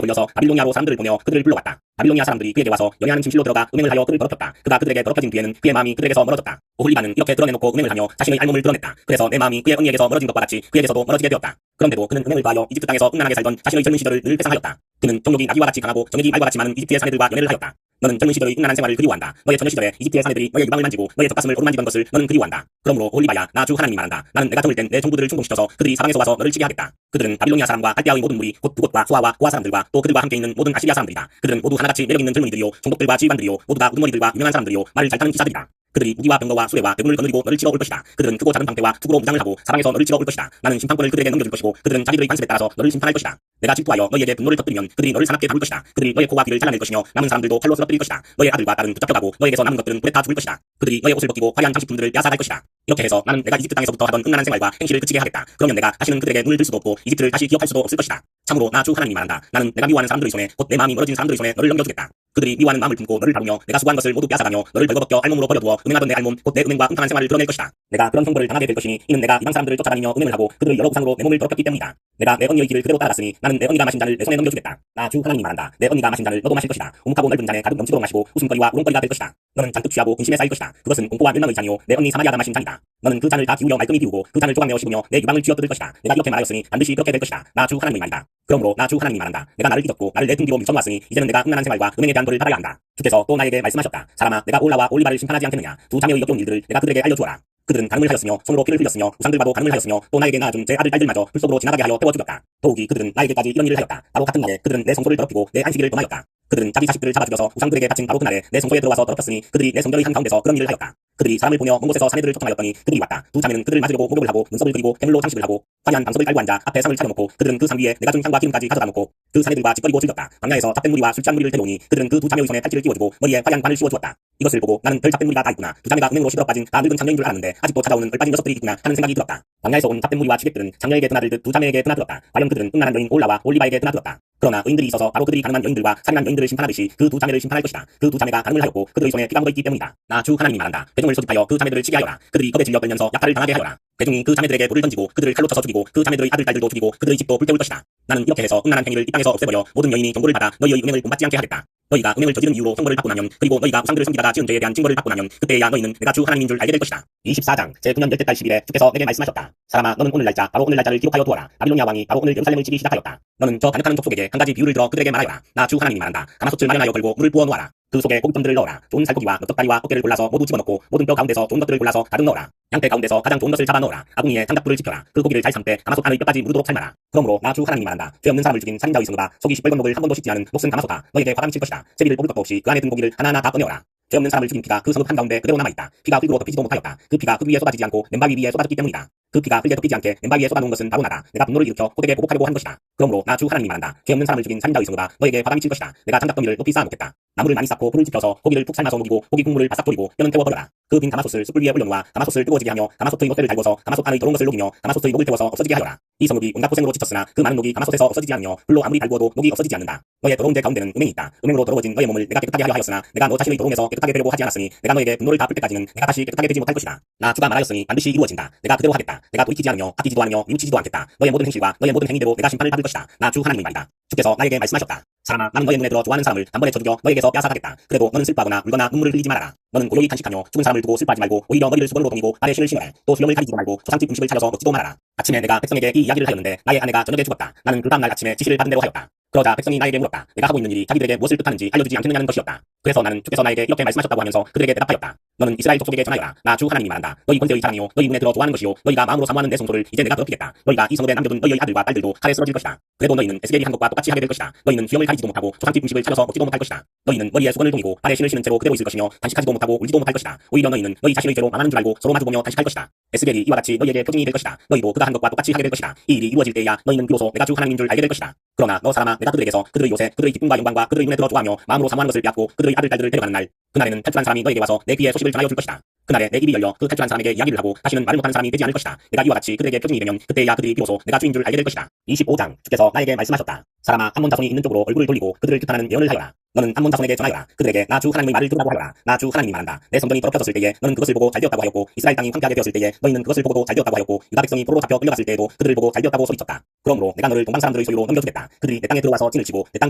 걸려서 바빌로니아로 사람들을 보내어 그들을 불러왔다. 바빌로니아 사람들이 그에게 와서 연애하는 침실로 들어가 음행을 하여 그를 더럽혔다. 그가 그들에게 더럽혀진 뒤에는 그의 마음이 그들에게서 멀어졌다. 오홀리바는 이렇게 드러내놓고 음행을 하며 자신의 알몸을 드러냈다. 그래서 내 마음이 그의 언니에게서 멀어진 것과 같이 그에게서도 멀어지게 되었다. 그런데도 그는 음행을 더하여 이집트 땅에서 음란하게 살던 자신의 젊은 시절을 늘 회상하였다. 그는 정욕이 나귀와 같이 강하고 정액이 말과 같이 많은 이집트의 사내들과 연애를 하였다. 너는 젊은 시절의 음란한 생활을 그리워한다. 너의 처녀 시절에 이집트의 사내들이 너의 유방을 만지고 너의 젖가슴을 오르만지던 것을 너는 그리워한다. 그러므로 오홀리바야, 나 주 하나님이 말한다. 나는 내가 젊을 땐 내 종부들을 충동시켜서 그들이 사방에서 와서 너를 치게 하겠다. 그들은 바빌로니아 사람과 갈대아의 모든 무리, 곧 부곳과 수아와 고아 사람들과 또 그들과 함께 있는 모든 아시리아 사람들이다. 그들은 모두 하나같이 매력있는 젊은이들이요, 총독들과 지휘관들이요, 모두 다 우두머리들과 유명한 사람들이요, 말을 잘 타는 기사들이다. 그들이 무기와 병거와 수레와 대군을 거느리고 너를 치러 올 것이다. 그들은 크고 작은 방패와 투구로 무장을 하고 사방에서 너를 치러 올 것이다. 나는 심판권을 그들에게 넘겨줄 것이고 그들은 자기들의 관습에 따라서 너를 심판할 것이다. 내가 질투하여 너희에게 분노를 터뜨리면 그들이 너를 사납게 다룰 것이다. 그들이 너의 코와 귀를 잘라낼 것이며 남은 사람들도 칼로 쓰러뜨릴 것이다. 너의 아들과 딸은 붙잡혀가고 너에게서 남은 것들은 불에 타 죽을 것이다. 그들이 너의 옷을 벗기고 화려한 장식품들을 빼앗아갈 것이다. 이렇게 해서 나는 내가 이집트 땅에서부터 하던 음란한 생활과 행실을 그치게 하겠다. 그러면 내가 다시는 그들에게 눈을 들 수도 없고 이집트를 다시 기억할 수도 없을 것이다. 참으로 나 주 하나님이 말한다. 나는 내가 미워하는 사람들의 손에 곧 내 마음이 멀어진 사람들의 손에 너를 넘겨주겠다. 그들이 미워하는 마음을 품고 너를 다루며 내가 수고한 것을 모두 빼앗아가며 너를 벌거벗겨 알몸으로 버려두어 음행하던 내 알몸 곧 내 음행과 음탕한 생활을 드러낼 것이다. 내가 그런 형벌을 당하게 될 것이니 이는 내가 이방 사람들을 쫓아다니며 음행을 하고 그들의 여러 우상으로 내 몸을 더럽혔기 때문이다. 내가 내 언니의 길을 그대로 따라갔으니 나는 내 언니가 마신 잔을 내 손에 넘겨주겠다. 나 주 하나님이 말한다. 내 언니가 마신 잔을 너도 마실 것이다. 오목하고 넓은 잔에 가득 넘치도록 마시고 웃음거리와 우롱거리가 될 것이다. 너는 잔뜩 취하고 근심에 쌓일 것이다. 그것은 공포와 멸망의 잔이요 내 언니 사마리아가 마신 잔이다. 너는 그 잔을 다 기울여 말끔히 비우고 그 잔을 조각내어 씹으며 내 유방을 쥐어뜯을 것이다. 내가 이렇게 말하였으니 반드시 그렇게 될 것이다. 나 주 하나님의 말이다. 그러므로 나 주 하나님이 말한다. 내가 나를 잊었고 나를 내 등 뒤로 밀쳐놓았으니 이제는 내가 음란한 생활과 음행에 대한 벌을 받아야 한다. 주께서 또 나에게 말씀하셨다. 사람아, 내가 올라와 올리바를 심판하지 않겠느냐. 두 자매의 역겨운 일들을 내가 그들에게 알려주어라. 그들은 간음을 하였으며 손으로 피를 흘렸으며 우상들과도 간음을 하였으며 또 나에게 낳아준 제 아들 딸들마저 불 속으로 지나가게 하여 태워 죽였다. 더욱이 그들은 나에게까지 이런 일을 하였다. 바로 같은 날에 그들은 내 성소를 더럽히고 내 안식일을 범하였다. 그들은 자기 자식들을 잡아 죽여서 우상들에게 바친 바로 그날에 내 성소에 들어와서 더럽혔으니 그들이 내 성전의 한 가운데서 그런 일을 하였다. 그들이 사람을 보며 먼 곳에서 사내들을 쫓아하였더니 그들이 왔다. 두 자매는 그들을 맞으려고 목욕을 하고 눈썹을 그리고 폐물로 장식을 하고 화려한 방석을 깔고 앉아 앞에 상을 차려놓고 그들은 그 상 위에 내가 준 향과 기름까지 가져다 놓고 그 사내들과 짓거리고 즐겼다. 광야에서 잡된 무리와 술 취한 무리를 데려오니 그들은 그 두 자매의 손에 팔찌를 끼워주고 머리에 화려한 관을 씌워주었다. 이것을 보고 나는 덜 잡된 무리가 다 있구나. 두 자매가 음행으로 시들어 빠진 다 늙은 장녀인 줄 알았는데 아직도 찾아오는 얼빠진 녀석들이 있구나 하는 생각이 들었다. 광야에서 온 잡된 무리와 취객들은 장녀에게 드나들듯 두 자매에게 드나들었다. 과연 그들은 음란한 여인 올라와 올리바에게 드나들었다. 그러나 의인들이 있어서 바로 그들이 가늠한 여인들과 살인한 여인들을 심판하듯이 그 두 자매를 심판할 것이다. 그 두 자매가 가늠을 하였고 그들의 손에 피가 묻어있기 때문이다. 나 주 하나님이 말한다. 대중을 소집하여 그 자매들을 치게 하여라. 그들이 겁에 질려 떨면서 약탈을 당하게 하여라. 대중이 그 자매들에게 불을 던지고 그들을 칼로 쳐서 죽이고 그 자매들의 아들 딸들도 죽이고 그들의 집도 불태울 것이다. 나는 이렇게 해서 음란한 행위를 이 땅에서 없애버려 모든 여인이 경고를 받아 너희의 음행을 본받지 않게 하겠다. 너희가 음행을 저지른 이유로 형벌을 받고 나면 그리고 너희가 우상들을 섬기다가 지은 죄에 대한 징벌을 받고 나면 그때야 너희는 내가 주 하나님인 줄 알게 될 것이다. 24장 제9년 열째 달 10일에 주께서 내게 말씀하셨다. 사람아, 너는 오늘 날짜 바로 오늘 날짜를 기록하여 두어라. 바빌로니아 왕이 바로 오늘 예루살렘을 치기 시작하였다. 너는 저 간역하는 족속에게 한 가지 비유를 들어 그들에게 말하여라. 나 주 하나님이 말한다. 가마솥을 마련하여 걸고 물을 부어 놓아라. 그 속에 고깃점들을 넣어라. 좋은 살코기와 넉넉다리와 어깨를 골라서 모두 집어넣고 모든 뼈 가운데서 좋은 것들을 골라서 가득 넣어라. 양떼 가운데서 가장 좋은 것을 잡아 넣어라. 아궁이에 장작불을 지펴라. 그 고기를 잘 삶되 가마솥 안의 뼈까지 무르도록 삶아라. 그러므로 나 주 하나님이 말한다. 죄 없는 사람을 죽인 살인자의 성읍아, 속이 시뻘건 목을 한 번도 씻지 않은 목슨 가마솥아, 너에게 화가 미칠 것이다. 제비를 뽑을 것도 없이 그 안에 든 고기를 하나하나 다 꺼내어라. 죄 없는 사람을 죽인 피가 그 성읍 한가운데 그대로 남아있다. 피가 흙으로 덮이지도 못하였다. 그 피가 흙 위에 쏟아지지 않고 맨바위 위에 쏟아졌기 때문이다. 그 피가 흙에 덮이지 않게 맨바위에 쏟아놓은 것은 바로 나다. 내가 분노를 일으켜 호되게 보복하려고 한 것이다. 그러므로 나 주 하나님이 말한다. 죄 없는 사람을 죽인 살인자의 성읍아, 너에게 화가 미칠 것이다. 내가 장작더미를 높이 쌓아놓겠다. 나무를 많이 쌓고 불을 지펴서 고기를 푹 삶아서 녹이고 고기 국물을 바싹 졸이고 뼈는 태워 버려라. 그 빈 가마솥을 숯불 위에 올려놓아 가마솥을 뜨거워지게 하며 가마솥의 못대를 달궈서 가마솥 안의 더러운 것을 녹이며 가마솥의 녹을 태워서 없어지게 하여라. 이 성읍이 온갖 고생으로 지쳤으나 그 많은 녹이 가마솥에서 없어지지 않으며 불로 아무리 달구어도 녹이 없어지지 않는다. 너의 더러운 죄 가운데는 음행이 있다. 음행으로 더러워진 너의 몸을 내가 깨끗하게 하려 하였으나 내가 너 자신의 더러움에서 깨끗하게 되려고 하지 않았으니 내가 너에게 분노를 다 풀 때까지는 내가 다시 깨끗하게 되지 못할 것이다. 나 주가 말하였으니 반드시 이루어진다. 내가 그대로 하겠다. 내가 돌이키지 않으며 아끼지도 않으며 뉘우치지도 않겠다. 너의 모든 행실과 너의 모든 행위대로 내가 심판을 받을 것이다. 나 주 하나님의 말이다. 주께서 나에게 말씀하셨다. 사람아, 나는 너의 눈에 들어 좋아하는 사람을 단번에 쳐 죽여 너에게서 빼앗아가겠다. 그래도 너는 슬퍼하거나 울거나 눈물을 흘리지 말아라. 너는 고요히 간식하며 죽은 사람을 두고 슬퍼하지 말고 오히려 머리를 수건으로 동이고 발에 신을 신으라. 또 수염을 가리지도 말고 초상집 음식을 차려서 먹지도 말아라. 아침에 내가 백성에게 이 이야기를 하였는데 나의 아내가 저녁에 죽었다. 나는 그 다음날 아침에 지시를 받은 대로 하였다. 그러자 백성이 나에게 물었다. 내가 하고 있는 일이 자기들에게 무엇을 뜻하는지 알려주지 않겠느냐는 것이었다. 그래서 나는 주께서 나에게 이렇게 말씀하셨다고 하면서 그들에게 대답하였다. 너는 이스라엘 족속에게 전하여라. 나 주 하나님이 말한다. 너희 권세의 자랑이요 너희 눈에 들어 좋아하는 것이요 너희가 마음으로 사모하는 내 성소를 이제 내가 더럽히겠다. 너희가 이 성읍에 남겨둔 너희의 아들과 딸들도 칼에 쓰러질 것이다. 그래도 너희는 에스겔이 한 것과 똑같이 하게 될 것이다. 너희는 수염을 가리지도 못하고 초상집 음식을 차려서 먹지도 못할 것이다. 너희는 머리에 수건을 동이고 발에 신을 신은 채로 그대로 있을 것이며 단식하지도 못하고 울지도 못할 것이다. 오히려 너희는 너희 자신의 죄로 망하는 줄 알고 서로 마주보며 단식할 것이다. 에스겔이 이와 같이 너희에게 표징이 될 것이다. 너희도 그가 한 것과 똑같이 하게 될 것이다. 이 일이 이루어질 때야 너희는 비로소 내가 주 하나님인 줄 알게 될 것이다. 그러나 너 사람아, 내가 그들에게서 그들의 요새 그들의 기쁨과 영광과 그들의 눈에 들어 좋아하며 마음으로 사모하는 것을 빼앗고 그들의 아들 딸들을 데려가는 날, 그날에는 탈출한 사람이 너에게 와서 내 귀에 소식을 전하여 줄 것이다. 그날에 내 입이 열려 그 탈출한 사람에게 이야기를 하고 다시는 말을 못하는 사람이 되지 않을 것이다. 내가 이와 같이 그들에게 표징이 되면 그때야 그들이 비로소 내가 주인 줄 알게 될 것이다. 25장. 주께서 나에게 말씀하셨다. 사람아, 암몬 자손이 있는 쪽으로 얼굴을 돌리고 그들을 규탄하는 예언을 하여라. 너는 암몬 자손에게 전하여라. 그들에게 나 주 하나님의 말을 들으라고 하여라. 나 주 하나님이 말한다. 내 성전이 더럽혀졌을 때에 너는 그것을 보고 잘되었다고 하였고 이스라엘 땅이 황폐하게 되었을 때에 너희는 그것을 보고도 잘되었다고 하였고 유다 백성이 포로로 잡혀 끌려갔을 때에도 그들을 보고 잘되었다고 소리쳤다. 그러므로 내가 너를 동방 사람들의 소유로 넘겨주겠다. 그들이 내 땅에 들어와서 진을 치고 내 땅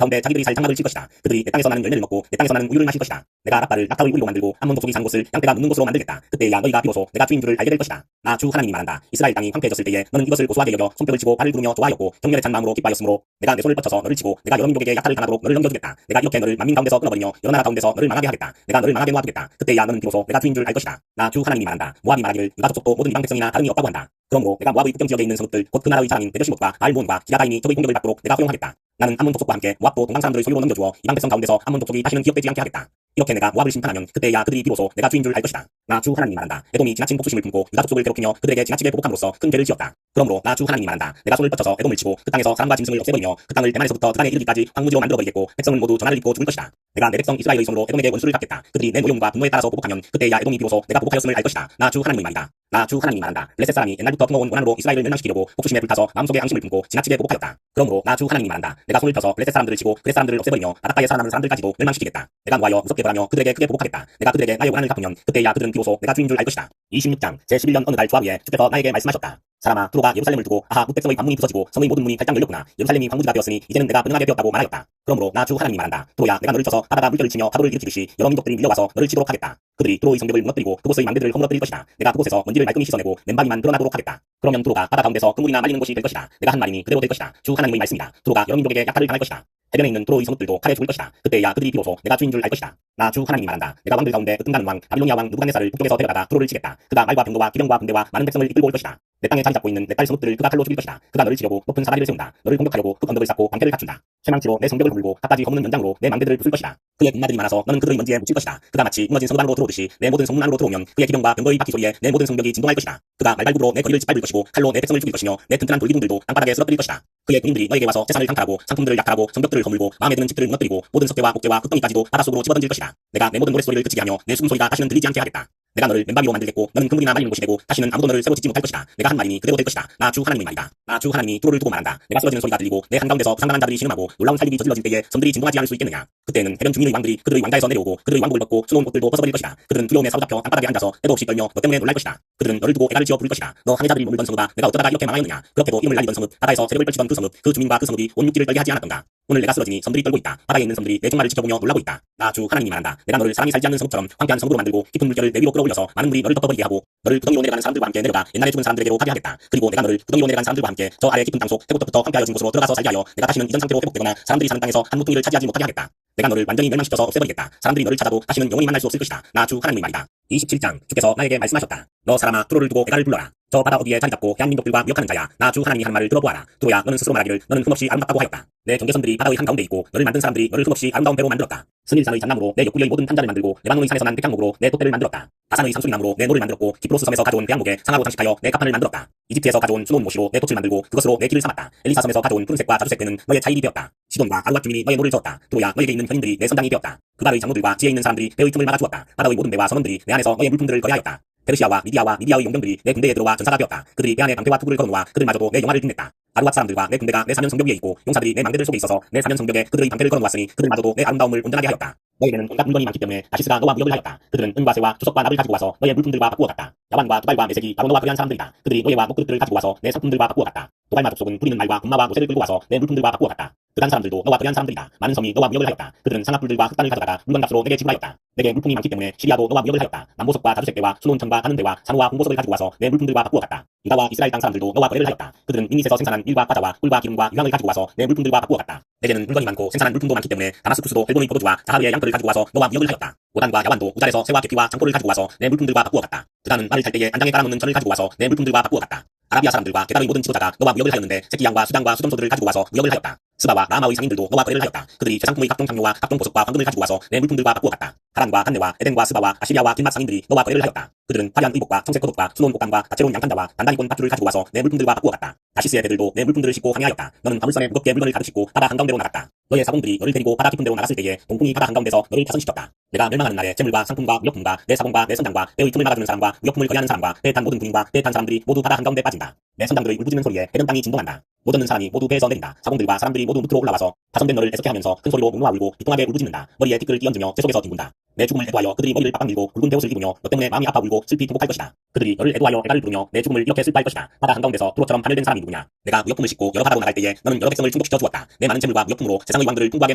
가운데 자기들이 살 장막을 칠 것이다. 그들이 내 땅에서 나는 열매를 먹고 내 땅에서 나는 우유를 마실 것이다. 내가 라빠를 낙타의 우리로 만들고 암몬 족속이 산 곳을 양떼가 눕는 곳으로 만들겠다. 그때야 너희가 비로소 내가 주인 줄을 알게 될 것이다. 나 주 하나님이 말한다. 이스라엘 땅이 황폐해졌을 때에 너는 이것을 고소하게 여겨 손뼉을 치고 발을 구르며 좋아하였고 경멸에 찬 마음으로 기뻐하였으므로 내가 내 손을 뻗쳐서 너를 치고 내가 여러 민족에게 약탈을 당하도록 너를 넘겨주겠다. 내가 이렇게 너를 만민 가운데서 끊어버리며 여러 나라 가운데서 너를 망하게 하겠다. 내가 너를 망하게 놓아두겠다. 그때야 너는 비로소 내가 주인 줄 알 것이다. 나 주 하나님이 말한다. 모압이 말하기를 유다 족속도 모든 이방 백성이나 다름이 없다고 한다. 그러므로 내가 모압의 국경 지역에 있는 성읍들 곧 그 나라의 자랑인 베르시못과 알몬과 기라다임이 적의 공격을 받도록 내가 허용하겠다. 나는 암몬 족속과 함께 모압도 동방 사람들의 소유로 넘겨주어 이방 백성 가운데서 암몬 족속이 다시는 기억되지 않게 하겠다. 이렇게 내가 모압을 심판하면 그때야 그들이 비로소 내가 주인 줄 알 것이다. 나 주 하나님이 말한다. 에돔이 지나친 복수심을 품고 유다 족속을 괴롭히며 그들에게 지나치게 보복함으로써 큰 죄를 지었다. 그러므로 나 주 하나님이 말한다. 내가 손을 뻗쳐서 에돔을 치고 그 땅에서 사람과 짐승을 없애버리며 그 땅을 대만에서부터 드단에 이르기까지 황무지로 만들어버리겠고 백성은 모두 전하를 입고 죽을 것이다. 내가 내 백성 이스라엘의 손으로 에돔에게 원수를 갚겠다. 그들이 내 노용과 분노에 따라서 보복하면 그때야 에돔이 비로소 내가 보복하였음을 알 것이다. 나 주 하나님의 말이다. 나 주 하나님이 말한다. 블레셋 사람이 옛날부터 품어온 원한으로 이스라엘을 멸망시키려고 복수심에 불타서 마음속에 앙심을 품고 지나치게 보복하였다. 그러므로 나 주 하나님이 말한다. 내가 손을 펴서 블레셋 사람들을 치고 그렛 사람들을 없애버리며 바닷가에 살아남은 사람들까지도 멸망시키겠다. 내가 노하여 무섭게 벌하며 그들에게 크게 보복하겠다. 내가 그들에게 나의 원한을 갚으면 그때야 그들은 비로소 내가 주인 줄 알 것이다. 26장. 제11년 어느 날 조합위에 주께서 나에게 말씀하셨다. 사람아, 두로가 예루살렘을 두고 아하 뭇백성의 관문이 부서지고 성의 모든 문이 활짝 열렸구나. 예루살렘이 황무지가 되었으니 이제는 내가 분명하게 되었다고 말하였다. 그러므로 나 주 하나님이 말한다. 두로야, 내가 너를 쳐서 바다가 물결을 치며 파도를 일으키듯이 여러 민족들이 밀려와서 너를 치도록 하겠다. 그들이 두로의 성벽을 무너뜨리고 그곳의 망대들을 허물어뜨릴 것이다. 내가 그곳에서 먼지를 말끔히 씻어내고 맨바위만 드러나도록 하겠다. 그러면 두로가 바다 가운데서 그물이나 말리는 곳이 될 것이다. 내가 한 말이니 그대로 될 것이다. 주 하나님의 말씀이다. 두로가 여러 민족에게 약탈을 당할 것이다. 해변에 있는 두로의 성읍들도 칼에 죽을 것이다. 그때야 그들이 비로소 내가 주인 줄 알 것이다. 나 주 하나님이 말한다. 내가 왕들 가운데 으뜸가는 왕 바빌로니아 왕 느부갓네살을 북쪽에서 데려다가 두로를 치겠다. 그가 말과 병거와 기병과 군대와 많은 백성을 이끌고 올 것이다. 내 땅에 자리 잡고 있는 내 딸 성읍들을 그가 칼로 죽일 것이다. 그가 너를 치려고 높은 사다리를 세운다. 너를 공격하려고 그 언덕을 쌓고 방패를 갖춘다. 쇠망치로 내 성벽을 허물고 갖가지 허무는 연장으로 내 망대들을 부술 것이다. 그의 군마들이 많아서 너는 그들의 먼지에 묻힐 것이다. 그가 마치 무너진 성읍 안으로 들어오듯이 내 모든 성문 안으로 들어오면 그의 기병과 병거의 바퀴 소리에 내 모든 성벽이 진동할 것이다. 그가 말발굽으로 내 거리를 짓밟을 것이고 칼로 내 백성을 죽일 것이며 내 튼튼한 돌기둥들도 땅바닥에 쓰러뜨릴 것이다. 그의 군인들이 너에게 와서 재산을 강탈하고 상품들을 약탈하고 성벽들을 허물고 마음에 드는 집들을 무너뜨리고 모든 석재와 목재와 흙덩이까지도 바닷속으로 집어던질 것이다. 내가 내 모든 노랫소리를 그치게 하며 내 숨소리가 다시는 들리지 않게 하겠다. 내가 너를 맨바위로 만들겠고 너는 그물이나 말리는 곳이 되고 다시는 아무도 너를 새로 짓지 못할 것이다. 내가 한 말이니 그대로 될 것이다. 나 주 하나님의 말이다. 나 주 하나님이 두로를 두고 말한다. 내가 쓰러지는 소리가 들리고 내 한가운데서 부상당한 자들이 신음하고 놀라운 살림이 저질러질 때에 섬들이 진동하지 않을 수 있겠느냐. 그때는 해변 주민의 왕들이 그들의 왕가에서 내려오고 그들의 왕복을 벗고 수놓은 옷들도 벗어버릴 것이다. 그들은 두려움에 사로잡혀 땅바닥에 앉아서 때도 없이 떨며 너 때문에 놀랄 것이다. 그들은 너를 두고 애가를 지어 부를 것이다. 너 항해자들이 머물던 성읍아, 내가 어쩌다가 이렇게 망하였느냐. 그렇게도 이름을 날리던 성읍, 바다에서 세력을 펼치던 그 성읍, 그 주민과 그 성읍이 온 육지를 떨게 하지 않았던가. 오늘 내가 쓰러지니 섬들이 떨고 있다. 바다에 있는 섬들이 내 종말을 지켜보며 놀라고 있다. 나 주 하나님이 말한다. 내가 너를 사람이 살지 않는 성읍처럼 황폐한 성으로 만들고 깊은 물결을 내 위로 끌어올려서 많은 물이 너를 덮어버리게 하고 너를 구덩이로 내려가는 사람들과 함께 내려가 옛날에 죽은 사람들에게로 가게 하겠다. 그리고 내가 너를 구덩이로 내려간 사람들과 함께 저 아래 깊은 땅속 해부터부터 황폐하여진 곳으로 들어가서 살게 하여 내가 다시는 이전 상태로 회복되거나 사람들이 사는 땅에서 한 무뚱이를 차지하지 못하게 하겠다. 내가 너를 완전히 멸망시켜서 없애버리겠다. 사람들이 너를 찾아도 다시는 영원히 만날 수 없을 것이다. 나 주 하나님의 말이다. 27장. 주께서 나에게 말씀하셨다. 너 사람아, 두로를 두고 애가를 불러라. 저 바다 어디에 자리 잡고 해안 민족들과 미역하는 자야. 나 주 하나님이 하는 말을 들어보아라. 두로야, 너는 스스로 말하기를 너는 흠없이 아름답다고 하였다. 내 경계선들이 바다의 한가운데 있고 너를 만든 사람들이 너를 흠없이 아름다운 배로 만들었다. 스닐산의 잣나무로 내 옆구리의 모든 탄자를 만들고 레바논의 산에서 난 백향목으로 내 돛대를 만들었다. 바산의 상수리나무로 내 노를 만들었고 키프로스 섬에서 가져온 배양목에 상하고 장식하여 내 가판을 만들었다. 이집트에서 가져온 수놓은 모시로 내 돛을 만들고 그것으로 내 길을 삼았다. 엘리사 섬에서 가져온 푸른색과 자주색 배는 너의 차일이 되었다. 시돈과 아루앗 주민이 너의 노를 저었다. 두로야, 너에게 있는 현인들이 내 선장이 되었다. 그발의 장로들과 지혜에 있는 사람들이 배의 틈을 막아주었다. 바다의 모든 배와 선원들이 내 안에서 너의 물품들을 거래하였다. 페르시아와 미디아의 용병들이 내 군대에 들어와 전사가 되었다. 그들이 배 안에 방패와 투구를 걸어놓아 그들마저도 내 영화를 빛냈다. 아루앗 사람들과 내 군대가 내 사면 성벽 위에 있고 용사들이 내 망대들 속에 있어서 내 사면 성벽에 그들의 방패를 걸어놓았으니 그들마저도 내 아름다움을 온전하게 하였다. 너에게는 온갖 물건이 많기 때문에 다시스가 너와 무역을 하였다. 그들은 은과 새와 주석과 납을 가지고 와서 너의 물품들과 바꾸어 갔다. 야완과 두발과 메색이 바로 너와 거래한 사람들이다. 그들이 노예와 목그릇들을 가지고 와서 내 상품들과 바꾸어 갔다. 도발마 족속은 부리는 말과 군마와 모세를 끌고 와서 내 물품들과 바꾸어 갔다. 그간 사람들도 너와 거래한 사람들이다. 많은 섬이 너와 무역을 하였다. 그들은 상합불들과 흑단을 가져다가 물건값으로 내게 지불하였다. 내게 물품이 많기 때문에 시리아도 너와 무역을 하였다. 남보석과 다주색대와 수논천과 가는대와 산호와 홍보석을 가지고 와서 내 물품들과 바꾸어 갔다. 유다와 이스라엘 땅 사람들도 너와 거래를 하였다. 그들은 미닛에서 생산한 밀과 과자와 꿀과 기름과 유황을 가지고 와서 내 물품들과 바꾸어 갔다. 내게는 물건이 많고 생산한 물품도 많기 때문에 다마스쿠스도 헬본의 포도주와 자하르의 양털을 가지고 와서 너와 무역을 하였다. 오단과 야완도 우잘에서 새와 계피와 장포를 가지고 와서 내 물품들과 바꾸어 갔다. 그다는 말을 탈 때에 안장에 깔아놓는 전을 가지고 와서 내 물품들과 바꾸어 갔다. 아라비아 사람들과 게달의 모든 지도자가 너와 무역을 하였는데 새끼양과 수장과 수점소들을 가지고 와서 무역을 하였다. 스바와 라마의 상인들도 너와 거래를 하였다. 그들이 최상품의 각종 장료와 각종 보석과 황금을 가지고 와서 내 물품들과 바꾸어 갔다. 하란과 한네와 에덴과 스바와 아시리아와 딜맛 상인들이 너와 거래를 하였다. 그들은 화려한 의복과 청색 겉옷과 수놓은 옷감과 다채로운 양탄자와 단단히 꼰 밧줄을 가지고 와서 내 물품들과 바꾸어 갔다. 나시스의 배들도 내 물품들을 싣고 항해하였다. 너는 화물선에 무겁게 물건을 가득 싣고 바다 한가운데로 나갔다. 너의 사공들이 너를 데리고 바다 깊은 데로 나갔을 때에 동풍이 바다 한가운데서 너를 타선시켰다. 내가 멸망하는 날에 재물과 상품과 무역품과 내 사공과 내 선장과 배의 틈을 막아주는 사람과 무역품을 거래하는 사람과 배탄 모든 군인과 배탄 사람들이 모두 바다 한가운데 빠진다. 내 선장들의 울부짖는 소리에 해변 땅이 진동한다. 못 얻는 사람이 모두 배에서 내린다. 사공들과 사람들이 모두 무트로 올라와서 파손된 너를 애석해 하면서 큰 소리로 목놓아 울고 비통하게 울부짖는다. 머리에 티끌을 끼얹으며 제 속에서 뒹군다. 내 죽음을 애도하여 그들이 머리를 빡빡 밀고 붉은 베옷을 입으며 너 때문에 마음이 아파 울고 슬피 통곡할 것이다. 그들이 너를 애도하여 애가를 부르며 내 죽음을 이렇게 슬퍼할 것이다. 바다 한가운데서 도로처럼 하늘된 사람이 누구냐. 내가 무역품을 싣고 여러 바다로 나갈 때에 너는 여러 백성을 충족시켜 주었다. 내 많은 재물과 무역품으로 세상의 왕들을 풍부하게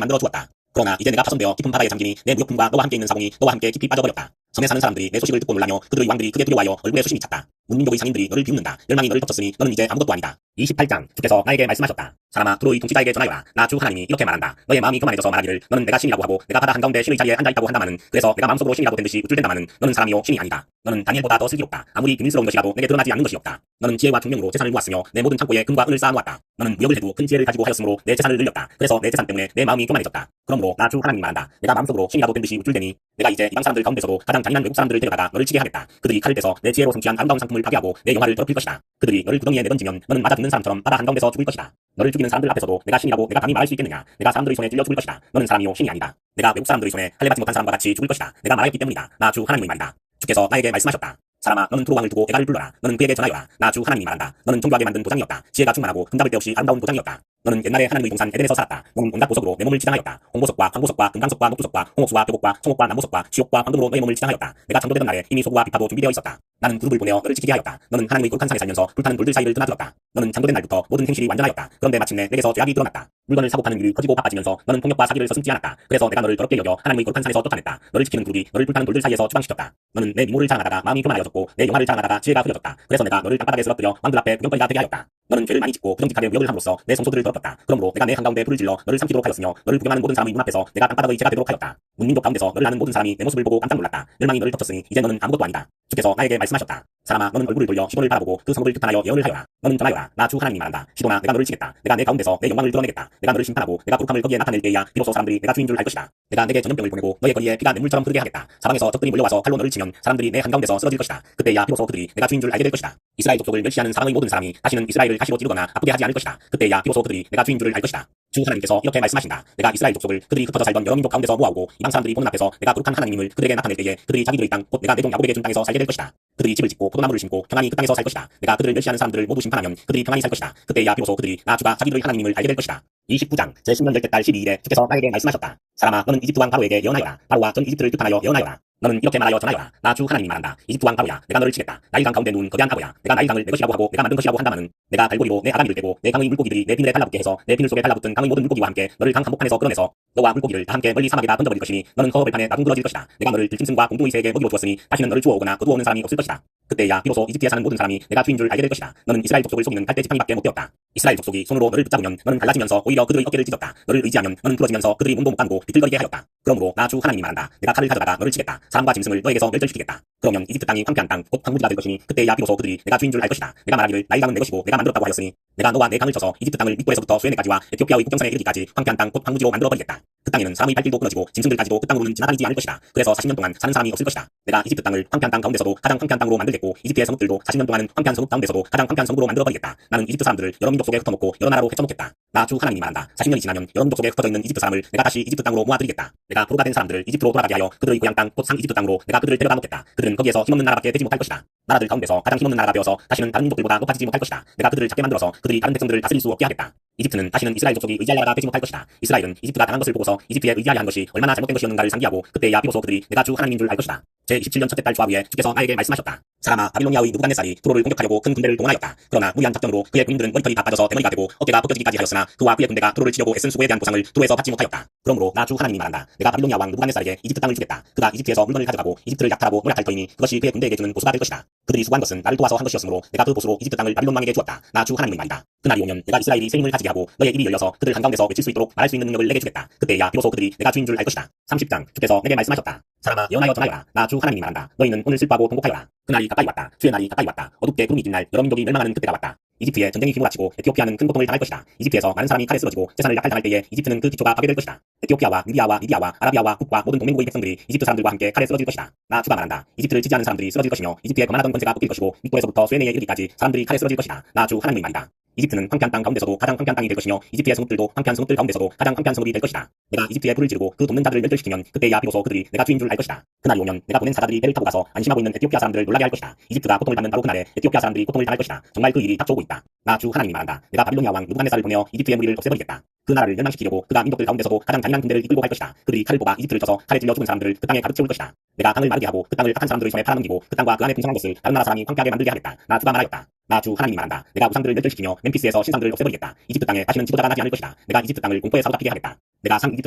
만들어 주었다. 그러나 이제 내가 파손되어 깊은 바다에 잠기니 내 무역품과 너와 함께 있는 사공이 너와 함께 깊이 빠져버렸다. 섬에 사는 사람들이 내 소식을 듣고 놀라며 그들의 왕들이 크게 두려워하여 얼굴에 수심이 찼다. 문민족의 상인들이 너를 비웃는다. 멸망이 너를 덮쳤으니 너는 이제 아무것도 아니다. 28장 주께서 나에게 말씀하셨다. 사람아 두로의 통치자에게 전하여라. 나 주 하나님이 이렇게 말한다. 너의 마음이 교만해져서 말하기를 너는 내가 신이라고 하고 내가 바다 한가운데 신의 자리에 앉아있다고 한다마는 그래서 내가 마음속으로 신이라고 된 듯이 우쭐댄다마는 너는 사람이요 신이 아니다. 너는 다니엘보다 더 슬기롭다. 아무리 비밀스러운 것이라도 내게 드러나지 않는 것이 없다. 너는 지혜와 총명으로 재산을 모았으며 내 모든 창고에 금과 은을 쌓아놓았다. 너는 무역을 해도 큰 지혜를 가지고 하였으므로 내 재산을 늘렸다. 그래서 내 재산 때문에 내 마음이 교만해졌다. 그러므로 나 주 하나님이 말한다. 내가 마음속으로 신이라고 된 듯이 우쭐대니 내가 이제 이방 사람들 가운데서도 가장 잔인한 외국 사람들을 데려다가 너를 치게 하겠다. 그들이 칼을 떼서 내 지혜로 성취한 아름다운 상품을 파괴하고 내 영화를 더럽힐 것이다. 그들이 너를 구덩이에 내던지면 너는 맞아 죽는 사람처럼 바다 한가운데서 죽을 것이다. 너를 죽이는 사람들 앞에서도 내가 신이라고 내가 감히 말할 수 있겠느냐. 내가 사람들의 손에 찔려 죽을 것이다. 너는 사람이요 신이 아니다. 내가 외국 사람들의 손에 할례받지 못한 사람과 같이 죽을 것이다. 내가 말했기 때문이다. 나 주 하나님의 말이다. 주께서 나에게 말씀하셨다. 사람아 너는 두로 왕을 두고 애가를 불러라. 너는 그에게 전하여라. 나 주 하나님이 말한다. 너는 정교하게 만든 도장이었다. 지혜가 충만하고 흠잡을 데 없이 아름다운 도장이었다. 너는 옛날에 하나님의 동산 에덴에서 살았다. 너는 온갖 보석으로 내 몸을 지장하였다. 홍보석과 황보석과 금강석과 녹두석과 홍옥수와 표곡과 청옥과 나무석과 지옥과 황금으로 너의 몸을 지장하였다. 내가 전도되던 날에 이미 소고와 비파도 준비되어 있었다. 나는 그룹을 보내어 너를 지키게 하였다. 너는 하나님의 거룩한 산에 살면서 불타는 돌들 사이를 드나들었다. 너는 장도된 날부터 모든 행실이 완전하였다. 그런데 마침내 내게서 죄악이 드러났다. 물건을 사고 파는 일이 커지고 바빠지면서 너는 폭력과 사기를 서슴지 않았다. 그래서 내가 너를 더럽게 여겨 하나님의 거룩한 산에서 쫓아냈다. 너를 지키는 그룹이 너를 불타는 돌들 사이에서 추방시켰다. 너는 내 미모를 자랑하다가 마음이 교만하여졌고 내 영화를 자랑하다가 지혜가 흐려졌다. 그래서 내가 너를 땅바닥에 쓰러뜨려 왕들 앞에 구경거리가 되게 하였다. 너는 죄를 많이 짓고 부정직하게 무역을 함으로써 내 성소들을 더럽혔다. 그러므로 내가 내 한가운데 불을 질러 너를 삼키도록 하였으며 너를 구경하는 모든 사람의 눈앞에서 내가 땅바닥의 죄가 되도록 하였다. 문민족 가운데서 너를 아는 모든 사람이 내 모습을 보고 깜짝 놀랐다. 멸망이 너를 덮쳤으니 이제 너는 아무것도 아니다. 주께서 나에게 말씀하셨다. 사람아 너는 얼굴을 돌려 시돈을 바라보고 그 성읍을 규탄하여 예언을 하여라. 너는 전하여라. 나 주 하나님이 말한다. 시돈아 내가 너를 치겠다. 내가 내 가운데서 내 영광을 드러내겠다. 내가 너를 심판하고 내가 거룩함을 거기에 나타낼 때에야 비로소 사람들이 내가 주인 줄 알 것이다. 내가 내게 전염병을 보내고 너의 거리에 피가 냇물처럼 흐르게 하겠다. 사방에서 적들이 몰려와서 칼로 너를 치면 사람들이 내 한가운데서 쓰러질 것이다. 그때야 비로소 그들이 내가 주인 줄 알게 될 것이다. 이스라엘 족속을 멸시하는 사방의 모든 사람이 다시는 이스라엘을 가시로 찌르거나 아프게 하지 않을 것이다. 그때야 비로소 그들이 내가 주인 줄을 알 것이다. 주 하나님께서 이렇게 말씀하신다. 내가 이스라엘 족속을 그들이 흩어져 살던 여러 민족 가운데서 모아오고 이방 사람들이 보는 앞에서 내가 거룩한 하나님을 그들에게 나타낼 때에 그들이 자기들의 땅 곧 내가 내 종 야곱에게 준 땅에서 살게 될 것이다. 그들이 집을 짓고 포도나무를 심고 평안히 그 땅에서 살 것이다. 내가 그들을 멸시하는 사람들을 모두 심판하면 그들이 평안히 살 것이다. 그때야 비로소 그들이 나 주가 자기들의 하나님을 알게 될 것이다. 29장 제10년 열째 달 12일에 주께서 나에게 말씀하셨다. 사람아 너는 이집트 왕 바로에게 예언하여라. 바로와 전 이집트를 규탄하여 예언하여라. 너는 이렇게 말하여 전하여라. 나 주 하나님이 말한다. 이집트 왕 바로야. 내가 너를 치겠다. 나일강 가운데 누운 거대한 바보야. 내가 나일강을 내 것이라고 하고 내가 만든 것이라고 한다마는 내가 갈고리로 내 아가미를 떼고 내 강의 물고기들이 내 비늘에 달라붙게 해서 내 비늘 속에 달라붙은 강의 모든 물고기와 함께 너를 강 한복판에서 끌어내서 너와 물고기를 다 함께 멀리 사막에다 던져버릴 것이니 너는 허허벌판에 나둥그러질 것이다. 내가 너를 들짐승과 공둥이 새에게 먹이로 주었으니 다시는 너를 주워오거나 거두어오는 사람이 없을 것이다. 그때야 비로소 이집트에 사는 모든 사람이 내가 주인 줄 알게 될 것이다. 너는 이스라엘 족속을 속이는 갈대 지팡이밖에 못 되었다. 이스라엘 족속이 손으로 너를 붙잡으면 너는 갈라지면서 오히려 그들의 어깨를 찢었다. 너를 의지하면 너는 부러지면서 그들이 몸도 못 감고 비틀거리게 하였다. 그러므로 나 주 하나님이 말한다. 내가 칼을 가져다가 너를 치겠다. 사람과 짐승을 너에게서 멸절시키겠다. 그러면 이집트 땅이 황폐한 땅 곧 황무지가 될 것이니 그때야 비로소 그들이 내가 주인 줄 알 것이다. 내가 말하기를 나일강은 내 것이고 내가 만들었다고 하였으니 내가 너와 내 강을 쳐서 이집트 땅을 밑골에서부터 수에네까지와 에티오피아의 국경선에 이르기까지 황폐한 땅 곧 황무지로 만들어 버리겠다. 그 땅에는 사람의 발길도 끊어지고 짐승들까지도 그 땅으로는 지나다니지 않을 것이다. 그래서 40년 동안 사는 사람이 없을 것이다. 내가 이집트 땅을 황폐한 땅 가운데서도 가장 황폐한 땅으로 만들겠고 이집트의 성읍들도 40년 동안은 황폐한 성읍 가운데서도 가장 황폐한 성읍으로 만들어 버리겠다. 나는 이집트 사람들을 여러 민족 속에 흩어놓고 여러 나라로 헤쳐놓겠다. 나 주 하나님이 말한다. 40년이 지나면 여러 민족 속에 흩어져 있는 이집트 사람을 내가 다시 이집트 땅으로 모아들이겠다. 내가 포로가 된 사람들을 이집트로 돌아가게 하여 그들의 고향 땅 곧 상 이집트 땅으로 내가 그들을 데려다 놓겠다. 그들은 거기에서 힘없는 나라밖에 되지 못할 것이다. 나라들 가운데서 가장 힘없는 나라가 되어서 다시는 다른 민족들보다 높아지지 못할 것이다. 내가 그들을 작게 만들어서 그들이 다른 백성들을 다스릴 수 없게 하겠다. 이집트는 다시는 이스라엘 족속이 의지할 나라가 되지 못할 것이다. 이스라엘은 이집트가 당한 것을 보고서 이집트에 의지하려 한 것이 얼마나 잘못된 것이었는가를 상기하고 그때야 비로소 그들이 내가 주 하나님인 줄 알 것이다. 제27년 첫째 달 조합위에 주께서 나에게 말씀하셨다. 사람아, 바빌로니아의 느부갓네살이 두로를 공격하려고 큰 군대를 동원하였다. 그러나 무리한 작전으로 그의 군인들은 머리털이 다 빠져서 대머리가 되고 어깨가 벗겨지기까지 하였으나 그와 그의 군대가 두로를 치려고 애쓴 수고에 대한 보상을 두로에서 받지 못하였다. 그러므로 나 주 하나님이 말한다. 내가 바빌로니아 왕 느부갓네살에게 이집트 땅을 주겠다. 그가 이집트에서 물건을 가져가고 이집트를 약탈하고 노략할 터이니 그것이 그의 군대에게 주는 보수가 될 것이다. 그들이 수고한 것은 나를 도와서 한 것이었으므로 내가 그 보수로 이집트 땅을 바빌론 왕에게 주었다. 나 주 하나님의 말이다. 그날이 오면 내가 이스라엘이 새 힘을 가지게 하고 너의 입이 열려서 그들 한가운데서 외칠 수 있도록 말할 수 있는 능력을 내게 주겠다. 그때야 비로소 그들이 내가 주인 줄 알 것이다. 30장 주께서 내게 말씀하셨다. 사람아, 예언하여 전하여라. 나 주 하나님이 말한다. 너희는 오늘 슬퍼하고 통곡하여라. 그날이 가까이 왔다. 주의 날이 가까이 왔다. 어둡게 구름이 낀 날 여러 민족이 멸망하는 그때가 왔다. 이집트에 전쟁이 휘몰아치고 에티오피아는 큰 고통을 당할 것이다. 이집트에서 많은 사람이 칼에 쓰러지고 재산을 약탈당할 때에 이집트는 그 기초가 파괴될 것이다. 에티오피아와 누비아와 리비아와 아라비아와 국과 모든 동맹국의 백성들이 이집트 사람들과 함께 칼에 쓰러질 것이다. 나 주가 말한다. 이집트를 지지하는 사람들이 쓰러질 것이며 이집트에 거만하던 권세가 꺾일 것이고 mik도에서부터 수에네에 이르기까지 사람들이 칼에 쓰러질 것이다. 나 주 하나님의 말이다. 이집트는 황폐한 땅 가운데서도 가장 황폐한 땅이 될 것이며 이집트의 성읍들도 황폐한 성읍들 가운데서도 가장 황폐한 성읍이 될 것이다. 내가 이집트에 불을 지르고 그 돕는 자들을 멸절시키면 그때야 비로소 그들이 내가 주인 줄 알 것이다. 그날이 오면 내가 보낸 사자들이 배를 타고 가서 안심하고 있는 에티오피아 사람들을 놀라게 할 것이다. 이집트가 고통을 받는 바로 그날에 에티오피아 사람들이 고통을 당할 것이다. 정말 그 일이 닥쳐오고 있다. 나 주 하나님이 말한다. 내가 바빌로니아 왕 느부갓네살을 보내어 이집트의 무리를 없애버리겠다. 그 나라를 멸망시키려고 그가 민족들 가운데서도 가장 잔인한 군대를 이끌고 갈 것이다. 그들이 칼을 뽑아 이집트를 쳐서 칼에 찔려 죽은 사람들을 그 땅에 가득 채울 것이다. 내가 땅을 마르게 하고 그 땅을 악한 사람들의 손에 팔아넘기고 그 땅과 그 안에 풍성한 것을 다른 나라 사람이 황폐하게 만들게 하겠다. 나 주가 말하였다. 나 주 하나님이 말한다. 내가 우상들을 멸절시키며 멤피스에서 신상들을 없애버리겠다. 이집트 땅에 다시는 지도자가 나지 않을 것이다. 내가 이집트 땅을 공포에 사로잡히게 하겠다. 내가 상 이집트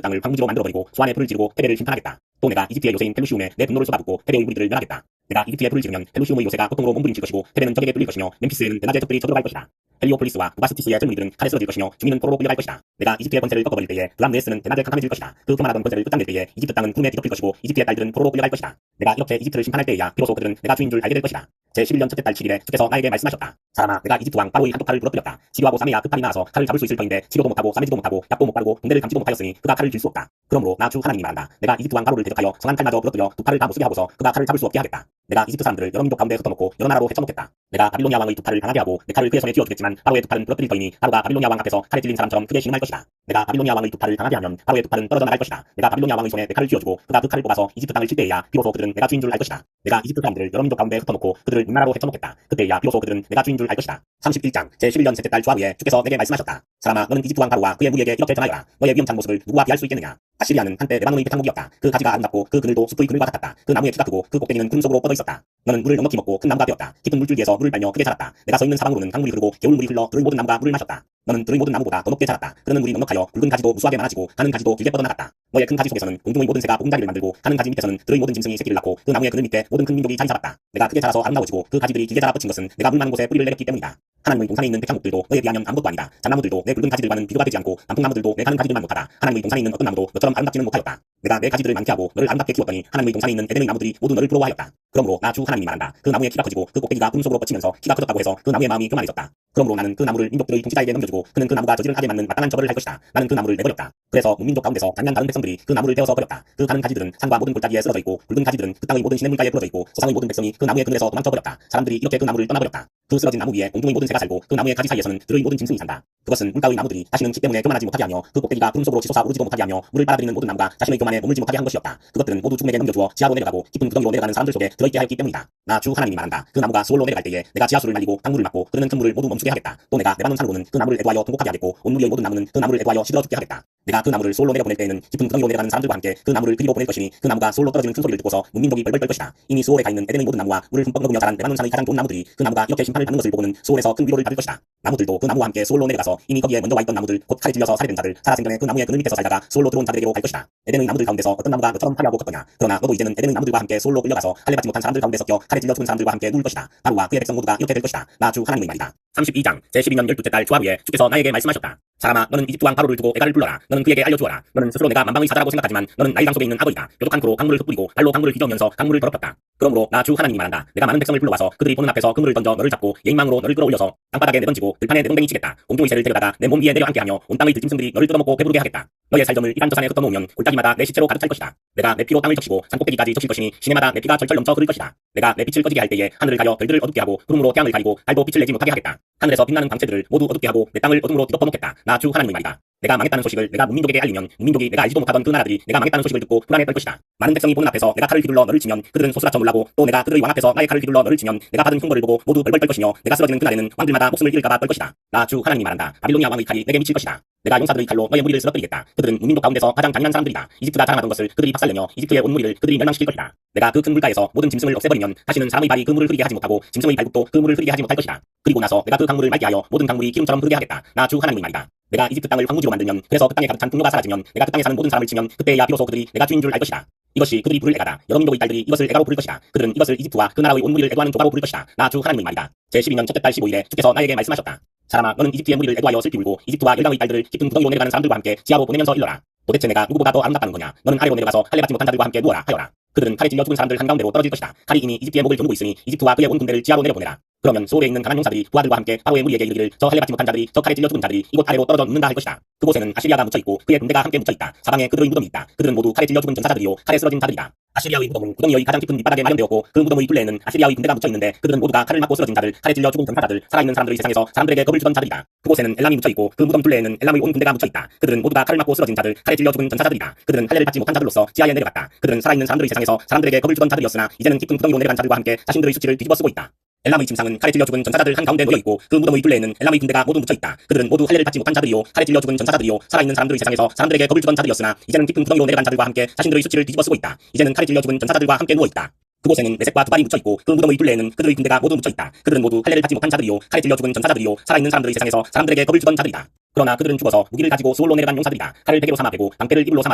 땅을 황무지로 만들어버리고 소안에 불을 지르고 페베를 심판하겠다. 또 내가 이집트의 요새인 펠루시움에 내 분노를 쏟아붓고 페베의 무리들을 멸하겠다. 내가 이집트에 불을 지르면 펠루시움의 요새가 고통으로 몸부림칠 것이고 페베는 적에게 뚫릴 것이며 멤피스에는 대낮에 적들이 쳐들어갈 것이다. 헬리오폴리스와 우바스티스의 젊은이들은 칼에 쓰러질 것이며 주민은 포로로 끌려갈 것이다. 내가 이집트의 권세를 꺾어버릴 때에 드람네스는 대낮에 캄캄해질 것이다. 그 그만하던 권세를 끝장낼 때에 이집트 땅은 구름에 뒤덮일 것이고 이집트의 딸들은 포로로 끌려갈 것이다. 내가 이렇게 이집트를 심판할 때에야 비로소 그들은 내가 주인 줄 알게 될 것이다. 제11년 첫째 달 7일에 주께서 나에게 말씀하셨다. 사람아, 내가 이집트 왕 바로의 한쪽 팔을 부러뜨렸다. 시리아고 사메야 그 팔이 나와서 칼을 잡을 수 있을 터인데 치료도 못하고 싸매지도 못하고 약도 못 바르고 붕대를 감지도 못하였으니 그가 칼을 쥘 수 없다. 그러므로 나 주 하나님이 말한다. 내가 이집트 왕 바로를 대적하여 성한 칼마저 부러뜨려 두 팔을 다 못쓰게 하고서 그가 칼을 잡을 수 없게 하겠다. 내가 이집트 사람들을 여러 민족 가운데 흩어놓고 여러 나라로 헤쳐놓겠다. 내가 바빌로니아 왕의 두 팔을 강하게 하고 내 칼을 그의 손에 쥐어주겠지만 바로의 두 팔은 부러뜨릴 터이니 바로가 바빌로니아 왕 앞에서 칼에 찔린 사람처럼 크게 신음할 것이다. 내가 바빌로니아 왕의 두 팔을 강하게 하면 바로의 두 팔은 떨어져 나갈 것이다. 내가 바빌로니아 왕의 손에 내 칼을 쥐어주고 그가 그 칼을 뽑아서 이집트 땅을 칠 때에야 비로소 그들은 내가 주인 줄 알 것이다. 내가 이집트 사람들을 여러 민족 가운데 흩어놓고 그들을 윗나라로 헤쳐놓겠다. 그때야 비로소 그들은 내가 주인 줄 알 것이다. 31장 제11년 셋째 달 조합위에 주께서 내게 말씀하셨다. 사람아, 너는 이집트 왕 바로와 그의 무리에게 이렇게 전하여라. 너의 위험찬 모습을 누구와 비할 수 있겠느냐. 아시리아는 한때 레바논의 백향목이었다. 그 가지가 아름답고 그 그늘도 숲의 그늘과 같았다. 그 나무의 키가 크고 그 꼭대기는 구름 속으로 뻗어 있었다. 너는 물을 넉넉히 먹고 큰 나무가 되었다. 깊은 물줄기에서 물을 빨며 크게 자랐다. 내가 서 있는 사방으로는 강물이 흐르고 겨울물이 흘러 들의 모든 나무가 물을 마셨다. 너는 들의 모든 나무보다 더 높게 자랐다. 그러는 물이 넉넉하여 굵은 가지도 무수하게 많아지고 가는 가지도 길게 뻗어나갔다. 너의 큰 가지 속에서는 공중의 모든 새가 보금자리를 만들고 가는 가지 밑에서는 들의 모든 짐승이 새끼를 낳고 그 나무의 그늘 밑에 모든 큰 민족이 자리 잡았다. 내가 크게 자라서 아름다워지고 그 가지들이 길게 자라 뻗친 것은 내가 물 많은 곳에 뿌리를 내렸기 때문이다. 하나님의 동산에 있는 백향목들도 너에 비하면 아무것도 아니다. 잣나무들도 내 굵은 가지들과는 비교가 되지 않고 단풍나무들도 내 가는 가지들만 못하다. 하나님의 동산에 있는 어떤 나무도 너처럼 아름답지는 못하였다. 내가 내 가지들을 많게 하고 너를 아름답게 키웠더니 하나님의 동산에 있는 에덴의 나무들이 모두 너를 부러워하였다. 그러므로 나 주 하나님이 말한다. 그 나무의 키가 커지고 그 꼭대기가 구름 속으로 뻗치면서 키가 커졌다고 해서 그 나무의 마음이 교만해졌다. 그러므로 나는 그 나무를 민족들의 통치자에게 넘겨주고 그는 그 나무가 저지를 하게 맞는 마땅한 처벌을 할 것이다. 나는 그 나무를 내버렸다. 그래서 문민족 가운데서 장난 다른 백성들이 그 나무를 베어서 버렸다. 그 가는 가지들은 산과 모든 골짜기에 쓰러져 있고 굵은 가지들은 그 땅의 모든 시냇물가에 부러져 있고 세상의 모든 백성이 그 나무의 그늘에서 도망쳐 버렸다. 사람들이 이렇게 그 나무를 떠나버렸다. 그 쓰러진 나무 위에 공중의 모든 새가 살고 그 나무의 가지 사이에서는 들의 모든 짐승이 산다. 그것은 물가의 나무들이 다시는 키 때문에 교만하지 못하게 하며 그 꼭대기가 구름 속으로 치솟아 오르지도 못하게 하며 물을 빨아들이는 모든 나무가 자신의 교만에 머물지 못하게 한 것이었다. 그것들은 모두 죽음에게 넘겨주어 지하로 내려가고 깊은 구덩이로 내려가는 사람들 속에 들어있게 하였기 때문이다. 나 주 하나님이 말한다. 그 나무가 수월로 내려갈 때에 내가 지하수를 날리고 강물을 막고 흐르는 큰 물을 모두 멈추게 하겠다. 또 내가 레바논 산으로는 그 나무를 애도하여 통곡하게 하겠고 온 무리의 모든 나무는 그 나무를 애도하여 시들어 죽게 하겠다. 내가 그 나무를 수월로 내려보낼 때에는 깊은 구덩이로 내려가는 사람들과 함께 그 나무를 그리로 보낼 것이니 그 나무가 수월로 떨어지는 큰 소리를 듣고서 문민족이 벌벌 떨 것이다. 이미 수월에 가 있는 에덴의 모든 나무와 물을 흠뻑 먹으며 자란 레바논 산의 가장 좋은 나무들이 그 나무가 이렇게 심판을 받는 것을 보고는 수월에서 큰 위로를 받을 것이다. 나무들도 그 나무와 함께 수월로 내려가서 이미 거기에 먼저 와 있던 나무들 곧 칼에 찔려서 살해된 자들 살아생전에 그 나무의 그늘 밑에서 살다가 수월로 들어온 자들에게로 갈 것이다. 에덴의 나무들 가운데서 어떤 나무가 너처럼 화려하고 컸더냐. 그러나 너도 이제는 에덴의 나무들과 함께 수월로 끌려가서 할례받지 못한 사람들 가운데 섞여 칼에 찔려 죽은 사람들과 함께 누울 것이다. 바로와 그의 백성 모두가 이렇게 될 것이다. 나 주 하나님의 말이다. 32장 제12년 12째 달 조합위에 주께서 나에게 말씀하셨다. 사람아, 너는 이집트 왕 바로를 두고 내가를 불러라. 너는 그에게 알려주어라. 너는 스스로 내가 만방의 사자라고 생각하지만 너는 나일강 속에 있는 악어이다. 뾰족한 코로 강물을 흩뿌리고 발로 강물을 휘저으면서 강물을 더럽혔다. 그러므로 나 주 하나님이 말한다. 내가 많은 백성을 불러와서 그들이 보는 앞에서 그물을 던져 너를 잡고 예인망으로 너를 끌어올려서 땅바닥에 내던지고 들판에 내동댕이 치겠다. 공중의 새를 데려다가 내 몸 위에 내려 앉게 하며 온 땅의 들짐승들이 너를 뜯어먹고 배부르게 하겠다. 너의 살점을 이간저산에 흩어놓으면 골짜기마다 내 시체로 가득 찰 것이다. 내가 내 피로 땅을 적시고 산꼭대기까지 적실 것이니 시내마다 내 피가 절절 넘쳐 흐를 것이다. 내가 내 빛을 꺼지게 할 때에 하늘을 가려 별들을 어둡게 하고 구름으로 태양을 가리고 달도 빛을 내지 못하게 하겠다. 하늘에서 빛나는 광채들을 모두 어둡게 하고 내 땅을 어둠으로 뒤덮어 놓겠다. 나 주 하나님의 말이다. 내가 망했다는 소식을 내가 문민족에게 알리면 문민족이 내가 알지도 못하던 그 나라들이 내가 망했다는 소식을 듣고 불안에 떨 것이다. 많은 백성이 보는 앞에서 내가 칼을 휘둘러 너를 치면 그들은 소스라쳐 놀라고 또 내가 그들의 왕 앞에서 나의 칼을 휘둘러 너를 치면 내가 받은 흉벌을 보고 모두 벌벌 떨 것이며 내가 쓰러지는 그날에는 왕들마다 목숨을 잃을까봐 떨 것이다. 나 주 하나님이 말한다. 바빌로니아 왕의 칼이 내게 미칠 것이다. 내가 용사들의 칼로 너의 무리를 쓰러뜨리겠다. 그들은 문민족 가운데서 가장 잔인한 사람들이다. 이집트가 자랑하던 것을 그들이 박살내며 이집트의 온 무리를 그들이 멸망시킬 것이다. 내가 그 큰 물가에서 모든 짐승을 없애버리면 다시는 사람의 발이 그 물을 흐리게 하지 못하고 짐승의 발굽도 그 물을 흐리게 하지 못할 것이다. 그리고 나서 내가 그 강물을 맑게 하여 모든 강물이 기름처럼 흐르게 하겠다. 나 주 하나님의 말이다. 내가 이집트 땅을 황무지로 만들면 그래서 그 땅에 가득 찬 풍요가 사라지면 내가 그 땅에 사는 모든 사람을 치면 그때야 비로소 그들이 내가 주인 줄 알 것이다. 이것이 그들이 부를 애가다. 여러 민족의 딸들이 이것을 애가로 부를 것이다. 그들은 이것을 이집트와 그 나라의 온 무리를 애도하는 조가로 부를 것이다. 나 주 하나님의 말이다. 제12년 첫째 달 15일에 주께서 나에게 말씀하셨다. 사람아, 너는 이집트의 무리를 애도하여 슬피 울고 이집트와 열강의 딸들을 깊은 구덩이로 내려가는 사람들과 함께 지하로 보내면서 일러라. 도대체 내가 누구보다 더 아름답다는 거냐? 너는 아래로 내려가서 할례 받지 못한 자들과 함께 누워라 하여라. 그들은 칼에 찔려 죽은 사람들 한가운데로 떨어질 것이다. 칼이 이미 이집트의 목을 겨누고 있으니 이집트와 그의 온 군대를 지하로 내려보내라. 그러면 소울에 있는 강한 용사들이 부하들과 함께 바로의 무리에게 이르기를 저 할례 받지 못한 자들이 저 칼에 찔려 죽은 자들이 이곳 아래로 떨어져 눕는다 할 것이다. 그곳에는 아시리아가 묻혀있고 그의 군대가 함께 묻혀있다. 사방에 그들의 무덤이 있다. 그들은 모두 칼에 찔려 죽은 전사자들이요 칼에 쓰러진 자들이다. 아시리아의 무덤은 구덩이의 가장 깊은 밑바닥에 마련되었고 그 무덤의 둘레에는 아시리아의 군대가 묻혀있는데 그들은 모두가 칼을 맞고 쓰러진 자들, 칼에 찔려 죽은 전사자들, 살아있는 사람들의 세상에서 사람들에게 겁을 주던 자들이다. 그곳에는 엘람이 묻혀있고 그 무덤 둘레에는 엘람의 온 군대가 묻혀있다. 그들은 모두가 칼을 맞고 쓰러진 자들, 칼에 찔려 죽은 전사자들이다. 그들은 할례를 받지 못한 자들로서 지하에 내려갔다. 그들은 살아있는 사람들의 세상에서 사람들에게 겁을 주던 자들이었으나 이제는 깊은 구덩이로 내려간 자들과 함께 자신들의 수치를 뒤집어 쓰고 있다. 엘람의 짐상은 칼에 찔려 죽은 전사자들 한가운데 놓여있고 그 무덤의 둘레에는 엘람의 군대가 모두 묻혀있다. 그들은 모두 할례를 받지 못한 자들이요 칼에 찔려 죽은 전사자들이요 살아있는 사람들의 세상에서 사람들에게 겁을 주던 자들이었으나 이제는 깊은 구덩이로 내려간 자들과 함께 자신들의 수치를 뒤집어 쓰고 있다. 이제는 칼에 찔려 죽은 전사자들과 함께 누워있다. 그곳에는 메색과 두발이 묻혀있고 그 무덤의 둘레에는 그들의 군대가 모두 묻혀있다. 그들은 모두 할례를 받지 못한 자들이요 칼에 찔려 죽은 전사자들이요 살아있는 사람들의 세상에서 사람들에게 겁을 주던 자들이다. 그러나 그들은 죽어서 무기를 가지고 수월로 내려간 용사들이다. 칼을 베개로 삼아 베고 방패를 이불로 삼아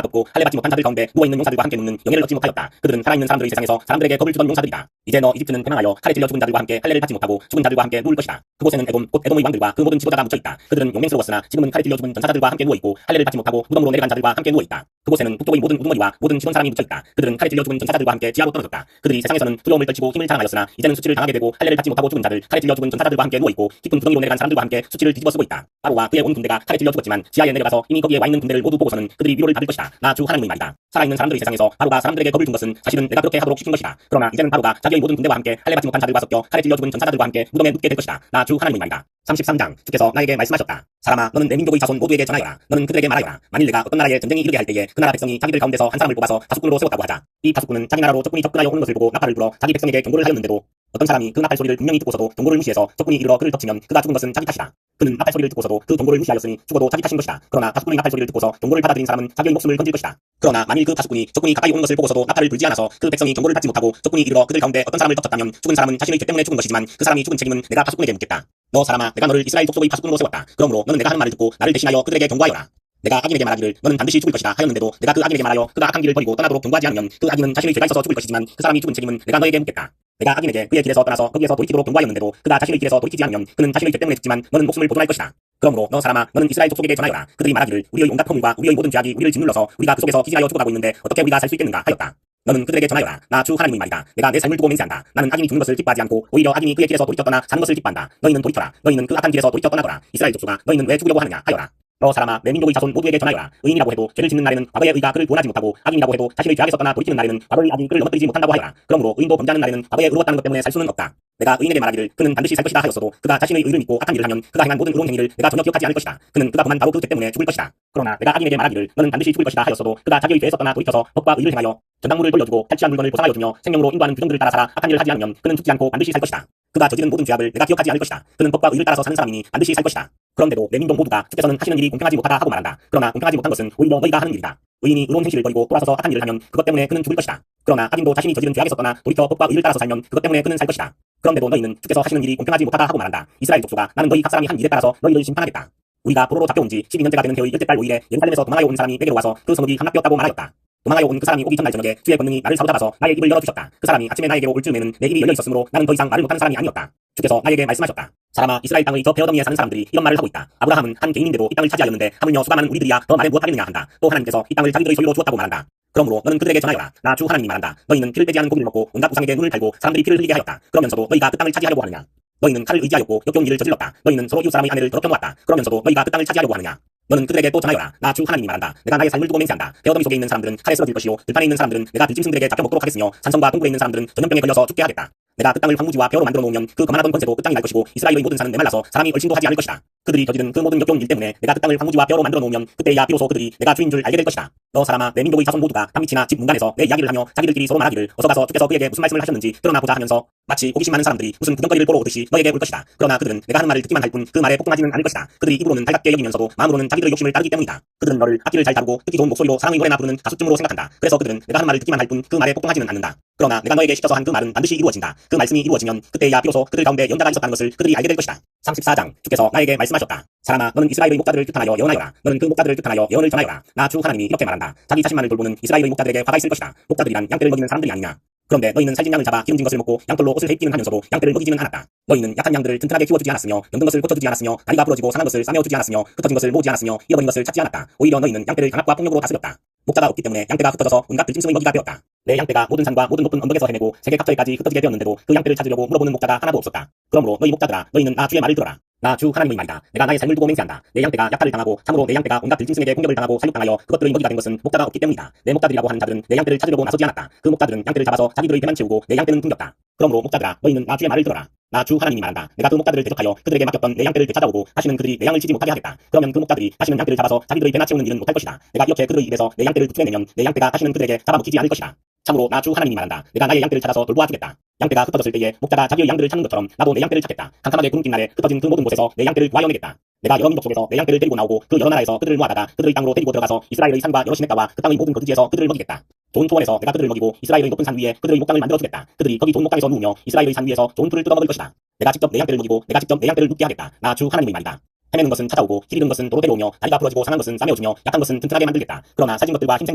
덮고 할례 받지 못한 자들 가운데 누워있는 용사들과 함께 눕는 영예를 얻지 못하였다. 그들은 살아있는 사람들의 세상에서 사람들에게 겁을 주던 용사들이다. 이제 너 이집트는 패망하여 칼에 찔려 죽은 자들과 함께 할례를 받지 못하고 죽은 자들과 함께 누울 것이다. 그곳에는 에돔, 곧 에돔의 왕들과 그 모든 지도자가 묻혀있다. 그들은 용맹스러웠으나 지금은 칼에 찔려 죽은 전사자들과 함께 누워있고 할례를 받지 못하고 무덤으로 내려간 자들과 함께 누워있다. 그곳에는 북쪽의 모든 우두머리와 모든 지돈 사람이 묻혀있다. 그들은 칼에 찔려 죽은 전사자들과 함께 지하로 떨어졌다. 그들이 세상에서는 두려움을 떨치고 힘을 자랑하였으나 이제는 수치를 당하게 되고 할례를 받지 못하고 죽은 자들, 칼에 찔려 죽은 전사자들과 함께 누워있고 깊은 구덩이로 내려간 사람들과 함께 수치를 뒤집어 쓰고 있다. 바로와 그의 온 군대가 칼에 찔려 죽었지만 지하에 내려가서 이미 거기에 와 있는 군대를 모두 보고서는 그들이 위로를 받을 것이다. 나 주 하나님의 말이다. 살아있는 사람들의 세상에서 바로가 사람들에게 겁을 준 것은 사실은 내가 그렇게 하도록 시킨 것이다. 그러나 이제는 바로가 자기의 모든 군대와 함께 할례 받지 못한 자들과 섞여 칼에 찔려 죽은 전사자들과 함께 무덤에 눕게 될 것이다. 나 주 하나님의 말이다. 33장 주께서 나에게 말씀하셨다. 사람아, 너는 내 민족의 자손 모두에게 전하여라. 너는 그들에게 말하여라. 만일 내가 어떤 나라에 전쟁이 이르게 할 때에 그 나라 백성이 자기들 가운데서 한 사람을 뽑아서 파수꾼으로 세웠다고 하자. 이 파수꾼은 자기 나라로 적군이 접근하여 오는 것을 보고 나팔을 불어 자기 백성에게 경고를 하였는데도 어떤 사람이 그 나팔 소리를 분명히 듣고서도 경고를 무시해서 적군이 이르러 그를 덮치면 그가 죽은 것은 자기 탓이다. 그는 나팔 소리를 듣고서도 그 경고를 무시하였으니 죽어도 자기 탓인 것이다. 그러나 파수꾼의 나팔 소리를 듣고서 경고를 받아들인 사람은 자기의 목숨을 건질 것이다. 그러나 만일 그 파수꾼이 적군이 가까이 오는 것을 보고서도 나팔을 불지 않아서 그 백성이 경고를 받지 못하고 적군이 이르러 그들 가운데 어떤 사람을 덮쳤다면 죽은 사람은 자신의 죄 때문에 죽은 것이지만 그 사람이 죽은 책임은 내가 파수꾼에게 묻겠다. 너 사람아, 내가 너를 이스라엘 족속의 파수꾼으로 세웠다. 그러므로 너는 내가 하는 말을 듣고 나를 대신하여 그들에게 경고하여라. 내가 악인에게 말하기를 너는 반드시 죽을 것이다 하였는데도 내가 그 악인에게 말하여 그가 악한 길을 버리고 떠나도록 경고하지 않으면 그 악인은 자신의 죄가 있어서 죽을 것이지만 그 사람이 죽은 책임은 내가 너에게 묻겠다. 내가 악인에게 그의 길에서 떠나서 거기에서 돌이키도록 경고하였는데도 그가 자신의 길에서 돌이키지 않으면 그는 자신의 죄 때문에 죽지만 너는 목숨을 보존할 것이다. 그러므로 너 사람아, 너는 이스라엘 족속에게 전하여라. 그들이 말하기를 우리의 온갖 허물과 우리의 모든 죄악이 우리를 짓눌러서 우리가 그 속에서 기진하여 죽어가고 있는데 어떻게 우리가 살 수 있겠는가 하였다. 너는 그들에게 전하여라. 나 주 하나님의 말이다. 내가 내 삶을 두고 맹세한다. 나는 악인이 죽는 것을 기뻐하지 않고 오히려 악인이 그의 길에서 돌이켜 떠나 사는 것을 기뻐한다. 너희는 돌이켜라. 너희는 그 악한 길에서 돌이켜 떠나거라. 이스라엘 족속아, 너희는 왜 죽으려고 하느냐 하여라. 너 사람아, 내 민족의 자손 모두에게 전하여라. 의인이라고 해도 죄를 짓는 날에는 과거의 의가 그를 구원하지 못하고 악인이라고 해도 자신의 죄악에서 떠나 돌이키는 날에는 과거의 악이 그를 넘어뜨리지 못한다고 하여라. 그러므로 의인도 범죄하는 날에는 과거에 의로웠다는 것 때문에 살 수는 없다. 내가 의인에게 말하기를 그는 반드시 살 것이다 하였어도 그가 자신의 의를 믿고 악한 일을 하면 그가 행한 모든 의로운 행위를 내가 전혀 기억하지 않을 것이다. 그는 그가 범한 바로 그 죄 때문에 죽을 것이다. 그러나 내가 악인에게 말하기를 너는 반드시 죽을 것이다 하였어도 그가 자기의 죄에서 떠나 돌이켜서 법과 의를 행하여 전당물을 돌려주고 탈취한 물건을 보상하여 주며 생명으로 인도하는 규정들을 따라 살아 악한 일을 하지 않으면 그는 죽지 않고 반드시 살 것이다. 그가 저지른 모든 죄악을 내가 기억하지 않을 것이다. 그는 법과 의를 따라서 사는 사람이니 반드시 살 것이다. 그런데도 내 민족 모두가 주께서는 하시는 일이 공평하지 못하다 하고 말한다. 그러나 공평하지 못한 것은 오히려 너희가 하는 일이다. 의인이 의로운 행실을 버리고 돌아서서 악한 일을 하면 그것 때문에 그는 죽을 것이다. 그러나 악인도 자신이 저지른 죄악에서 떠나 돌이켜 법과 의를 따라서 살면 그것 때문에 그는 살 것이다. 그런데도 너희는 주께서 하시는 일이 공평하지 못하다 하고 말한다. 이스라엘 족속아, 나는 너희 각 사람이 한 일에 따라서 너희를 심판하겠다. 우리가 포로로 잡혀온 지 12년째가 되는 해의 열째 달 5일에 예루살렘에서 도망하여 온 사람이 내게로 와서 그 성읍이 함락되었다고 말하였다. 도망하여 온 그 사람이 오기 전날 저녁에 주의 권능이 나를 사로잡아서 나의 입을 열어주셨다. 그 사람이 아침에 나에게로 올 즈음에는 내 입이 열려 있었으므로 나는 더 이상 말을 못하는 사람이 아니었다. 주께서 나에게 말씀하셨다. 사람아, 이스라엘 땅의 저 베어더미에 사는 사람들이 이런 말을 하고 있다. 아브라함은 한 개인인데도 이 땅을 차지하였는데 하물며 수가 많은 우리들이야 더 말에 무엇하겠느냐 한다. 또 하나님께서 이 땅을 자기들의 소유로 주었다고 말한다. 그러므로 너는 그들에게 전하여라. 나 주 하나님이 말한다. 너희는 피를 빼지 않은 고기를 먹고 온갖 우상에게 눈을 달고 사람들이 피를 흘리게 하였다. 그러면서도 너희가 그 땅을 차지하려고 하느냐. 너희는 칼을 의지하였고 역겨운 일을 저질렀다. 너희는 서로 이웃 사람의 아내를 더럽혀 놓았다. 그러면서도 너희가 그 땅을 차지하려고 하느냐. 너는 그들에게 또 전하여라. 나 주 하나님이 말한다. 내가 나의 삶을 두고 맹세한다. 베어더미 속에 있는 사람들은 칼에 쓰러질 것이요 들판에 있는 사람들은 내가 들짐승들에게 잡혀 먹도록 하겠으며 산성과 동굴에 있는 사람들은 전염병에 걸려서 죽게 하겠다. 내가 그 땅을 황무지와 벼로 만들어 놓으면 그 거만하던 권세도 끝장이 날 것이고 이스라엘의 모든 산은 메말라서 사람이 얼씬도 하지 않을 것이다. 그들이 저지른 그 모든 역겨운 일 때문에 내가 그 땅을 황무지와 벼로 만들어 놓으면 그때야 비로소 그들이 내가 주인 줄 알게 될 것이다. 너 사람아, 내 민족의 자손 모두가 담이치나 집 문간에서 내 이야기를 하며 자기들끼리 서로 말하기를 어서 가서 주께서 그에게 무슨 말씀을 하셨는지 드러나 보자 하면서 마치 호기심 많은 사람들이 무슨 구경거리를 보러 오듯이 너에게 올 것이다. 그러나 그들은 내가 하는 말을 듣기만 할 뿐 그 말에 복종하지는 않을 것이다. 그들이 입으로는 달갑게 여기면서도 마음으로는 자기들의 욕심을 따르기 때문이다. 그들은 너를 악기를 잘 다루고 듣기 좋은 목소리로 사랑의 노래나 부르는 가수쯤으로 생각한다. 그래서 그들은 내가 하는 말을 듣기만 할 뿐 그 말에 복종하지는 않는다. 그러나 내가 너에게 시켜서 한 그 말은 반드시 이루어진다. 그 말씀이 이루어지면 그때야 비로소 그들 가운데 연자가 있었다는 것을 그들이 알게 될 것이다. 34장 주께서 나에게 말씀하셨다. 사람아, 너는 이스라엘의 목자들을 뜻하여 예언하여라. 너는 그 목자들을 뜻하여 예언을 전하여라. 나 주 하나님이 이렇게 말한다. 자기 자신만을 돌보는 이스라엘의 목자들에게 화가 있을 것이다. 목자들이란 양떼를 먹이는 사람들이 아니냐. 그런데 너희는 살진 양을 잡아 기름진 것을 먹고 양털로 옷을 헤입기는 하면서도 양떼를 먹이지는 않았다. 너희는 약한 양들을 튼튼하게 키워주지 않았으며 병든 것을 고쳐주지 않았으며 다리가 부러지고 상한 것을 싸매어주지 않았으며 흩어진 것을 모으지 않았으며 잃어버린 것을 찾지 않았다. 오히려 너희는 양떼를 강압과 폭력으로 다스렸다. 목자가 없기 때문에 양떼가 흩어져서 온갖 들짐승의 먹이가 되었다. 내 양떼가 모든 산과 모든 높은 언덕에서 헤매고 세계 각처에까지 흩어지게 되었는데도 그 양떼를 찾으려고 물어보는 목자가 하나도 없었다. 그러므로 너희 목자들아, 너희는 나 주의 말을 들어라. 나 주 하나님의 말이다. 내가 나의 삶을 두고 맹세한다. 내 양떼가 약탈을 당하고 참으로 내 양떼가 온갖 들짐승에게 공격을 당하고 살육당하여 그것들의 먹이가 된 것은 목자가 없기 때문이다. 내 목자들이라고 하는 자들은 내 양떼를 찾으려고 나서지 않았다. 그 목자들은 양떼를 잡아서 자기들의 배만 채우고 내 양떼는 굶겼다. 그러므로 목자들아, 너희는 나 주의 말을 들어라. 나 주 하나님이 말한다. 내가 그 목자들을 대적하여 그들에게 맡겼던 내 양떼를 되찾아오고 다시는 그들이 내 양을 치지 못하게 하겠다. 그러면 그 목자들이 다시는 양떼를 잡아서 자기들의 배나 채우는 일은 못할 것이다. 내가 이렇게 그들의 입에서 내 양떼를 구출해내면 내 양떼가 다시는 그들에게 잡아먹히지 않을 것이다. 참으로 나 주 하나님이 말한다. 내가 나의 양떼를 찾아서 돌보아 주겠다. 양떼가 흩어졌을 때에 목자가 자기의 양들을 찾는 것처럼 나도 내 양떼를 찾겠다. 캄캄하게 구름낀 날에 흩어진 그 모든 곳에서 내 양떼를 구하여내겠다. 내가 여러 민족 속에서 내 양떼를 데리고 나오고 그 여러 나라에서 그들을 모아다가 그들의 땅으로 데리고 들어가서 이스라엘의 산과 여러 시냇가와 그 땅의 모든 거주지에서 그들을 먹이겠다. 좋은 초원에서 내가 그들을 먹이고 이스라엘의 높은 산 위에 그들의 목장을 만들어주겠다. 그들이 거기 좋은 목장에서 누우며 이스라엘의 산 위에서 좋은 풀을 뜯어먹을 것이다. 내가 직접 내 양떼를 먹이고 내가 직접 내 양떼를 눕게 하겠다. 나 주 하나님의 말이다. 헤매는 것은 찾아오고 길 잃은 것은 도로 데려오며 다리가 부러지고 상한 것은 싸매어주며 약한 것은 튼튼하게 만들겠다. 그러나 살진 것들과 힘센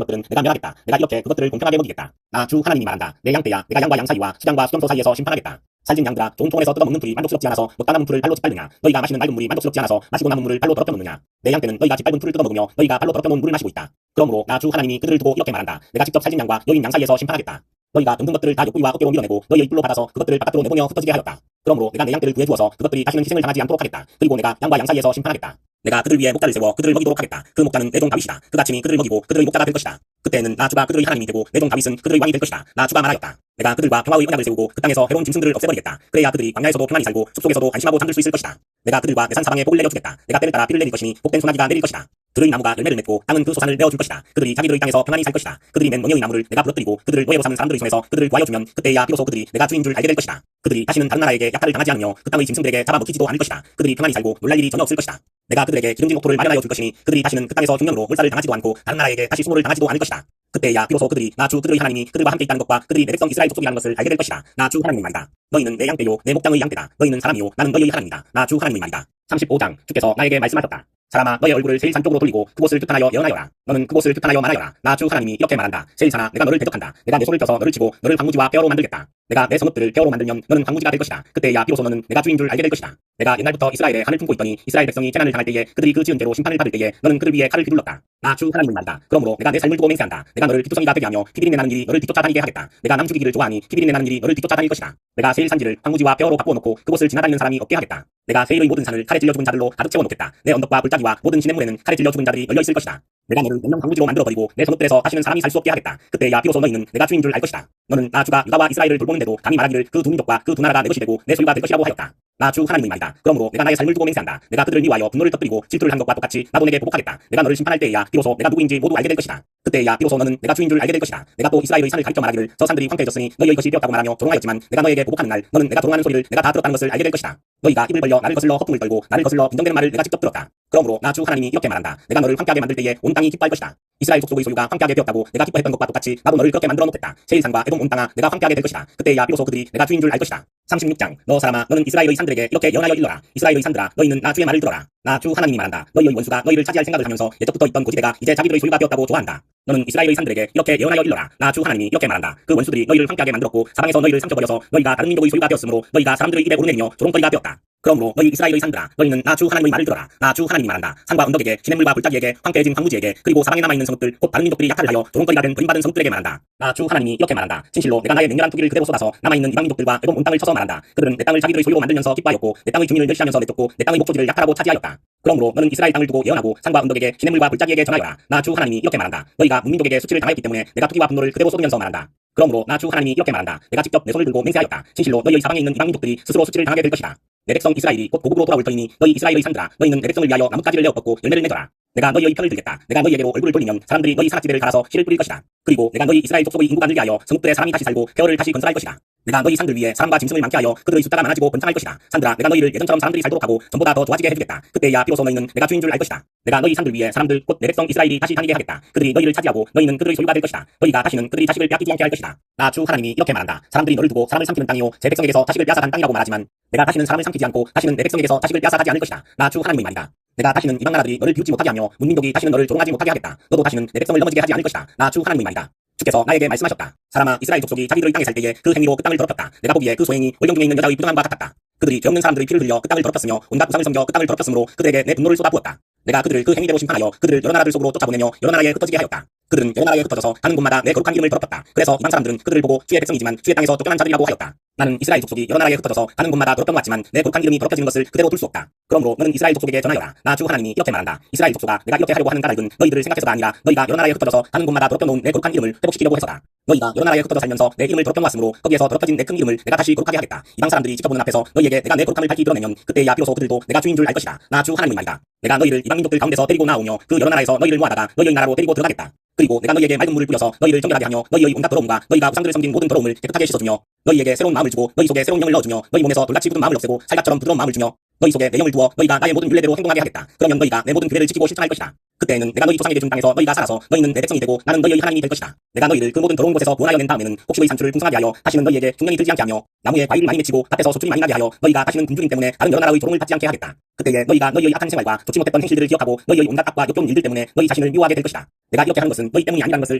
것들은 내가 멸하겠다. 내가 이렇게 그것들을 공평하게 먹이겠다. 나 주 하나님이 말한다. 내 양떼야, 내가 양과 양 사이와 시장과 수렴소 사이에서 심판하겠다. 살진 양들아, 좋은 통에서 뜯어먹는 풀이 만족스럽지 않아서 먹다 남은 풀을 발로 짓밟느냐. 너희가 마시는 맑은 물이 만족스럽지 않아서 마시고 남은 물을 발로 더럽혀 놓느냐. 내 양떼는 너희가 짓밟은 풀을 뜯어먹으며 너희가 발로 더럽혀 놓은 물을 마시고 있다. 그러므로 나 주 하나님이 그들을 두고 이렇게 말한다. 내가 직접 살진 양과 여인 양 사이에서 심판하겠다. 너희가 병든 것들을 다 욕구와 어깨로 밀어내고 너희의 뿔로 받아서 그것들을 바깥으로 내보내어 흩어지게 하였다. 그러므로 내가 내 양떼를 구해주어서 그것들이 다시는 희생을 당하지 않도록 하겠다. 그리고 내가 양과 양 사이에서 심판하겠다. 내가 그들 위에 목자를 세워 그들을 먹이도록 하겠다. 그 목자는 내 종 다윗이다. 그 아침이 그들을 먹이고 그들의 목자가 될 것이다. 그때는 나 주가 그들의 하나님이 되고 내 종 다윗은 그들의 왕이 될 것이다. 나 주가 말하였다. 내가 그들과 평화의 언약을 세우고 그 땅에서 해로운 짐승들을 없애버리겠다. 그래야 그들이 광야에서도 평안히 살고 숲속에서도 안심하고 잠들 수 있을 것이다. 내가 그들과 내 산 사방에 복을 내려주겠다. 내가 때를 따라 비를 내릴 것이니 복된 소나기가 내릴 것이다. 들의 나무가 열매를 맺고 땅은 그 소산을 내어줄 것이다. 그들이 자기들의 땅에서 평안히 살 것이다. 그들이 맨 원형의 나무를 내가 부러뜨리고 그들을 노예로 삼는 사람들의 손에서 그들을 구하여주면 그때야 비로소 그들이 내가 주인 줄 알게 될 것이다. 그들이 다시는 다른 나라에게 약탈을 당하지 않으며 그 땅의 짐승들에게 잡아먹히지도 않을 것이다. 그들이 평안히 살고 놀랄 일이 전혀 없을 것이다. 내가 그들에게 기름진 목토를 마련하여 줄 것이니 그들이 다시는 그 땅에서 중령으로 물살을 당하지도 않고 다른 나라에게 다시 수모를 당하지도 않을 것이다. 그때야 비로소 그들이 나 주 그들의 하나님이 그들과 함께 있다는 것과 그들이 내 백성 이스라엘 족속이라는 것을 알게 될 것이다. 나 주 하나님의 말이다. 너희는 내 양떼요 내 목장의 양떼다. 너희는 사람이요 나는 너희의 하나님이다. 나 주 하나님의 말이다. 35장 주께서 나에게 말씀하셨다. 사람아, 너의 얼굴을 세일산 쪽으로 돌리고 그곳을 뜻하여 예언하여라. 너는 그곳을 뜻하여 말하여라. 나 주 하나님이 이렇게 말한다. 세일산아, 내가 너를 대적한다. 내가 내 손을 펴서 너를 치고 너를 황무지와 벼로 만들겠다. 내가 내 성읍들을 벼로 만들면 너는 황무지가 될 것이다. 그때야 비로소 너는 내가 주인 줄 알게 될 것이다. 내가 옛날부터 이스라엘에 한을 품고 있더니 이스라엘 백성이 재난을 당할 때에 그들이 그 지은 대로 심판을 받을 때에 너는 그들 위에 칼을 휘둘렀다. 나 주 하나님의 말이다. 그러므로 내가 내 삶을 두고 맹세한다. 내가 너를 뒤쫓아다니게 되게 하며 피비린내 나는 일이 너를 뒤쫓아 다니게 하겠다. 내가 남 죽이기를 좋아하니 피비린내 나는 일이 너를 뒤쫓아 다닐 것이다. 내가 세일 산지를 황무지와 벼로 바꾸어 놓고 그곳을 지나다니는 사람이 없게 하겠다. 내가 세일의 모든 산을 칼에 찔려 죽은 자들로 가득 채워 놓겠다. 내 언덕과 불따기와 모든 시냇물에는 칼에 찔려 죽은 자들이 널려 있을 것이다. 내가 너를 맹령 황무지로 만들어버리고 내 성읍들에서 다시는 사람이 살 수 없게 하겠다. 그때야 비로소 너희는 내가 주인 줄 알 것이다. 너는 나 주가 유다와 이스라엘을 돌보는데도 감히 말하기를 그 두 민족과 그 두 나라가 내 것이 되고 내 소유가 될 것이라고 하였다. 나 주 하나님의 말이다. 그러므로 내가 나의 삶을 두고 맹세한다. 내가 그들을 미워하여 분노를 터뜨리고 질투를 한 것과 똑같이 나도 내게 보복하겠다. 내가 너를 심판할 때에야 비로소 내가 누구인지 모두 알게 될 것이다. 그때야 비로소 너는 내가 주인 줄 알게 될 것이다. 내가 또 이스라엘의 산을 가리켜 말하기를 저 산들이 황폐해졌으니 너희의 것이 되었다고 말하며 조롱하였지만 내가 너에게 보복하는 날 너는 내가 조롱하는 소리를 내가 다 들었다는 것을 알게 될 것이다. 너희가 입을 벌려 나를 거슬러 허풍을 떨고 나를 거슬러 빈정대는 말을 내가 직접 들었다. 그러므로 나 주 하나님이 이렇게 말한다. 내가 너를 황폐하게 만들 때에 온 땅이 기뻐할 것이다. 이스라엘 족속의 소유가 황폐하게 되었다고 내가 기뻐했던 것과 똑같이 나도 너를 그렇게 만들어 놓겠다. 세일산과 에돔 온 땅아 내가 황폐하게 될 것이다. 그때야 비로소 그들이 내가 주인 줄 알 것이다. 36장 너 사람아, 너는 이스라엘의 산들에게 이렇게 예언하여 일러라. 이스라엘의 산들아, 너희는 나 주의 말을 들어라. 나 주 하나님이 말한다. 너희의 원수가 너희를 차지할 생각을 하면서 예적부터 있던 고지대가 이제 자기들의 소유가 되었다고 좋아한다. 너는 이스라엘의 산들에게 이렇게 예언하여 일러라. 나 주 하나님이 이렇게 말한다. 그 원수들이 너희를 황폐하게 만들었고 사방에서 너희를 삼켜버려서 너희가 다른 민족의 소유가 되었으므로 너희가 사람들의 입에 오르내리며 조롱거리가 되었다. 그러므로 너희 이스라엘의 산들아, 너희는 나 주 하나님의 말을 들어라. 나 주 하나님이 말한다. 산과 언덕에게 시냇물과 불따기에게 황폐해진 황무지에게 그리고 사방에 남아있는 성읍들 곧 다른 민족들이 약탈을 하여 조롱거리가 된 버림받은 성읍들에게 말한다. 나 주 하나님이 이렇게 말한다. 진실로 내가 나의 맹렬한 투기를 그대로 쏟아서 남아있는 이방 민족들과 에돔 온 땅을 쳐서 말한다. 그들은 내 땅을 자기들의 소유로 만들면서 기뻐하였고 내 땅의 주민을 멸시하면서 내쫓고 내 땅의 목소지를 약탈하고 차지하였다. 그러므로 너는 이스라엘 땅을 두고 예언하고 산과 언덕에게 시냇물과 불따기에게 전하여라. 나 주 하나님이 이렇게 말한다. 너희가 문민족에게 수치를 당하였기 때문에 내가 투기와 분노를 그대로 쏟으면서 말한다. 그러므로 나 주 하나님이 이렇게 말한다. 내가 직접 내 손을 들고 맹세하였다. 진실로 너희의 사방에 있는 이방 민족들이 스스로 수치를 당하게 될 것이다. 내 백성 이스라엘이 곧 고국으로 돌아올 터이니 너희 이스라엘의 산들아, 너희는 내 백성을 위하여 나뭇가지를 내어 뻗고 열매를 맺어라. 내가 너희의 편을 들겠다. 내가 너희에게로 얼굴을 돌리면 사람들이 너희 산악지대를 갈아서 씨를 뿌릴 것이다. 그리고 내가 너희 이스라엘 족속의 인구간을 위하여 성읍들의 사람이 다시 살고 폐허를 다시 건설할 것이다. 내가 너희 산들 위에 사람과 짐승을 많게 하여 그들의 숫자가 많아지고 번창할 것이다. 산들아, 내가 너희를 예전처럼 사람들이 살도록 하고 전보다 더 좋아지게 해주겠다. 그때야 비로소 너희는 내가 주인 줄 알 것이다. 내가 너희 산들 위에 사람들 곧 내 백성 이스라엘이 다시 다니게 하겠다. 그들이 너희를 차지하고 너희는 그들의 소유가 될 것이다. 너희가 다시는 그들이 자식을 빼앗기지 않게 할 것이다. 나 주 하나님이 이렇게 말한다. 사람들이 너를 두고 사람을 삼키는 땅이요 제 백성에게서 자식을 빼앗아간 땅이라고 말하지만 내가 다시는 사람을 삼키지 않고 다시는 내 백성에게서 자식을 빼앗아가지 않을 것이다. 나 주 하나님의 말이다. 내가 다시는 이방 나라들이 너를 비웃지 못하게 하며 문민족이 다시는 너를 조롱하지 못하게 하겠다. 너도 다시는 내 백성을 넘어지게 하지 않을 것이다. 나 주 하나님의 말이다. 주께서 나에게 말씀하셨다. 사람아, 이스라엘 족속이 자기들의 땅에 살 때에 그 행위로 그 땅을 더럽혔다. 내가 보기에 그 소행이 월경 중에 있는 여자의 부정함과 같았다. 그들이 죄 없는 사람들의 피를 흘려 그 땅을 더럽혔으며 온갖 우상을 섬겨 그 땅을 더럽혔으므로 그들에게 내 분노를 쏟아부었다. 내가 그들을 그 행위대로 심판하여 그들을 여러 나라들 속으로 쫓아보내며 여러 나라에 흩어지게 하였다. 그들은 여러 나라에 흩어져서 가는 곳마다 내 거룩한 이름을 더럽혔다. 그래서 이방 사람들은 그들을 보고 주의 백성이지만 주의 땅에서 쫓겨난 자들이라고 하였다. 나는 이스라엘 족속이 여러 나라에 흩어져서 가는 곳마다 더럽혀 놓았지만 내 거룩한 이름이 더럽혀지는 것을 그대로 둘 수 없다. 그러므로 너는 이스라엘 족속에게 전하여라. 나 주 하나님이 이렇게 말한다. 이스라엘 족속아, 내가 이렇게 하려고 하는 까닭은 너희들을 생각해서가 아니라 너희가 여러 나라에 흩어져서 가는 곳마다 더럽혀 놓은 내 거룩한 이름을 회복시키려고 해서다. 너희가 여러 나라에 흩어져 살면서 내 이름을 더럽혀 놓았으므로 거기에서 더럽혀진 내 큰 이름을 내가 다시 거룩하게 하겠다. 이방 사람들이 지켜보는 앞에서 너희에게 내가 내 거룩함을 밝히 드러내면 그때야 비로소 그들도 내가 주인 줄 알 것이다. 나 주 하나님의 말이다. 내가 너희를 이방 민족들 가운데서 데리고 나오며 그 여러 나라에서 너희를 모아다가 너희의 나라로 데리고 들어가겠다. 그리고 내가 너희에게 맑은 물을 뿌려서 너희를 정결하게 하며 너희의 온갖 더러움과 너희가 우상들을 섬긴 모든 더러움을 깨끗하게 씻어주며 너희에게 새로운 마음을 주고 너희 속에 새로운 영을 넣어주며 너희 몸에서 돌같이 굳은 마음을 없애고 살갗처럼 부드러운 마음을 주며 너희 속에 내 영을 두어 너희가 나의 모든 율례대로 행동하게 하겠다. 그러면 너희가 내 모든 규례를 지키고 실천할 것이다. 그때에는 내가 너희 조상에게 준 땅에서 너희가 살아서 너희는 내 백성이 되고 나는 너희의 하나님이 될 것이다. 내가 너희를 그 모든 더러운 곳에서 구원하여 낸 다음에는 곡식의 산출을 풍성하게 하여 다시는 너희에게 중년이 들지 않게 하며 나무에 과일을 많이 맺히고 밭에서 소출이 많이 나게 하여 너희가 다시는 굶주림 때문에 다른 여러 나라의 조롱을 받지 않게 하겠다. 그때에 너희가 너희의 악한 생활과 좋지 못했던 행실들을 기억하고 너희의 온갖 악과 역겨운 일들 때문에 너희 자신을 미워하게 될 것이다. 내가 이렇게 하는 것은 너희 때문이 아니라는 것을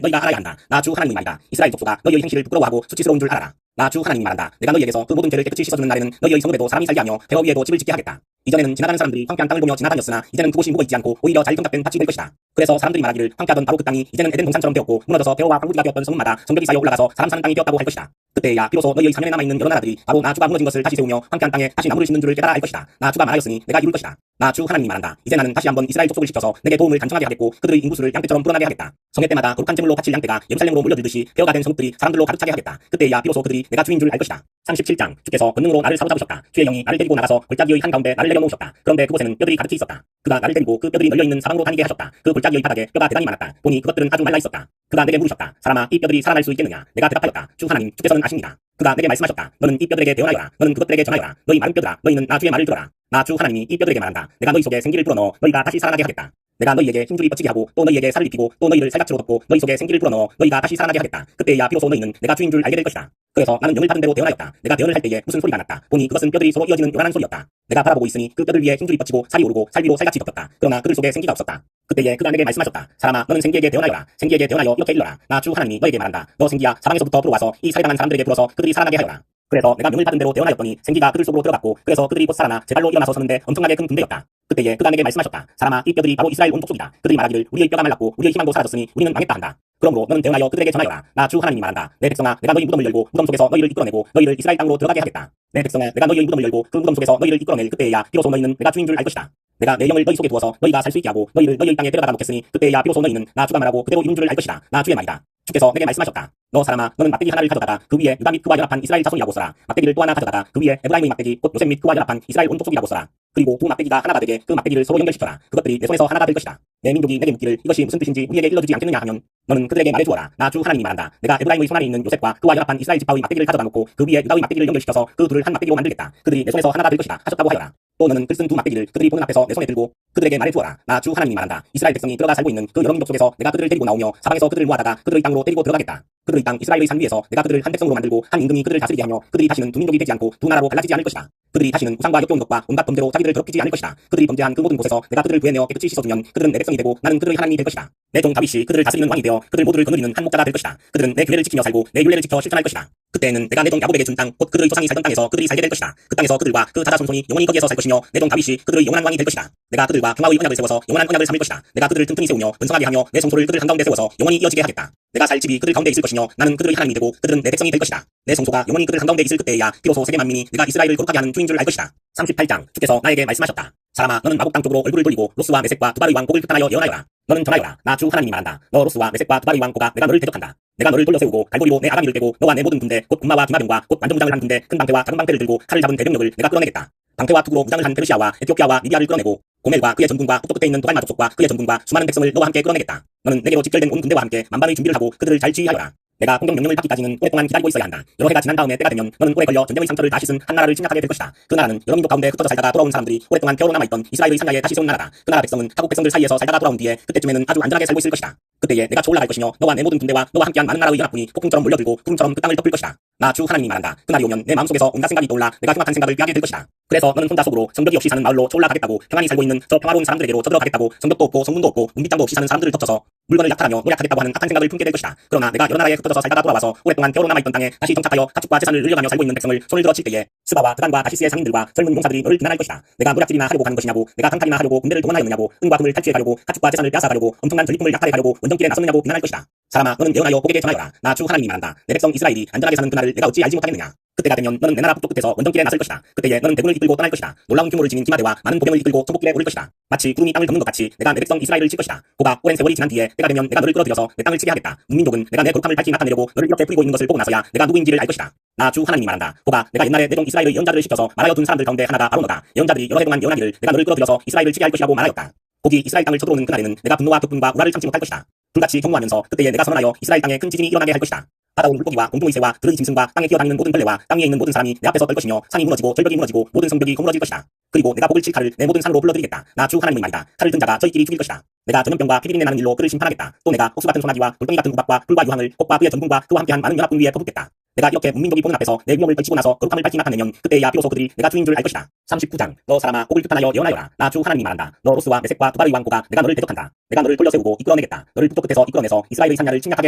너희가 알아야 한다. 나 주 하나님의 말이다. 이스라엘 족속아, 너희의 행실을 부끄러워하고 수치스러운 줄 알아라. 나 주 하나님이 말한다. 내가 너희에게서 그 모든 죄를 깨끗이 씻어주는 날에는 너희의 성읍에도 사람이 살게 하며 폐허 위에도 집을 짓게 하겠다. 이전에는 지나가는 사람들이 황폐한 땅을 보며 지나다녔으나 이제는 그곳이 묵어 있지 않고 오히려 잘 경작된 밭이 될 것이다. 그래서 사람들이 말하기를 황폐하던 바로 그 땅이 이제는 에덴 동산처럼 되었고 무너져서 폐허와 황무지가 되었던 성읍마다 성벽이 쌓여 올라가서 사람 사는 땅이 되었다고 할 것이다. 그때야 비로소 너희의 사면에 남아있는 여러 나라들이 바로 나 주가 무너진 것을 다시 세우며 황폐한 땅에 다시 나무를 심는 줄을 깨달아 알 것이다. 나 주가 말하였으니 내가 이룰 것이다. 나 주 하나님이 말한다. 이제 나는 다시 한번 이스라엘 족속을 시켜서 내게 도움을 간청하게 하겠고 그들의 인구수를 양떼처럼 불어나게 하겠다. 성회 때마다 거룩한 제물로 바칠 양떼가 예루살렘으로 몰려들듯이 폐허가 된 성읍들이 사람들로 가득 차게 하겠다. 그때야 비로소 그들이 내가 주인 줄 알 것이다. 37장. 주께서 권능으로 나를 사로잡으셨다. 주의 영이 나를 데리고 나가서 골짜기의 한가운데 나를 내려놓으셨다. 그런데 그곳에는 뼈들이 가득히 있었다. 그가 나를 데리고 그 뼈들이 널려있는 사방으로 다니게 하셨다. 그 골짜기의 바닥에 뼈가 대단히 많았다. 보니 그것들은 아주 말라 있었다. 그가 내게 물으셨다. 사람아, 이 뼈들이 살아날 수 있겠느냐? 내가 대답하였다. 주 하나님, 주께서는 아십니다. 그가 내게 말씀하셨다. 너는 이 뼈들에게 대언하여라. 너는 그것들에게 전하여라. 너희 마른 뼈들아, 너희는 나 주의 말을 들어라. 나 주 하나님이 이 뼈들에게 말한다. 내가 너희 속에 생기를 불어넣어 너희가 다시 살아나게 하겠다. 내가 너희에게 힘줄이 뻗치게 하고 또 너희에게 살을 입히고 또 너희를 살갗으로 덮고 너희 속에 생기를 불어넣어 너희가 다시 살아나게 하겠다. 그때야 비로소 너희는 내가 주인 줄 알게 될 것이다. 그래서 나는 영을 받은 대로 대언하였다. 내가 대언을 할 때에 무슨 소리가 났다. 보니 그것은 뼈들이 서로 이어지는 요란한 소리였다. 내가 바라보고 있으니 그 뼈들 위에 힘줄이 뻗치고 살이 오르고 살 위로 살같이 덮였다. 그러나 그들 속에 생기가 없었다. 그때에 그가 내게 말씀하셨다. 사람아, 너는 생기에게 대언하여라. 생기에게 대언하여 이렇게 일러라. 나 주 하나님이 너에게 말한다. 너 생기야, 사방에서부터 불어와서 이 살해당한 사람들에게 불어서 그들이 살아나게 하여라. 그래서 내가 명을 받은 대로 대언하였더니 생기가 그들 속으로 들어갔고 그래서 그들이 곧 살아나 제발로 일어나서 서는데 엄청나게 큰 군대였다. 그때에 그가 내게 말씀하셨다. 사람아, 이 뼈들이 바로 이스라엘 온 족속이다. 그들이 말하기를 우리의 뼈가 말랐고 우리의 희망도 사라졌으니 우리는 망했다 한다. 그러므로 너는 대언하여 그들에게 전하여라. 나 주 하나님이 말한다. 내 백성아, 내가 너희 무덤을 열고 무덤 속에서 너희를 이끌어내고 너희를 이스라엘 땅으로 들어가게 하겠다. 내 백성아, 내가 너희의 무덤을 열고 그 무덤 속에서 너희를 이끌어낼 그때야 비로소 너희는 내가 주인 줄 알 것이다. 내가 내 영을 너희 속에 두어서 너희가 살 수 있게 하고 너희를 너희의 땅에 데려다가 놓겠으니 그때야 비로소 너희는 나 주가 말하고 그대로 이룬 줄 알 것이다. 나 주의 말이다. 주께서 내게 말씀하셨다. 너 사람아, 너는 막대기 하나를 가져다가 그 위에 유다 및 그와 연합한 이스라엘 자손이라고 써라. 막대기를 또 하나 가져다가 그 위에 에브라임의 막대기 곧 요셉 및 그와 연합한 이스라엘 온 족속이라고 써라. 그리고 두 막대기가 하나가 되게 그 막대기를 서로 연결시켜라. 그것들이 내 손에서 하나가 될 것이다. 내 민족이 내게 묻기를 이것이 무슨 뜻인지 우리에게 일러주지 않겠느냐 하면 너는 그들에게 말해주어라. 나 주 하나님이 말한다. 내가 에브라임의 손안에 있는 요셉과 그와 연합한 이스라엘 지파의 막대기를 가져다 놓고 그 위에 유다의 막대기를 연결시켜서 그 둘을 한 막대기로 만들겠다. 그들이 내 손에서 하나가 될 것이다 하셨다고 하여라. 또 너는 글쓴 두 막대기를 그들이 보는 앞에서 내 손에 들고 그들에게 말해주어라. 나 주 하나님이 말한다. 이스라엘 백성이 들어가 살고 있는 그 여러 민족 속에서 내가 그들을 데리고 나오며 사방에서 그들을 모아다가 그들의 땅으로 데리고 들어가겠다. 그들의 땅 이스라엘의 산 위에서 내가 그들을 한 백성으로 만들고 한 임금이 그들을 다스리게 하며 그들이 다시는 두 민족이 되지 않고 두 나라로 갈라지지 않을 것이다. 그들이 다시는 우상과 역겨운 것과 온갖 범죄로 자기들을 더럽히지 않을 것이다. 그들이 범죄한 그 모든 곳에서 내가 그들을 구해내어 깨끗이 씻어주면 그들은 내 백성이 되고 나는 그들의 하나님이 될 것이다. 내 종 다윗이 그들을 다스리는 왕이 되어 그들 모두를 거느리는 한 목자가 될 것이다. 그들은 내 규례를 지키며 살고 내 율례를 지켜 실천할 것이다. 그때에는 내가 내 종 야곱에게 준 땅 곧 그들의 조상이 살던 땅에서 그들이 살게 될 것이다. 그 땅에서 그들과 그 자자손손이 영원히 거기에서 살 것이며 내 종 다윗이 그들의 영원한 왕이 될 것이다. 내가 그들과 평화의 언약을 세워서 영원한 언약을 삼을 것이다. 내가 그들을 튼튼히 세우며 번성하게 하며 내 성소를 그들 한가운데 세워서 영원히 이어지게 하겠다. 내가 살 집이 그들 가운데 있을 것이며 나는 그들의 하나님이 되고 그들은 내 백성이 될 것이다. 내 성소가 영원히 그들 한가운데 있을 그때에야 비로소 세계 만민이 내가 이스라엘을 거룩하게 하는 주인 줄 알 것이다. 38장. 주께서 나에게 말씀하셨다. 사람아, 너는 마곡 땅 쪽으로 얼굴을 돌리고 로스와 메섹과 두발의 왕 곡을 극단하여 예언하여라. 너는 전하여라. 나 주 하나님이 말한다. 너 로스와 메섹과 두발의 왕 고가 내가 너를 대적한다. 내가 너를 돌려세우고 갈고리로 내 아가미를 떼고 너와 내 모든 군대 곧 군마와 기마병과 곧 완전무장을 한 군대 큰 방패와 작은 방패를 들고 칼을 잡은 대병력을 내가 끌어내겠다. 방패와 투구로 무장을 한 페르시아와 에티오피아와 리비아를 끌어내고 고멜과 그의 전군과 북쪽 끝에 있는 도발마 족속과 그의 전군과 수많은 백성을 너와 함께 끌어내겠다. 너는 내게로 집결된 온 군대와 함께 만반의 준비를 하고 그들을 잘 지휘하여라. 내가 공격 명령을 받기까지는 오랫동안 기다리고 있어야 한다. 여러 해가 지난 다음에 때가 되면 너는 오래 걸려 전쟁의 상처를 다 씻은 한 나라를 침략하게 될 것이다. 그 나라는 여러 민족 가운데 흩어져 살다가 돌아온 사람들이 오랫동안 겨울로 남아있던 이스라엘의 산야에 다시 세운 나라다. 그 나라 백성은 타국 백성들 사이에서 살다가 돌아온 뒤에 그때쯤에는 아주 안전하게 살고 있을 것이다. 그때에 내가 올라갈 것이며 너와 내 모든 군대와 너와 함께한 많은 나라의 연합군이 폭풍처럼 몰려들고 구름처럼 그 땅을 덮을 것이다. 나 주 하나님이 말한다. 그날이 오면 내 마음속에서 온갖 생각이 떠올라 내가 흉악한 생각을 꾀하게 될 것이다. 그래서 너는 혼자 속으로 성벽이 없이 사는 마을로 올라가겠다고 평안히 살고 있는 저 평화로운 사람들에게로 쳐들어가겠다고 성벽도 없고 성문도 없고 문빗장도 없이 사는 사람들을 덮쳐서 물건을 약탈하며 노력하겠다고 하는 악한 생각을 품게 될 것이다. 그러나 내가 여러 나라에 흩어져서 살다가 돌아와서 오랫동안 겨울로 남아있던 땅에 다시 정착하여 가축과 재산을 늘려가며 살고 있는 백성을 손을 들어 칠 때에 스바와 드단과 다시스의 상인들과 젊은 용사들이 너를 비난할 것이다. 내가 노략질이나 하려고 하는 것이냐고, 내가 강탈이나 하려고 군대를 동원하였느냐고, 은과 금을 탈취해 가려고 가축과 재산을 빼앗아 가려고 엄청난 전리품을 약탈해 가려고 원정길에 나섰느냐고 비난할 것이다. 사람아, 너는 예언하여 고개에 전하여라. 나 주 하나님이 말한다. 내 백성 이스라엘이 안전하게 사는 그날을 내가 어찌 알지 못하겠느냐. 그때가 되면 너는 내 나라 북쪽 끝에서 원정길에 나설 것이다. 그때에 너는 대군을 이끌고 떠날 것이다. 놀라운 규모를 지닌 기마대와 많은 보병을 이끌고 천국길에 오를 것이다. 마치 구름이 땅을 덮는 것 같이 내가 내 백성 이스라엘을 칠 것이다. 고가 오랜 세월이 지난 뒤에 때가 되면 내가 너를 끌어들여서 내 땅을 치게 하겠다. 문민족은 내가 내 거룩함을 밝히 나타내려고 너를 이렇게 뿌리고 있는 것을 보고 나서야 내가 누구인지를 알 것이다. 나 주 하나님이 말한다. 고가 내가 옛날에 내 종 이스라엘의 예언자들을 시켜서 말하여 둔 사람들 가운데 하나가 바로 너다. 예언자들이 여러 해 동안 예언하기를 내가 너를 끌어들여서 이스라엘을 치게 할 것이라고 말하였다. 고기 이스라엘 땅을 쳐들어오는 그날에는 내가 분노와 격분과 우라를 참지 못할 것이다. 불같이 경무하면서 그때에 내가 선언하여 이스라엘 땅에 큰 지진이 일어나게 할 것이다. 바다온 물고기와 공중의 새와 들의 짐승과 땅에 기어다니는 모든 벌레와 땅 위에 있는 모든 사람이 내 앞에서 떨 것이며 산이 무너지고 절벽이 무너지고 모든 성벽이 허물어질 것이다. 그리고 내가 복을 칠 칼을 내 모든 산으로 불러들이겠다. 나 주 하나님의 말이다. 칼을 든 자가 저희끼리 죽일 것이다. 내가 전염병과 피비린내 나는 일로 그를 심판하겠다. 또 내가 혹수 같은 소나기와 돌덩이 같은 우박과 불과 유황을 곡과 그의 전군과 그와 함께한 많은 연합군 위에 퍼붓겠다. 내가 이렇게 문민족이 보는 앞에서 내 위험을 떨치고 나서 거룩함을 밝히 나타내면 그때야 비로소 그들이 내가 주인 줄 알 것이다. 39장. 너 사람아, 곡을 규탄하여 예언하여라. 나 주 하나님이 말한다. 너 로스와 메섹과 두발의 왕 고가 내가 너를 대적한다. 내가 너를 돌려세우고 이끌어내겠다. 너를 북쪽 끝에서 이끌어내서 이스라엘의 산야를 침략하게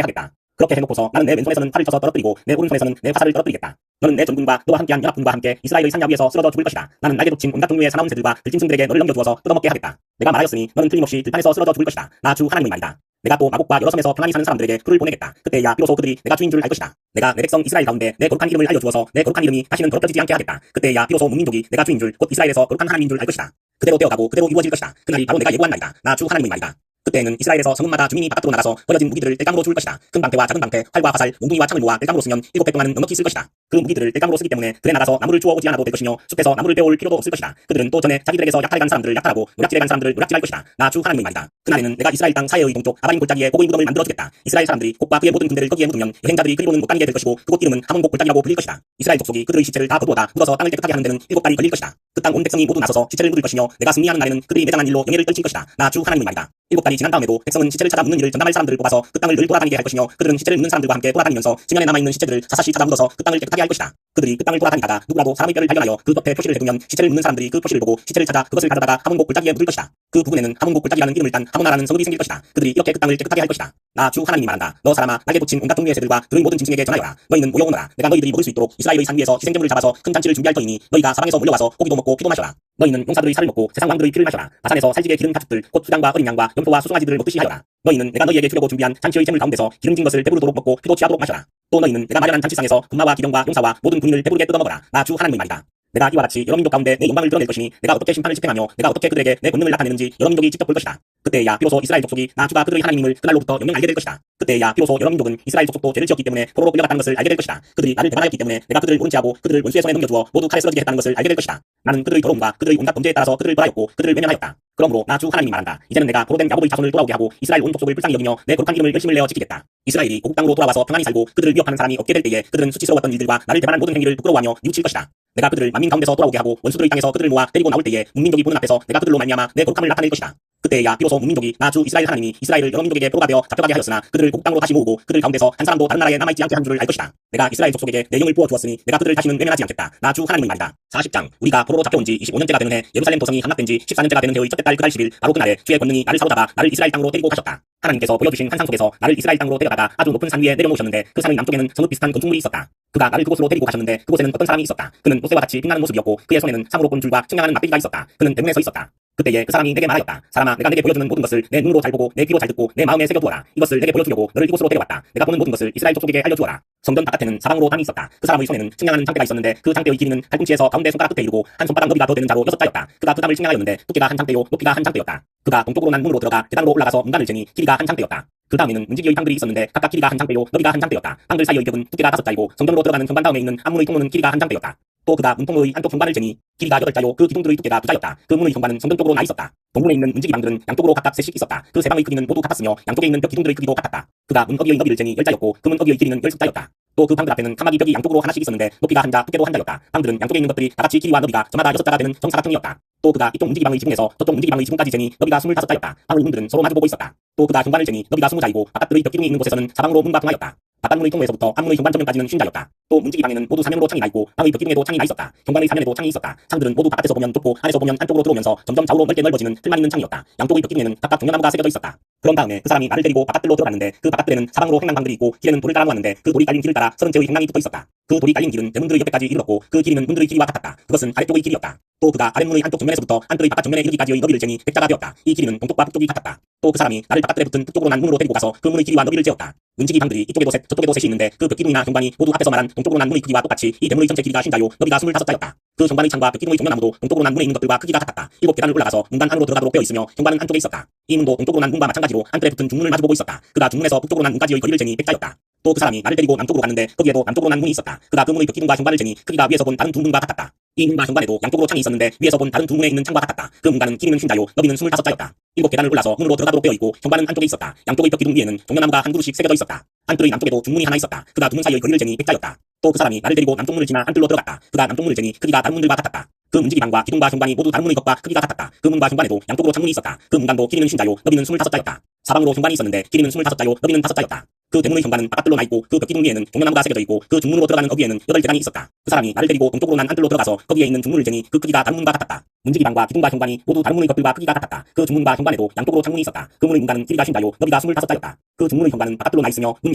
하겠다. 그렇게 해놓고서 나는 내 왼손에서는 팔을 쳐서 떨어뜨리고 내 오른손에서는 내 화살을 떨어뜨리겠다. 너는 내 전군과 너와 함께한 연합군과 함께 이스라엘의 산야 위에서 쓰러져 죽을 것이다. 나는 날개 돋친 온갖 종류의 사나운 새들과 들짐승들에게 너를 넘겨주어서 뜯어먹게 하겠다. 내가 말하였으니 너는 틀림없이 들판에서 쓰러져 죽을 것이다. 나 주 하나님의 말이다. 내가 또 마곡과 여러 섬에서 평안히 사는 사람들에게 풀을 보내겠다. 그때야 비로소 그들이 내가 주인 줄 알 것이다. 내가 내 백성 이스라엘 가운데 내 거룩한 이름을 알려주어서 내 거룩한 이름이 다시는 더럽혀지지 않게 하겠다. 그때야 비로소 문민족이 내가 주인 줄 곧 이스라엘에서 거룩한 하나님인 줄 알 것이다. 그대로 되어가고 그대로 이루어질 것이다. 그날이 바로 내가 예고한 날이다. 나 주 하나님의 말이다. 그때에는 이스라엘에서 성문마다 주민이 바깥으로 나가서 버려진 무기들을 뗄감으로 줄 것이다. 큰 방패와 작은 방패, 활과 화살, 몽둥이와 창을 모아 뗄감으로 쓰면 7배 동안은 넉넉히 쓸 것이다. 그 무기들을 뗄감으로 쓰기 때문에 들에 나가서 나무를 주워 오지 않아도 될 것이며 숲에서 나무를 베어올 필요도 없을 것이다. 그들은 또 전에 자기들에게서 약탈해 간 사람들을 약탈하고 노략질해 간 사람들을 노략질할 것이다. 나 주 하나님의 말이다. 그날에는 내가 이스라엘 땅 사해의 동쪽 아바림 골짜기에 고고의 무덤을 만들어주겠다. 이스라엘 사람들이 곡과 그의 모든 군대를 거기에 묻으면 여행자들이 그리로는 못 다니게 될 것이고 그곳 이름은 하몬곡 골짜기라고 불릴 것이다. 이스라엘 족속이 그들의 시체를 다 거두어다 묻어서 땅을 깨끗하게 하는 데는 7달이 걸릴 것이다. 그 땅 온 백성이 모두 나서서 시체를 묻을 것이며 내가 승리하는 날에는 그들이 매장한 일로 영예를 떨칠 것이다. 나 주 하나님의 말이다. 7달이 지난 다음에도 백성은 시체를 찾아 묻는 일을 전담할 사람들을 뽑아서 그 땅을 늘 돌아다니게 할 것이며 그들은 시체를 묻는 사람들과 함께 돌아다니면서 지면에 남아있는 시체들을 사사시 찾아 묻어서 그 땅을 깨끗하게 할 것이다. 그들이 그 땅을 돌아다니다가 누구라도 사람의 뼈를 발견하여 그 겉에 표시를 해두면 시체를 묻는 사람들이 그 표시를 보고 시체를 찾아 그것을 가져다가 하몬곡 골짜기에 묻을 것이다. 그 부근에는 하몬곡 골짜기라는 이름을 딴 하모나라는 성읍이 생길 것이다. 그들이 이렇게 그 땅을 깨끗하게 할 것이다. 나 주 하나님이 말한다. 너 사람아, 날개 돋친 온갖 종류의 새들과 그의 모든 짐승에게 전하여라. 너희는 모여오너라. 내가 너희들이 먹을 수 있도록 이스라엘의 산 위에서 희생제물을 잡아서 큰 잔치를 준비할 터이니 너희가 사방에서 몰려와서 고기도 먹고 피도 마셔라. 너희는 용사들의 살을 먹고 세상 왕들의 피를 마셔라. 바산에서 살찌게 기른 가축들 곧 수장과 어린 양과 염소와 수송아지들을 먹듯이 하여라. 너희는 내가 너희에게 주려고 준비한 잔치의 제물 가운데서 기름진 것을 배부르도록 먹고 피도 취하도록 마셔라. 또 너희는 내가 마련한 잔치상에서 군마와 기병과 용사와 모든 군인을 배부르게 뜯어먹어라. 나 주 하나님의 말이다. 내가 이와 같이 여러 민족 가운데 내 영광을 드러낼 것이니 내가 어떻게 심판을 집행하며 내가 어떻게 그들에게 내 권능을 나타내는지 여러 민족이 직접 볼 것이다. 그때야 비로소 이스라엘 족속이 나 주가 그들의 하나님임을 그날로부터 영영 알게 될 것이다. 그때야 비로소 여러 민족은 이스라엘 족속도 죄를 지었기 때문에 포로로 끌려갔다는 것을 알게 될 것이다. 그들이 나를 배반하였기 때문에 내가 그들을 오른치하고 그들을 원수의 손에 넘겨주어 모두 칼에 쓰러지게 했다는 것을 알게 될 것이다. 나는 그들의 더러움과 그들의 온갖 범죄에 따라서 그들을 벌하였고 그들을 외면하였다. 그러므로 나 주 하나님이 말한다. 이제는 내가 포로된 야곱의 자손을 돌아오게 하고 이스라엘 온 족속을 불쌍히 여기며 내 거룩한 이름을 열심을 내어 지키겠다. 이스라엘이 고국 땅으로 돌아와서 평안히 살고 그들을 위협하는 사람이 없게 될 때에 그들은 수치스러웠던 일들과 나를 배반한 모든 행위를 부끄러워하며 뉘우칠 것이다. 내가 그들을 만민 가운데서 돌아오게 하고 원수들의 땅에서 그들을 모아 데리고 나올 때에 문민족이 보는 앞에서 내가 그들로 말미암아 내 거룩함을 나타낼 것이다. 그때야 비로소 문민족이 나 주 이스라엘 하나님이 이스라엘을 여러 민족에게 포로가 되어 잡혀가게 하였으나 그들을 고국 땅으로 다시 모으고 그들 가운데서 한 사람도 다른 나라에 남아있지 않게 한 줄을 알 것이다. 내가 이스라엘 족속에게 내 영을 부어 주었으니 내가 그들을 다시는 외면하지 않겠다. 나 주 하나님의 말이다. 40장. 우리가 포로로 잡혀온 지 25년째가 되는 해 예루살렘 도성이 함락된 지 14년째가 되는 해의 첫째 달 그달 10일 바로 그날에 주의 권능이 나를 사로잡아 나를 이스라엘 땅으로 데리고 가셨다. 하나님께서 보여주신 환상 속에서 나를 이스라엘 땅으로 데려다가 아주 높은 산 위에 내려놓으셨는데 그 산의 남쪽에는 성읍 비슷한 건축물이 있었다. 그가 나를 그곳으로 데리고 가셨는데 그곳에는 어떤 사람이 있었다. 그는 모세와 같이 빛나는 모습이었고 그의 손에는 상으로 꼰 줄과 측량하는 막대기가 있었다. 그는 대문에 서 있었다. 그때에 그 사람이 내게 말하였다. 사람아, 내가 내게 보여주는 모든 것을 내 눈으로 잘 보고 내 귀로 잘 듣고 내 마음에 새겨두어라. 이것을 내게 보여주려고 너를 이곳으로 데려왔다. 내가 보는 모든 것을 이스라엘 족속에게 알려주어라. 성전 바깥에는 사방으로 담이 있었다. 그 사람의 손에는 측량하는 장대가 있었는데 그 장대의 길이는 팔꿈치에서 가운데 손가락 끝에 이르고 한 손바닥 너비가 더 되는 자로 6자였다. 그가 그 담을 측량하였는데 두께가 한 장대요 높이가 한 장대였다. 그가 동쪽으로 난 문으로 들어가 계단으로 올라가서 문단을 재니 길이가 한 장대였다. 그 다음에는 문지기의 방들이 있었는데 각각 길이가 한 장대요 너비가 한 장대였다. 방들 사이의 벽은 두께가 5자이고 성전으로 들어가는 현관 다음에 있는 앞문의 통로는 길이가 한 장대였다. 또 그가 문통로의 한쪽 현관을 재니 길이가 8자요 그 기둥들의 두께가 2자였다. 그 문의 현관은 성전 쪽으로 나 있었다. 동문에 있는 문지기 방들은 양쪽으로 각각 셋씩 있었다. 그 세 방의 크기는 모두 같았으며 양쪽에 있는 벽 기둥들의 크기도 같았다. 그가 문 어귀의 너비를 재니 10자였고 그 문 어귀의 길이는 10숫자였다. 또 그 방들 앞에는 카마기 벽이 양쪽으로 하나씩 있었는데 높이가 한 자, 두께도 한 자였다. 방들은 양쪽에 있는 것들이 다같이 길이와 너비가 저마다 6자가 되는 정사각형이었다. 또 그가 이쪽 문지기 방의 지붕에서 저쪽 문지기 방의 지붕까지 재니 너비가 25자였다. 방의 문들은 서로 마주보고 있었다. 또 그가 현관을 재니 너비가 20자이고 바깥들의 벽 기둥이 있는 곳에서는 사방으로 문과 통하였다. 바깥문의 통로에서부터 앞문의 현관 정면까지는 50자였다. 또 문지기 방에는 모두 사면으로 창이 나 있고 방의 벽 기둥에도 창이 나 있었다. 현관의 사면에도 창이 있었다. 창들은 모두 바깥에서 보면 좁고 안에서 보면 안쪽으로 들어오면서 점점 좌우로 넓게 넓어지는 틀만 있는 창이었다. 양쪽의 벽 기둥에는 각각 종려나무가 새겨져 있었다. 그런 다음에 그 사람이 나를 데리고 바깥들로 들어갔는데 그 바깥들에는 사방으로 행랑방들이 있고 길에는 돌을 따라 놓았는데 그 돌이 깔린 길을 따라 30개의 행랑이 붙어 있었다. 그 돌이 깔린 길은 대문들의 옆에까지 이르렀고 그 길이는 문들의 길이와 같았다. 그것은 아래쪽의 길이었다. 또 그가 아랫문의 한쪽 정면에서부터 안뜰의 바깥 정면에 이르기까지의 너비를 재니 100자가 되었다. 이 길이는 동쪽과 북쪽이 같았다. 또 그 사람이 나를 바깥들에 붙은 북쪽으로 난 문으로 데리고 가서 그 문의 길이와 너비를 재었다. 문지기 방들이 이쪽에도 셋 저쪽에도 셋이 있는데 그 벽기둥이나 현관이 모두 앞에서 말한 동쪽으로 난 문의 크기와 똑같이 이 대문의 전체 길이가 50자요 너비가 25자였다. 그 현관의 창과 벽기둥의 종려나무도 동쪽으로 난 문에 있는 것들과 크기가 같았다. 7계단을 올라가서 문단 안으로 들어가도록 되어 있으며 현관은 안쪽에 있었다. 이 문도 동쪽으로 난 문과 마찬가지로 안뜰에 붙은 중문을 마주보고 있었다. 그가 중문에서 북쪽으로 난 문까지의 거리를 재니 100자였다. 또 그 사람이 나를 데리고 남쪽으로 갔는데 거기에도 남쪽으로 난 문이 있었다. 그가 그 문의 벽기둥과 현관을 재니 크기가 위에서 본 다른 두 문과 같았다. 이 문과 현관에도 양쪽으로 창이 있었는데 위에서 본 다른 두 문에 있는 창과 같았다. 그 문과는 길이는 50자요 너비는 25자였다. 7계단을 올라서 문으로 들어가도록 되어 있고 현관은 안쪽에 있었다. 양쪽의 벽기둥 위에는 종려나무가 한 그루씩 새겨져 있었다. 안뜰의 남쪽에도 중문이 하나 있었다. 그가 두 문 사이의 거리를 재니 100자였다. 또 그 사람이 나를 데리고 남쪽 문을 지나 안뜰로 들어갔다. 그가 남쪽 문을 재니 크기가 다른 문들과 같았다. 그 문지기 방과 기둥과 현관이 모두 다른 문의 것과 크기가 같았다. 그 문과 현관에도 양쪽으로 창문이 있었다. 그 문간도 길이는 50자요 너비는 25자였다. 사방으로 현관이 있었는데 길이는 25자요 너비는 5자였다. 그 대문의 현관은 바깥들로 나 있고 그 벽기둥 위에는 종려나무가 새겨져 있고 그 중문으로 들어가는 어귀에는 8계단이 있었다. 그 사람이 나를 데리고 동쪽으로 난 안뜰로 들어가서 거기에 있는 중문을 재니 그 크기가 다른 문과 같았다. 문지기 방과 기둥과 현관이 모두 다른 문의 것들과 크기가 같았다. 그 중문과 현관에도 양쪽으로 창문이 있었다. 그 문의 문간은 길이가 50자요 너비가 25자였다. 그 중문의 현관은 바깥들로 나 있으며 문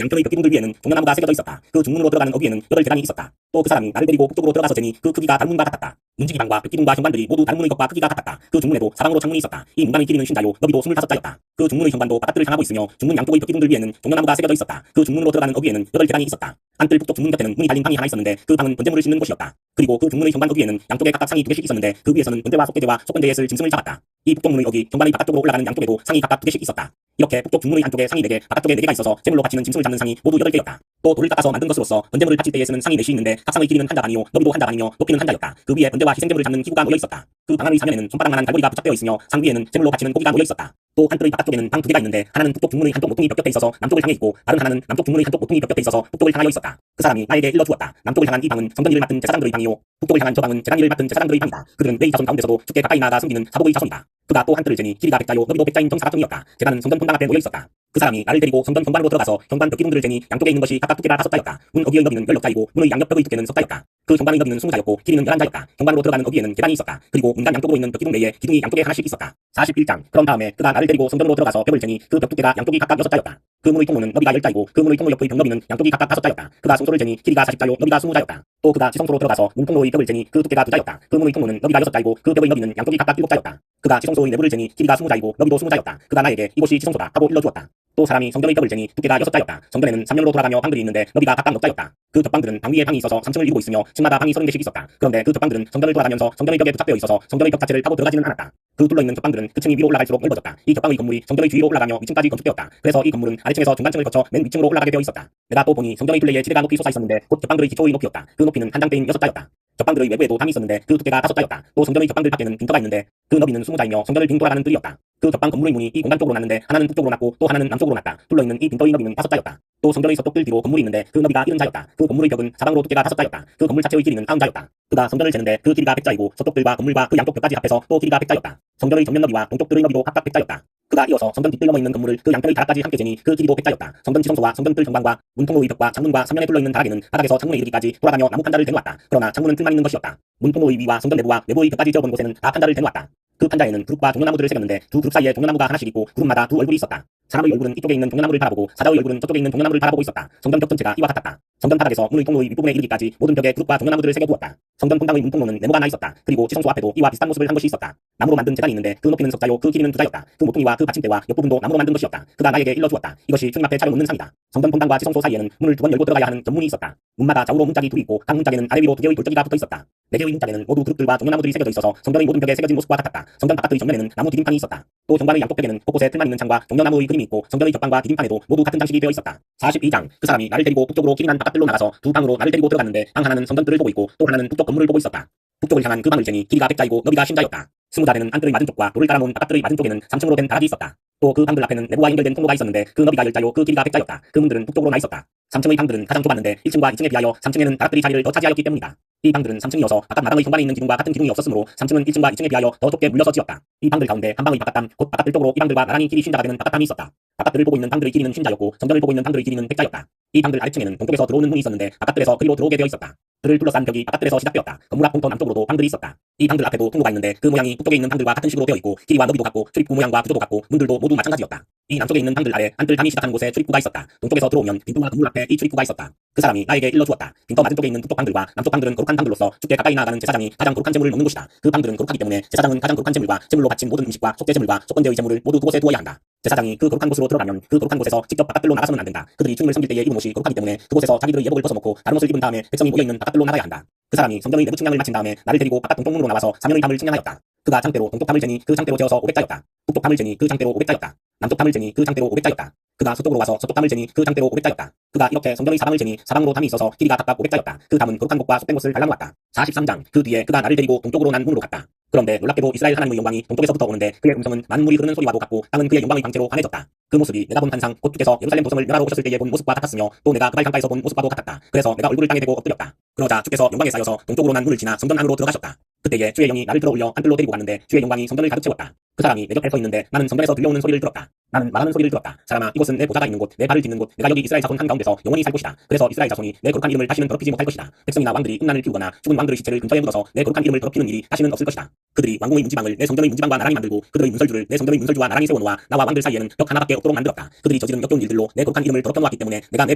양쪽의 벽기둥들 위에는 종려나무가 새겨져 있었다. 그 중문으로 들어가는 어귀에는 8계단이 있었다. 또 그 사람이 나를 데리고 북쪽으로 들어가서 재니 그 크기가 다른 문과 같았다. 문지기 방과 벽기둥과 현관들이 모두 다른 문의 것과 크기가 같았다. 그 중문에도 사방으로 창문이 있었다. 이 문간의 길이는 50자요 너비도 25자였다. 그 중문의 현관도 바깥들을 향하고 있으며 중문 양쪽의 벽기둥들 위에는 종려나무가 새겨져 있었다. 그 중문으로 들어가는 어귀에는 8계단이 있었다. 안뜰 북쪽 중문 곁에는 문이 달린 방이 하나 있었는데 그 방은 번제물을 씻는 곳이었다. 그리고 그 중문의 현관 어귀에는 양쪽에 각각 상이 2개씩 있었는데 그 위에서는 번제와 속죄제와 속건제에 쓸 짐승을 잡았다. 이 북쪽 문의 어귀 현관의 바깥쪽으로 올라가는 양쪽에도 상이 각각 2개씩 있었다. 이렇게 북쪽 중문의 안쪽에 상이 4개, 바깥쪽에 4개가 있어서 제물로 바치는 짐승을 잡는 상이 모두 8개였다. 또 돌을 깎아서 만든 것으로서 번제물을 바칠 때에 쓰는 상이 4이 있는데 각 상의 길이는 1자 반이요 너비도 1자 반이며 높이는 1자였다. 그 위에 번제와 희생제물을 잡는 기구가 놓여 있었다. 그 방 안의 사면에는 손바닥만한 갈고리가 부착되어 있으며 상 위에는 제물로 바치는 고기가 놓여 있었다. 또 안뜰의 바깥쪽에는 방 2개가 있는데 하나는 북쪽 중문의 한쪽 모퉁이 벽 곁에 있어서 남쪽을 향해 있고 다른 하나는 남쪽 중문의 한쪽 모퉁이 벽 곁에 있어서 북쪽을 향하여 있었다. 그 사람이 나에게 일러 주었다. 남쪽을 향한 이 방은 성전 일을 맡은 제사장들의 방이요 북쪽을 향한 저 방은 제단 일을 맡은 제사장들의 방이다. 그들은 레위 자손 가운데서도 주께 가까이 나아가 섬기는 사복의 자손이다. 그가 또 한뜰을 재니 길이가 100자요 너비도 100자인 정사각형이었다. 제단은 성전 본당 앞에 모여 있었다. 그 사람이 나를 데리고 성전 현관으로 들어가서 현관 벽 기둥들을 재니 양쪽에 있는 것이 각각 두께가 5자였다. 문 어귀의 너비는 16자이고 문의 양옆 벽의 두께는 10자였다. 그 현관의 너비는 20자였고 길이는 11자였다. 현관으로 들어가는 어귀에는 계단이 있었다. 그리고 문간 양쪽으로 있는 벽 기둥 내에 기둥이 양쪽에 하나씩 있었다. 41장. 그런 다음에 그가 나를 데리고 성전으로 들어가서 벽을 재니 그 벽 두께가 양쪽이 각각 6자였다. 그 문의 통로는 너비가 10자이고 그 문의 통로 옆의 벽 너비는 양쪽이 각각 5자였다. 그가 성소를 재니 길이가 40자요 너비가 20자였다. 또 그가 지성소로 들어가서 문 통로의 벽을 재니 그 두께가 2자였다. 그 문의 통로는 너비가 6자이고 그 벽의 너비는 양쪽이 각각 7자였다. 그가 지성소의 내부를 재니 길이가 20자이고 너비도 20자였다. 그가 나에게 이곳이 지성소다 하고 일러주었다. 또 사람이 성전의 벽을 재니 두께가 6자였다. 성전에는 3면으로 돌아가며 방들이 있는데 너비가 각각 넉 자였다. 그 벽방들은 방 위에 방이 있어서 3층을 이루고 있으며 층마다 방이 30개씩 있었다. 그런데 그 벽방들은 성전을 돌아가면서 성전의 벽에 부착되어 있어서 성전의 벽 자체를 타고 들어가지는 않았다. 그 둘러있는 벽방들은 그 층이 위로 올라갈수록 넓어졌다. 이 벽방의 건물이 성전의 주위로 올라가며 위층까지 건축되었다. 그래서 이 건물은 아래층에서 중간층을 거쳐 맨 위층으로 올라가게 되어 있었다. 내가 또 보니 성전의 둘레에 지대가 높이 솟아 있었는데 곧 벽방들의 기초의 높이였다. 그 높이는 한 장대인 6자였다. 벽방들의 외부에도 담이 있었는데 그 두께가 5자였다. 또 성전의 벽방들 밖에는 빈터가 있는데 그 너비는 20자이며 성전을 빙 돌아가는 뜰이었다. 그 벽방 건물의 문이 이 공간 쪽으로 났는데 하나는 북쪽으로 났고 또 하나는 남쪽으로 났다. 둘러있는 이 빈터의 너비는 5자였다. 또 성전의 서쪽 뜰 뒤로 건물이 있는데 그 너비가 70자였다. 그 건물의 벽은 사방으로 두께가 5자였다. 그 건물 자체의 길이는 90자였다. 그가 성전을 재는데 그 길이가 100자이고 서쪽 뜰과 건물과 그 양쪽 벽까지 합해서 또 길이가 100자였다. 성전의 정면 너비와 동쪽 뜰의 너비도 각각 100자였다. 그가 이어서 성전 뒷뜰 넘어 있는 건물을 그 양쪽의 다락까지 함께 재니 그 길이도 100자였다. 성전 지성소와 성전 뜰 현관과 문통로의 벽과 창문과 삼면에 둘러있는 다락에는 바닥에서 창문에 이르기까지 돌아가며 나무 판자를 대놓았다. 그러나 창문은 뜰만 있는 것이었다. 문통로의 위와 성전 내부와 내부의 벽까지 지어본 곳에는 다 판자를 대놓았다. 그 판자에는 그룹과 종려나무들을 새겼는데 두 그룹 사이에 종려나무가 하나씩 있고 그룹마다 두 얼굴이 있었다. 사람의 얼굴은 이쪽에 있는 종려나무를 바라보고 사자의 얼굴은 저쪽에 있는 종려나무를 바라보고 있었다. 성전 벽 전체가 이와 같았다. 성전 바닥에서 문의 통로의 윗부분에 이르기까지 모든 벽에 그룹과 종려나무들을 새겨두었다. 성전 본당의 문통로는 네모가 나 있었다. 그리고 지성소 앞에도 이와 비슷한 모습을 한 것이 있었다. 나무로 만든 제단이 있는데 그 높이는 석자요 그 길이는 두자였다. 그 모퉁이와 그 받침대와 옆부분도 나무로 만든 것이었다. 그가 나에게 일러주었다. 이것이 주님 앞에 차려놓는 상이다. 성전 본당과 지성소 사이에는 문을 두 번 열고 들어가야 하는 견문이 있었다. 문마다 좌우로 문짝이 둘이 있고 각 문짝에는 아래 위로 두 개의 돌적이가 붙어 있었다. 네 개의 문짝에는 모두 그룹들과 종려나무들이 새겨져 있어서 성전의 모든 벽에 새겨진 모습과 같았다. 성전 바깥의 정면에는 나무 디딤판이 있었다. 또 정관의 양쪽 벽에는 곳곳에 틀만 있는 창과 종려나무의 그림이 있고 성전의 벽방과 디딤판에도 모두 같은 장식이 되어 있었다. 42장 그 사람이 나를 데리고 북쪽으로 길이 난 바깥들로 나가서 두 방으로 나를 데리고 들어갔는데 방 하나는 성전들을 보고 있고 또 하나는 북쪽 건물을 보고 있었다. 북쪽을 향한 그 방을 재니 길이가 100자이고 너비가 10자였다. 20자 되는 안뜰의 맞은 쪽과 돌을 깔아놓은 바깥뜰의 맞은 쪽에는 3층으로 된 다락이 있었다. 또 그 방들 앞에는 내부와 연결된 통로가 있었는데 그 너비가 10자요 그 길이가 100자였다. 그 문들은 북쪽으로 나 있었다. 3층의 방들은 가장 좁았는데 1층과 2층에 비하여 3층에는 다락들이 자리를 더 차지하였기 때문이다. 이 방들은 3층이어서 바깥 마당의 현관에 있는 기둥과 같은 기둥이 없었으므로 3층은 1층과 2층에 비하여 더 좁게 물려서 지었다. 이 방들 가운데 한 방의 바깥담 곧 바깥들 쪽으로 이 방들과 나란히 길이 50자가 되는 바깥담이 있었다. 바깥들을 보고 있는 방들의 길이는 50자였고 성전을 보고 있는 방들의 길이는 100자였다. 이 방들 아래층에는 동쪽에서 들어오는 문이 있었는데 바깥들에서 그리로 들어오게 되어 있었다. 그를 둘러싼 벽이 바깥들에서 시작되었다. 건물 앞 동터 남쪽으로도 방들이 있었다. 이 방들 앞에도 통로가 있는데 그 모양이 북쪽에 있는 방들과 같은 식으로 되어 있고 길이와 너비도 같고 출입구 모양과 구조도 같고 문들도 모두 마찬가지였다. 이 남쪽에 있는 방들 아래 안뜰 담이 시작하는 곳에 출입구가 있었다. 동쪽에서 들어오면 빈터와 건물 앞에 이 출입구가 있었다. 그 사람이 나에게 일러주었다. 빈터 맞은 쪽에 있는 북쪽 방들과 남쪽 방들은 거룩한 방들로서 주께 가까이 나아가는 제사장이 가장 거룩한 제물을 먹는 곳이다. 그 방들은 거룩하기 때문에 제사장은 가장 거룩한 제물과 제물로 바친 모든 음식과 속죄 제물과 속건제의 제물을 모두 그곳에 두어야 한다. 제사장이 그 거룩한 곳으로 들어가면 그 거룩한 곳에서 직접 바깥들로 나가서는 안 된다. 그들이 주님을 섬길 때에 입은 옷이 거룩하기 때문에 그곳에서 자기들의 예복을 벗어놓고 다른 옷을 입은 다음에 백성이 모여있는 바깥들로 나가야 한다. 그 사람이 성전의 내부 측량을 마친 다음에 나를 데리고 바깥 동쪽문으로 나와서 사면의 담을 측량하였다. 그가 장대로 동쪽 담을 재니 그 장대로 재어서 500자였다. 북쪽 담을 재니 그 장대로 500자였다. 남쪽 담을 재니 그 장대로 500자였다. 그가 서쪽으로 와서 서쪽 담을 재니 그 장대로 500자였다. 그가 이렇게 성전의 사방을 재니 사방으로 담이 있어서 길이가 각각 500자였다. 그 담은 거룩한 곳과 속된 곳을 갈라놓았다. 43장 그 뒤에 그가 나를 데리고 동쪽으로 난 문으로 갔다. 그런데 놀랍게도 이스라엘 하나님의 영광이 동쪽에서부터 오는데 그의 음성은 많은 물이 흐르는 소리와도 같고 땅은 그의 영광의 광채로 환해졌다. 그 모습이 내가 본 환상 곧 주께서 예루살렘 도성을 멸하러 오셨을 때에 본 모습과 같았으며 또 내가 그발 강가에서 본 모습과도 같았다. 그래서 내가 얼굴을 땅에 대고 엎드렸다. 그러자 주께서 영광에 쌓여서 동쪽으로 난 문을 지나 성전 안으로 들어가셨다. 그때에 주의 영이 나를 들어올려 안뜰로 데리고 갔는데 주의 영광이 성전을 가득 채웠다. 그 사람이 내 곁에 서 있는데 나는 성전에서 들려오는 소리를 들었다. 나는 말하는 소리를 들었다. 사람아 이곳은 내 보좌가 있는 곳, 내 발을 딛는 곳, 내가 여기 이스라엘 자손 한가운데서 영원히 살 곳이다. 그래서 이스라엘 자손이 내 거룩한 이름을 다시는 더럽히지 못할 것이다. 백성이나 왕들이 음란을 피우거나 죽은 왕들의 시체를 근처에 묻어서 내 거룩한 이름을 더럽히는 일이 다시는 없을 것이다. 그들이 왕궁의 문지방을 내 성전의 문지방과 나란히 만들고 그들의 문설주를 내 성전의 문설주와 나란히 세워놓아 나와 왕들 사이에는 벽 하나밖에 없도록 만들었다. 그들이 저지른 역겨운 일들로 내 거룩한 이름을 더럽혀 놓았기 때문에 내가 내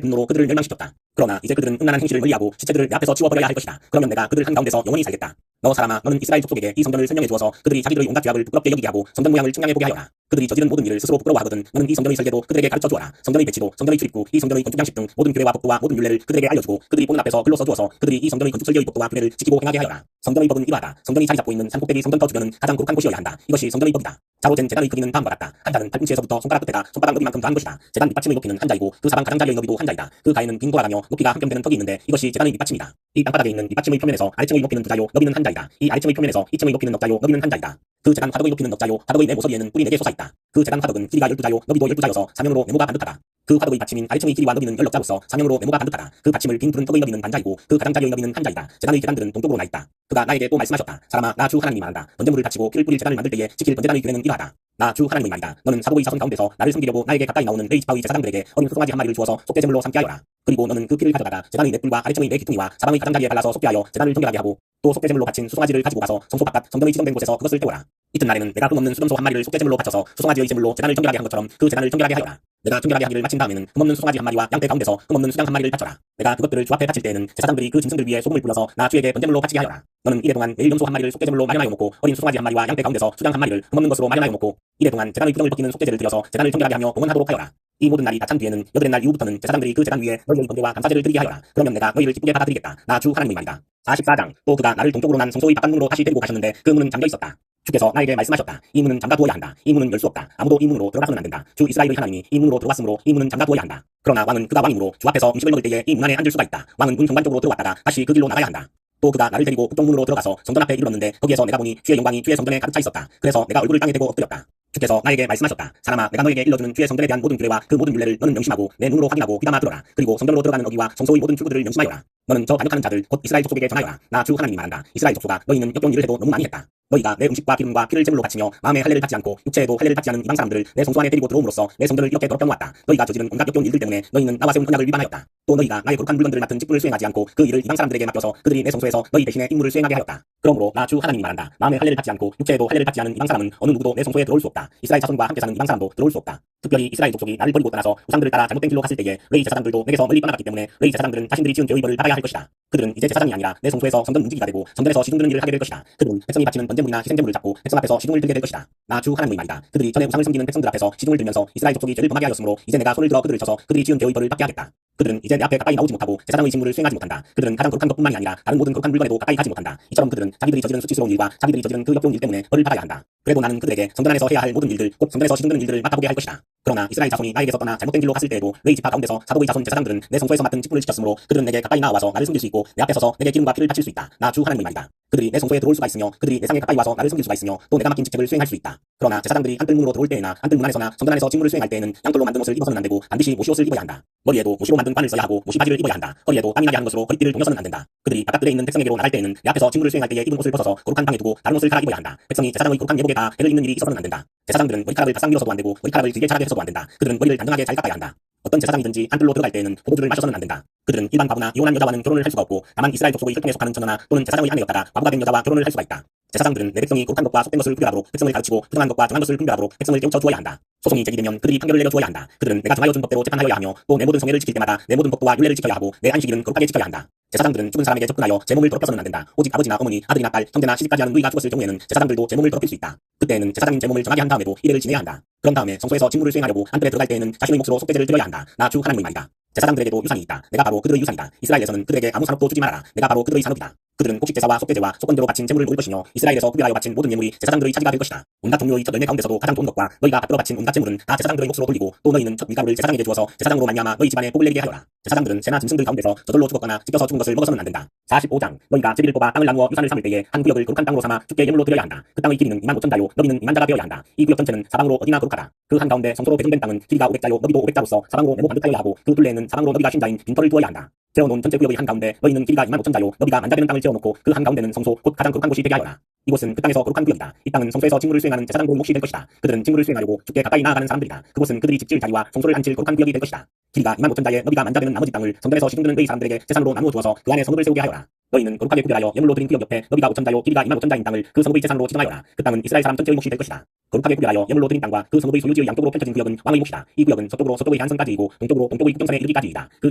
분노로 그들을 멸망시켰다. 그러나 이제 그들은 음란한 행실을 멀리하고 시체들을 내 앞에서 치워버려야 할 것이다. 그러면 내가 그들 한가운데서 영원히 살겠다. 너 사람아 너는 이스라엘 족속에게 이 성전을 설명해 주어서 그들이 자기들의 온갖 죄악을 부끄럽게 여기게 하고 성전 모양을 측량해 보게 하여라. 그들이 저지른 모든 일을 스스로 부끄러워하거든 너는 이 성전의 설계도 그들에게 가르쳐 주어라. 성전의 배치도 성전의 출입구 이 성전의 건축 양식 등 모든 규례와 법도와 모든 율례를 그들에게 알려주고 그들이 보는 앞에서 글로 써주어서 그들이 이 성전의 건축 설계의 법도와 규례를 지키고 행하게 하여라. 성전의 법은 이러하다. 성전이 자리 잡고 있는 산꼭대기 성전터 주변은 가장 거룩한 곳이어야 한다. 이것이 성전의 법이다. 자로 잰 제단의 크기는 다음과 같다. 한 자는 팔꿈치에서부터 손가락 끝에다 손바닥 너비만큼 더한 것이다. 제단 밑받침의 높이는 한 자이고 그 사방 가장자리의 너비도 한 자이다. 그 가에는 빈 돌아가며 높이가 한 뼘 되는 턱이 있는데 이것이 제단의 밑받침이다. 이 땅바닥에 있는 밑받침의 표면에서 아래층의 높이는 두 자요 너비는 한 자이다. 이 아래층의 표면에서 이층의 높이는 넉 자요 너비는 한 자이다. 그 제단 화덕의 높이는 넉 자요 화덕의 네 모서리에는 뿔이 4개 솟아있다. 그 제단 화덕은 길이가 12자요 너비도 12자여서 사면으로 네모가 반듯하다. 그 화덕의 받침인 아래층의 길이와 너비는 16자로서 사면으로 네모가 반듯하다. 그 받침을 빈 푸른 턱의 너비는 반자이고 그 가장자리의 너비는 한 자이다. 제단의 계단들은 동쪽으로 나 있다. 그가 나에게 또 말씀하셨다. 사람아 나 주 하나님이 말한다. 번제물을 바치고 피를 뿌릴 제단을 만들 때에 지킬 번제단의 규례는 이러하다. 나 주 하나님의 말이다. 너는 사독의 자손 가운데서 나를 섬기려고 나에게 가까이 나오는 내 지파의 제사장들에게 어린 소송아지 한 마리를 주어서 속죄제물로 삼게 하여라. 그리고 너는 그 피를 가져다가 제단의 넷불과 아래층의 네 기퉁이와 사방의 가장자리에 발라서 속죄하여 제단을 정결하게 하고 또 속죄제물로 바친 수송아지를 가지고 가서 성소 바깥 성전의 지정된 곳에서 그것을 태워라. 이튿날에는 내가 흠없는 수점소 한 마리를 속죄제물로 바쳐서 수송아지의 제물로 제단을 정결하게 한 것처럼 그 제단을 정결하게 하여라. 내가 정결하게 하기를 마친 다음에는 흠없는 수송아지 한 마리와 양떼 가운데서 흠없는 수장 한 마리를 바쳐라. 내가 그것들을 주 앞에 바칠 때에는 제사장들이 그 짐승들 위에 소금을 불러서 나 주에게 번제물로 바치게 하여라. 너는 이래 동안 매일 염소 한 마리를 속죄제물로 마련하여 놓고 어린 수송아지 한 마리와 양떼 가운데서 수장 한 마리를 흠없는 것으로 마련하여 놓고 이래 동안 제단의 부정을 벗기는 속죄제를 드려서 제단을 정결하게 하며 봉헌하도록 하여라. 이 모든 날이 다 찬 뒤에는 여덟의 날 이후부터는 제사장들이 그 제단 위에 너희의 번제와 감사제를 드리게 하여라. 그러면 내가 너희를 기쁘게 받아들이겠다. 나 주 하나님의 말이다. 44장 또 그가 나를 동쪽으로 난 성소의 바깥문으로 다시 데리고 가셨는데 그 문은 잠겨 있었다. 주께서 나에게 말씀하셨다. 이 문은 잠가 두어야 한다. 이 문은 열 수 없다. 아무도 이 문으로 들어가서는 안 된다. 주 이스라엘의 하나님이 이 문으로 들어왔으므로 이 문은 잠가 두어야 한다. 그러나 왕은 그가 왕이므로 주 앞에서 음식을 먹을 때에 이 문 안에 앉을 수가 있다. 왕은 문 현관 쪽으로 들어왔다가 다시 그 길로 나가야 한다. 또 그가 나를 데리고 북쪽 문으로 들어가서 성전 앞에 이르렀는데 거기에서 내가 보니 주의 영광이 주의 성전에 가득 차 있었다. 그래서 내가 얼굴을 땅에 대고 엎드렸다. 주께서 나에게 말씀하셨다. 사람아 내가 너에게 일러주는 주의 성전에 대한 모든 규례와 그 모든 율례를 너는 명심하고 내 눈으로 확인하고 귀담아 들어라. 그리고 성전으로 들어가는 어기와 성소의 모든 출구들을 명심하여라. 너는 저 반역하는 자들 곧 이스라엘 족속에게 전하여라. 나 주 하나님이 말한다. 이스라엘 족속아 너희는 역겨운 일을 해도 너무 많이 했다. 너희가 내 음식과 기름과 피를 제물로 바치며 마음에 할례를 받지 않고 육체에도 할례를 받지 않은 이방 사람들을 내 성소 안에 데리고 들어옴으로써 내 성전을 이렇게 더럽혀 놓았다. 너희가 저지른 온갖 역겨운 일들 때문에 너희는 나와 세운 언약을 위반하였다. 또 너희가 나의 거룩한 물건들을 맡은 직분을 수행하지 않고 그 일을 이방 사람들에게 맡겨서 그들이 내 성소에서 너희 대신에 임무를 수행하게 하였다. 그러므로 나 주 하나님이 말한다. 마음에 할례를 받지 않고 육체에도 할례를 받지 않은 이방 사람은 어느 누구도 내 성소에 들어올 수 없다. 이스라엘 자손과 함께 사는 이방 사람도 들어올 수 없다. 특별히 이스라엘 족속이 나를 버리고 떠나서 우상들을 따라 잘못된 길로 갔을 때에 레위 제사장들도 내게서 멀리 떠나갔기 때문에 레위 제사장들은 자신들이 지은 죄의 벌을 받아야 할 것이다. 그들은 이제 제사장이 아니라 내 성소에서 성전 문지기가 되고 성전에서 시중 드는 일을 하게 될 것이다. 그들은 백성이 바치는 번제물이나 희생제물을 잡고 백성 앞에서 시중을 들게 될 것이다. 나 주 하나님의 말이다. 그들이 전에 우상을 섬기는 백성들 앞에서 시중을 들면서 이스라엘 족속이 죄를 범하게 하였으므로 이제 내가 손을 들어 그들을 쳐서 그들이 지은 죄의 벌을 받게 하겠다. 그들은 이제 내 앞에 가까이 나오지 못하고 제사장의 직무를 수행하지 못한다. 그들은 가장 거룩한 것뿐만이 아니라 다른 모든 거룩한 물건에도 가까이 가지 못한다. 이처럼 그들은 자기들이 저지른 수치스러운 일과 자기들이 저지른 그 역겨운 일 때문에 벌을 받아야 한다. 그래도 나는 그들에게 성전 안에서 해야 할 모든 일들, 곧 성전에서 시중드는 일들을 맡아보게 할 것이다. 그러나 이스라엘 자손이 나에게서 떠나 잘못된 길로 갔을 때에도 레위 지파 가운데서 사독의 자손 제사장들은 내 성소에서 맡은 직분을 지켰으므로 그들은 내게 가까이 나와서 나를 섬길 수 있고 내 앞에 서서 내게 기름과 피를 바칠 수 있다. 나 주 하나님의 말이다. 그들이 내 성소에 들어올 수가 있으며 그들이 내 상에 가까이 와서 나를 섬길 수가 있으며 또 내가 맡긴 직책을 수행할 수 있다. 그러나 제사장들이 안뜰문으로 들어올 때에나 안뜰문 안에서나 성전 안에서 직무를 수행할 때에는 양털로 만든 옷을 입어서는 안 되고 반드시 모시옷을 입어야 한다. 머리에도 모시로 만든 관을 써야 하고 모시바지를 입어야 한다. 허리에도 땀이 나게 하는 것으로 허리띠를 동여서는 안 된다. 그들이 바깥들에 있는 백성에게로 나갈 때에는 내 앞에서 직무를 수행할 때에 입은 옷을 벗어서 거룩한 방에 두고 다른 옷을 갈아 입어야 한다. 백성이 제사장의 거룩한 예복에 다 해를 입는 일이 있어서는 안 된다. 제사장들은 머리카락을 바싹 밀어서도 안 되고 머리카락을 길게 자라게 해서도 안 된다. 그들은 머리를 단정하게 잘 깎아야 한다. 어떤 제사장이든지 안뜰로 들어갈 때에는 포도주를 마셔서는 안 된다. 그들은 일반 과부나 이혼한 여자와는 결혼을 할 수가 없고 다만 이스라엘 족속의 혈통에 속하는 전녀나 또는 제사장의 아내였다가 과부가 된 여자와 결혼을 할 수가 있다. 제사장들은 내 백성이 거룩한 것과 속된 것을 분별하도록 백성을 가르치고 부정한 것과 정한 것을 분별하도록 백성을 깨우쳐 주어야 한다. 소송이 제기되면 그들이 판결을 내려 주어야 한다. 그들은 내가 정하여 준 법대로 재판하여야 하며 또 내 모든 성회를 지킬 때마다 내 모든 법도와 율례를 지켜야 하고 내 안식일은 거룩하게 지켜야 한다. 제사장들은 죽은 사람에게 접근하여 제 몸을 더럽혀서는 안 된다. 오직 아버지나 어머니, 아들이나 딸, 형제나 시집까지 하는 누이가 죽었을 경우에는 제사장들도 제 몸을 더럽힐 수 있다. 그때에는 제사장인 제 몸을 정하게 한 다음에도 이래를 지내야 한다. 그런 다음에 성소에서 직무를 수행하려고 안뜰에 들어갈 때에는 자신의 몫으로 속죄제를 드려야 한다. 나 주 하나님의 말이다. 제사장들에게도 유산이 있다. 내가 바로 그들의 유산이다. 이스라엘에서는 그들에게 아무 산업도 주지 말아라. 내가 바로 그들의 산업이다. 그들은 곡식제사와 속죄제와 속건대로 바친 제물을 모을 것이며 이스라엘에서 구별하여 바친 모든 예물이 제사장들의 차지가 될 것이다. 온갖 종류의 첫 열매 가운데서도 가장 좋은 것과 너희가 받들어 바친 온갖 제물은 다 제사장들의 몫으로 돌리고 또 너희는 첫 밀가루를 제사장에게 주어서 제사장으로 말미암아 너희 집안에 복을 내리게 하여라. 제사장들은 새나 짐승들 가운데서 저절로 죽었거나 찢겨서 죽은 것을 먹어서는 안 된다. 45장 너희가 제비를 뽑아 땅을 나누어 유산을 삼을 때에 한 구역을 거룩한 땅으로 삼아 주께 예물로 드려야 한다. 그 땅의 길이는 25,000자요 너비는 20,000자가 되어야 한다. 이 구역 전체는 사방으로 어디나 거룩하다. 그 한가운데 성소로 배정된 땅은 길이가 500자요 너비도 500자로서 사방으로 네모 반듯하여야 하고 그 둘레에는 사방으로 너비가 쉰자인 빈터를 두어야 한다. 세워놓은 전체 구역의 한가운데 너희는 길이가 25,000자요 너비가 만자되는 땅을 세워놓고 그 한가운데는 성소 곧 가장 거룩한 곳이 되게 하여라. 이곳은 그 땅에서 거룩한 구역이다. 이 땅은 성소에서 직무를 수행하는 제사장들의 몫이 될 것이다. 그들은 직무를 수행하려고 주께 가까이 나아가는 사람들이다. 그곳은 그들이 집 지을 자리와 성소를 앉힐 거룩한 구역이 될 것이다. 길이가 25,000자에 너비가 만자되는 나머지 땅을 성전에서 시중드는 의 사람들에게 재산으로 나누어 두어서 그 안에 성읍을 세우게 하여라. 너희는 거룩하게 구별하여 예물로 드린 구역 옆에 너비가 5,000자요 길이가 25,000자인 땅을 그 성읍의 재산으로 지정하여라. 그 땅은 이스라엘 사람 전체의 몫이 될 것이다. 거룩하게 구별하여 예물로 드린 땅과 그 성읍의 소유지의 양쪽으로 펼쳐진 구역은 왕의 몫이다. 이 구역은 서쪽으로 서쪽의 한성까지이고 동쪽으로 동쪽의 국경선에 이르기까지이다. 그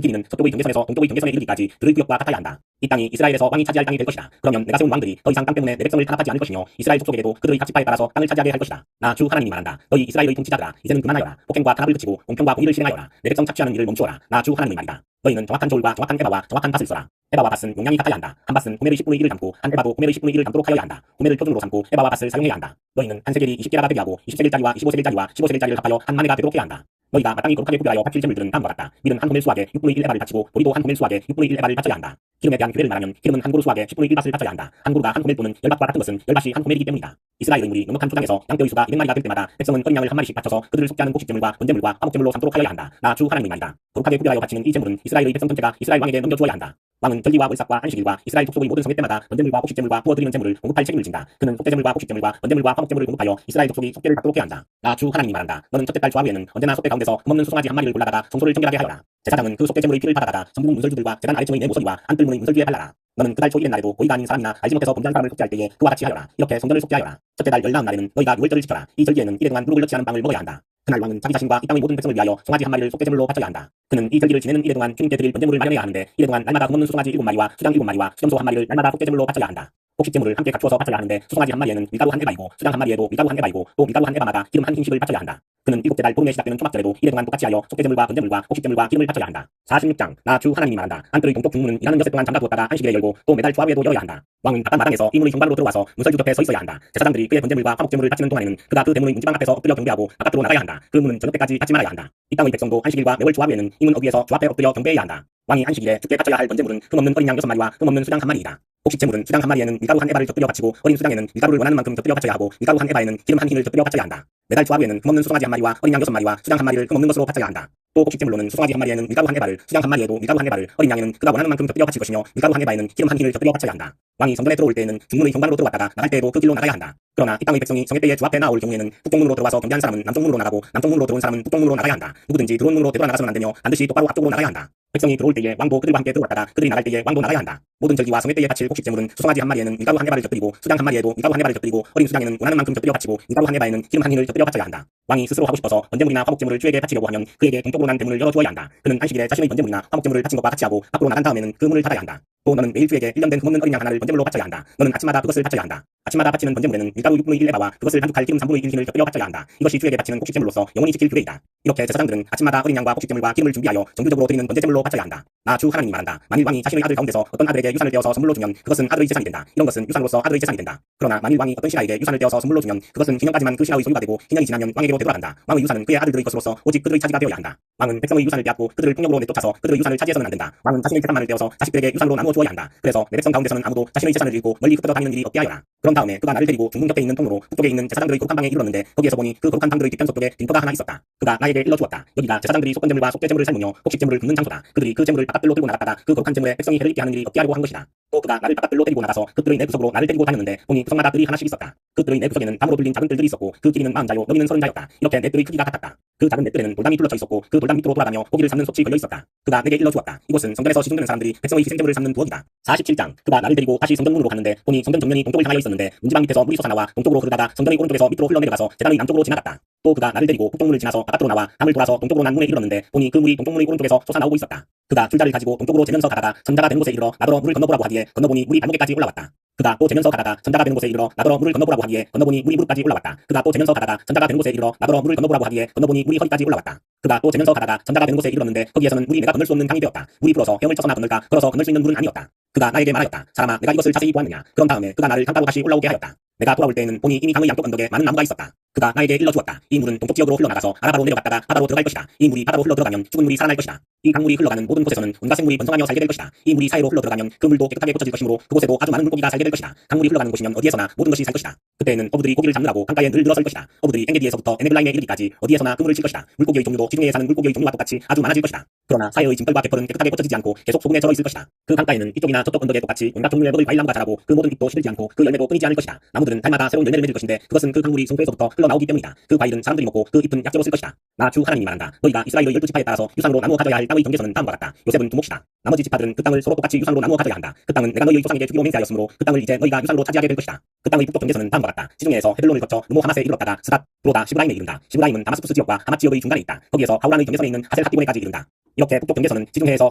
길이는 서쪽의 경계선에서 동쪽의 경계선에 이르기까지 들의 구역과 같아야 한다. 이 땅이 이스라엘에서 왕이 차지할 땅이 될 것이다. 그러면 내가 세운 왕들이 더 이상 땅 때문에 내 백성을 탄압하지 않을 것이며 이스라엘 족속에게도 그들의 각 지파에 따라서 땅을 차지하게 할 것이다. 나 주 하나님이 말한다. 너희 이스라엘의 통치자들아 이제는 그만하여라. 폭행과 탄압을 그치고 공평과 공의를 실행하여라. 내 백성 착취하는 일을 멈추어라. 나 주 하나님의 말이다. 너희는 정확한 저울과 정확한 에바와 정확한 밭을 써라. 에바와 밭은 용량이 같아야 한다. 한 밭은 호멜의 10분의 1을 담고 한 에바도 호멜의 10분의 1을 담도록 하여야 한다. 호멜을 표준으로 삼고 에바와 밭을 사용해야 한다. 너희는 한 세겔이 20게라가 되게 하고 20세겔짜리와 25세겔짜리와 15세겔짜리를 합하여 한 마네가 되도록 해야 한다. 너희가 마땅히 거룩하게 구별하여 바칠 제물들은 다음과 같다. 밀은 한 호멜 수확에 6분의 1 에바를 바치고 보리도 한 호멜 수확에 6분의 1 에바를 바쳐야 한다. 기름에 대한 규례를 말하면 기름은 한 고루 수확에 10분의 1밭을 바쳐야 한다. 한 고루가 한 호멜 또는 열밭과 같은 것은 열밭이 한 호멜이기 때문이다. 이스라엘의 물이 넉넉한 초장에서 양떼의 수가 200마리가 될 때마다 백성은 어린 양을 한 마리씩 바쳐서 그들을 속죄하는 곡식제물과 번제물과 화목제물로 삼도록 하여야 한다. 나 주 하나님의 말이다. 거룩하게 구별하여 바치는 이 제물은 이스라엘의 백성 전체가 이스라엘 왕에게 넘겨주어야 한다. 왕은 절기와 월삭과 안식일과 이스라엘 족속의 모든 성회 때마다 번제물과 곡식제물과 부어드리는 제물을 공급할 책임을 진다. 그는 속죄제물과 곡식제물과 번제물과 화목제물을 공급하여 이스라엘 족속이 속죄를 받도록 해야 한다. 나 주 하나님이 말한다. 너는 첫째 달 조하루에는 언제나 속죄 가운데서 흠없는 수송아지 한 마리를 골라다가 성소를 정결하게 하여라. 제사장은 그 속죄제물의 피를 받아다가 성문 문설주들과 재단 아래층의 내 모서리와 안뜰문의 문설주에 발라라. 너는 그달 초일의 날에도 고의가 아닌 사람이나 알지 못해서 범죄한 사람을 속죄할 때에 그와 같이 하여라. 이렇게 성전을 속죄하여라. 첫째 달 열나은 날에는 너희가 유월절을 지켜라. 이 절기에는 이래 동안 누룩을 넣지 않은 빵을 먹어야 한다. 그날 왕은 자기 자신과 이 땅의 모든 백성을 위하여 송아지 한 마리를 속죄제물로 바쳐야 한다. 그는 이 절기를 지내는 이래 동안 주님께 드릴 번제물을 마련해야 하는데 이래 동안 날마다 흠없는 수송아지 7마리와 수장 7마리와 수염소 한 마리를 날마다 속죄제물로 바쳐야 한다. 곡식제물을 함께 갖추어서 바쳐야 하는데 수송아지 한 마리에는 밀가루 한 에바이고 수장 한 마리에도 밀가루 한 에바이고 또 밀가루 한 에바마다 기름 한 흰씩을 바쳐야 한다. 그는 7째 달 보름에 시작되는 초막절에도 이래 동안 똑같이 하여 속죄제물과 번제물과 곡식제물과 기름을 바쳐야 한다. 46장 나 주 하나님이 말한다. 안뜰의 동쪽 중문은 일하는 엿새 동안 잠가두었다가 안식일에 열고 또 매달 조하루에도 열어야 한다. 왕은 바깥 마당에서 이 문의 현관으로 들어와서 문설주 옆에 서 있어야 한다. 제사장들이 그의 번제물과 화목제물을 바치는 동안에는 그가 그 대문의 문지방 앞에서 엎드려 경배하고 바깥으로 나가야 한다. 그 문은 저녁 때까지 닫지 말아야 한다. 이 땅의 백성도 안식일과 매월 조하루에는 이 문 어귀에서 주 앞에 엎드려 경배해야 한다. 왕이 안식일에 주께 바쳐야 할 번제물은 흠없는 어린 양 6마리와 흠없는 수장 한 마리이다. 곡식제물은 수장 한 마리에는 밀가루 한 에바를 곁들여 바치고 어린 수장에는 밀가루를 원하는 만큼 곁들여 바쳐야 하고 밀가루 한 에바에는 기름 한 흰을 곁들여 바쳐야 한다. 매달 조하루에는 흠없는 수송아지 한 마리와 어린 양 6마리와 수장 한 마리를 흠없는 것으로 바쳐야 한다. 또 곡식제물로는 수송아지 한 마리에는 밀가루 한 해발, 수장 한 마리에도 밀가루 한 해발, 어린 양에는 그가 원하는 만큼 곁들여 바칠 것이며 밀가루 한 해발에는 기름 한 흰을 곁들여 바쳐야 한다. 왕이 성전에 들어올 때에는 중문의 현관으로 들어왔다가 나갈 때에도 그 길로 나가야 한다. 그러나 이 땅의 백성이 성회 때에 주 앞에 나올 경우에는 북쪽문으로 들어와서 경비한 사람은 남쪽문으로 나가고 남쪽문으로 들어온 사람은 북쪽문으로 나가야 한다. 누구든지 들어온 문으로 되돌아 나가서는 안 되며 반드시 똑바로 앞쪽으로 나가야 한다. 백성이 들어올 때에 왕도 그들과 함께 들어왔다가 그들이 나갈 때에 왕도 나가야 한다. 모든 절기와 성회 때에 바칠 곡식제물은 수송아지 한 마리에는 밀가루 한 해발을 곁들이고 수장 한 마리에도 밀가루 한 해발을 곁들이고 어린 수장에는 원하는 만큼 곁들여 바치고 밀가루 한 해발에는 기름 한 흰을 곁들여 바쳐야 한다. 왕이 스스로 하고 싶어서 번제물이나 화목제물을 주에게 바치려고 하면 그에게 동쪽으로 난 대문을 열어주어야 한다. 그는 안식일에 자신의 번제물이나 화목제물을 바친 것과 같이 하고 밖으로 나간 다음에는 그 문을 닫아야 한다. 또 너는 매일 주에게 1년 된 흠없는 어린 양 하나를 번제물로 바쳐야 한다. 너는 아침마다 그것을 바쳐야 한다. 아침마다 바치는 번제물에는 밀가루 6분의 1 에바와 그것을 한죽할 기름 3분의 1 흰을 곁들여 바쳐야 한다. 이것이 주에게 바치는 곡식제물로서 영원히 지킬 규례이다. 이렇게 제사장들은 아침마다 어린 양과 곡식제물과 기름을 준비하여 정규적으로 드리는 번제제물로 바쳐야 한다. 나 주 하나님이 말한다. 만일 왕이 자신의 아들 가운데서 어떤 아들에게 유산을 떼어서 선물로 주면 그것은 아들의 재산이 된다. 이런 것은 유산으로서 아들의 재산이 된다. 그러나 만일 왕이 어떤 신하에게 유산을 떼어서 선물로 주면 그것은 기념까지만 그 신하의 소유가 되고 기념이 지나면 왕에게로 되돌아간다. 왕의 유산은 그의 아들들의 것으로서 오직 그들의 차지가 되어야 한다. 왕은 백성의 유산을 빼앗고 그들을 폭력으로 내쫓아서 그들의 유산을 차지해서는 안 된다. 왕은 자신의 재산만을 떼어서 자식들에게 유산으로 나누어 주어야 한다. 그래서 내 백성 가운데서는 아무도 자신의 재산을 잃고 멀리 흩어져 다니는 일이 없게 하여라. 그런 다음에 그가 나를 데리고 중문 곁에 있는 통로로 북쪽에 있는 제사장들의 거룩한 방에 이르렀는데 거기에서 보니 그 거룩한 방들의 뒤편 서쪽에 빈터가 하나 있었다. 그가 나에게 일러주었다. 여기가 제사장들이 속건제물과 속죄제물을 삶으며 곡식제물을 굽는 장소다. 그들이 그 제물을 바깥들로 들고 나갔다가 그 거룩한 제물에 백성이 해를 입게 하는 일이 없게 하려고 한 것이다. 또 그가 나를 바깥들로 데리고 나가서 그들의 내 구석으로 나를 데리고 다녔는데 보니 구석마다 뜰이 하나씩 있었다. 그 뜰의 내 구석에는 담으로 뚫린 작은 뜰들이 있었고 그 길이는 40자요 너비는 30자였다. 이렇게 내 뜰의 크기가 같았다. 그 작은 내 뜰에는 돌담이 둘러쳐 있었고 그 돌담 밑으로 돌아가며 고기를 삶는 솥이 걸려 있었다. 그가 내게 일러주었다. 이곳은 성전에서 시중되는 사람들이 백성의 희생제물을 삶는 부엌이다. 47장 그가 나를 데리고 다시 성전문으로 갔는데 보니 성전 정면이 동쪽을 향하여 있었는데 문지방 밑에서 물이 솟아나와 동쪽으로 흐르다가 성전의 오른쪽에서 밑으로 흘러내려가서 제단의 남쪽으로 지나갔다. 또 그가 나를 데리고 북쪽문을 지나서 바깥으로 나와 담을 돌아서 동쪽으로 난 문에 이르렀는데 보니 그 물이 동쪽문의 오른쪽에서 솟아나오고 있었다. 그가 줄자를 가지고 동쪽으로 재면서 가다가 선자가 되는 곳에 이르러 나더러 물을 건너보라고 하기에 건너보니 물이 발목에까지 올라왔다. 그가 또 재면서 가다가 선자가 되는 곳에 이르러 나더러 물을 건너보라고 하기에 건너보니 물이 무릎까지 올라왔다. 그가 또 재면서 가다가 선자가 되는 곳에 이르러 나더러 물을 건너보라고 하기에 건너보니 물이 허리까지 올라왔다. 그가 또 재면서 가다가 선자가 되는 곳에 이르렀는데 거기에서는 물이 내가 건널 수 없는 강이 되었다. 물이 불어서 헤엄을 쳐서나 건널까 걸어서 건널 수 있는 물은 아니었다. 그가 나에게 말하였다. 사람아 내가 이것을 자세히 보았느냐. 그런 다음에 그가 나를 강가로 다시 올라오게 하였다. 내가 돌아올 때에는 보니 이미 강의 양쪽 언덕에 많은 나무가 있었다. 그가 나에게 일러주었다. 이 물은 동쪽 지역으로 흘러나가서 아라바로 내려갔다가 바다로 들어갈 것이다. 이 물이 바다로 흘러들어가면 죽은 물이 살아날 것이다. 이 강물이 흘러가는 모든 곳에서는 온갖 생물이 번성하며 살게 될 것이다. 이 물이 사이로 흘러들어가면 그 물도 깨끗하게 고쳐질 것이므로 그곳에도 아주 많은 물고기가 살게 될 것이다. 강물이 흘러가는 곳이면 어디에서나 모든 것이 살 것이다. 그때에는 어부들이 고기를 잡느라고 강가에 늘 늘어설 것이다. 어부들이 엔게디에서부터 에네글라임에 이르기까지 어디에서나 그물을 칠 것이다. 물고기의 종류도 지중해에 사는 물고기의 종류와 똑같이 아주 많아질 것이다. 그러나 사해의 짐벌과 개펄은 깨끗하게 고쳐지지 않고 계속 소금에 절어 있을 것이다. 그 강가에는 이쪽이나 저쪽 언덕에 똑같이 온갖 종류의 먹을 과일나무가 자라고 그 모든 잎도 시들지 않고 그 열매도 끊이지 않을 것이다. 나무들은 달마다 새로운 열매를 맺을 것인데 그것은 그 강물이 성소에서부터 흘러나오기 때문이다. 그 과일은 사람들이 먹고 그 잎은 약재로 쓸 것이다. 나 주 하나님이 말한다. 너희가 이스라엘의 12지파에 따라서 유산으로 나누어 가져야 할 땅의 경계선은 다음과 같다. 요셉은 두 몫이다. 나머지 지파들은 그 땅을 서로 똑같이 유산으로 나누어 가져야 한다. 그 땅은 내가 너희의 조상에게 주기로 맹세하였으므로 그 땅을 이제 너희가 유산으로 차지하게 될 것이다. 그 땅의 북쪽 경계선은 다음과 같다. 시중에서 헤블론을 거쳐 르모 하맛에 이르렀다가 스닷, 브로다, 시브라임에 이른다. 시브라임은 다마스쿠스 지역과 하맛 지역의 중간에 있다. 거기에서 하우란의 경계선에 있는 하셀 핫기본에까지 이른다. 이렇게 북쪽 경계선은 지중해에서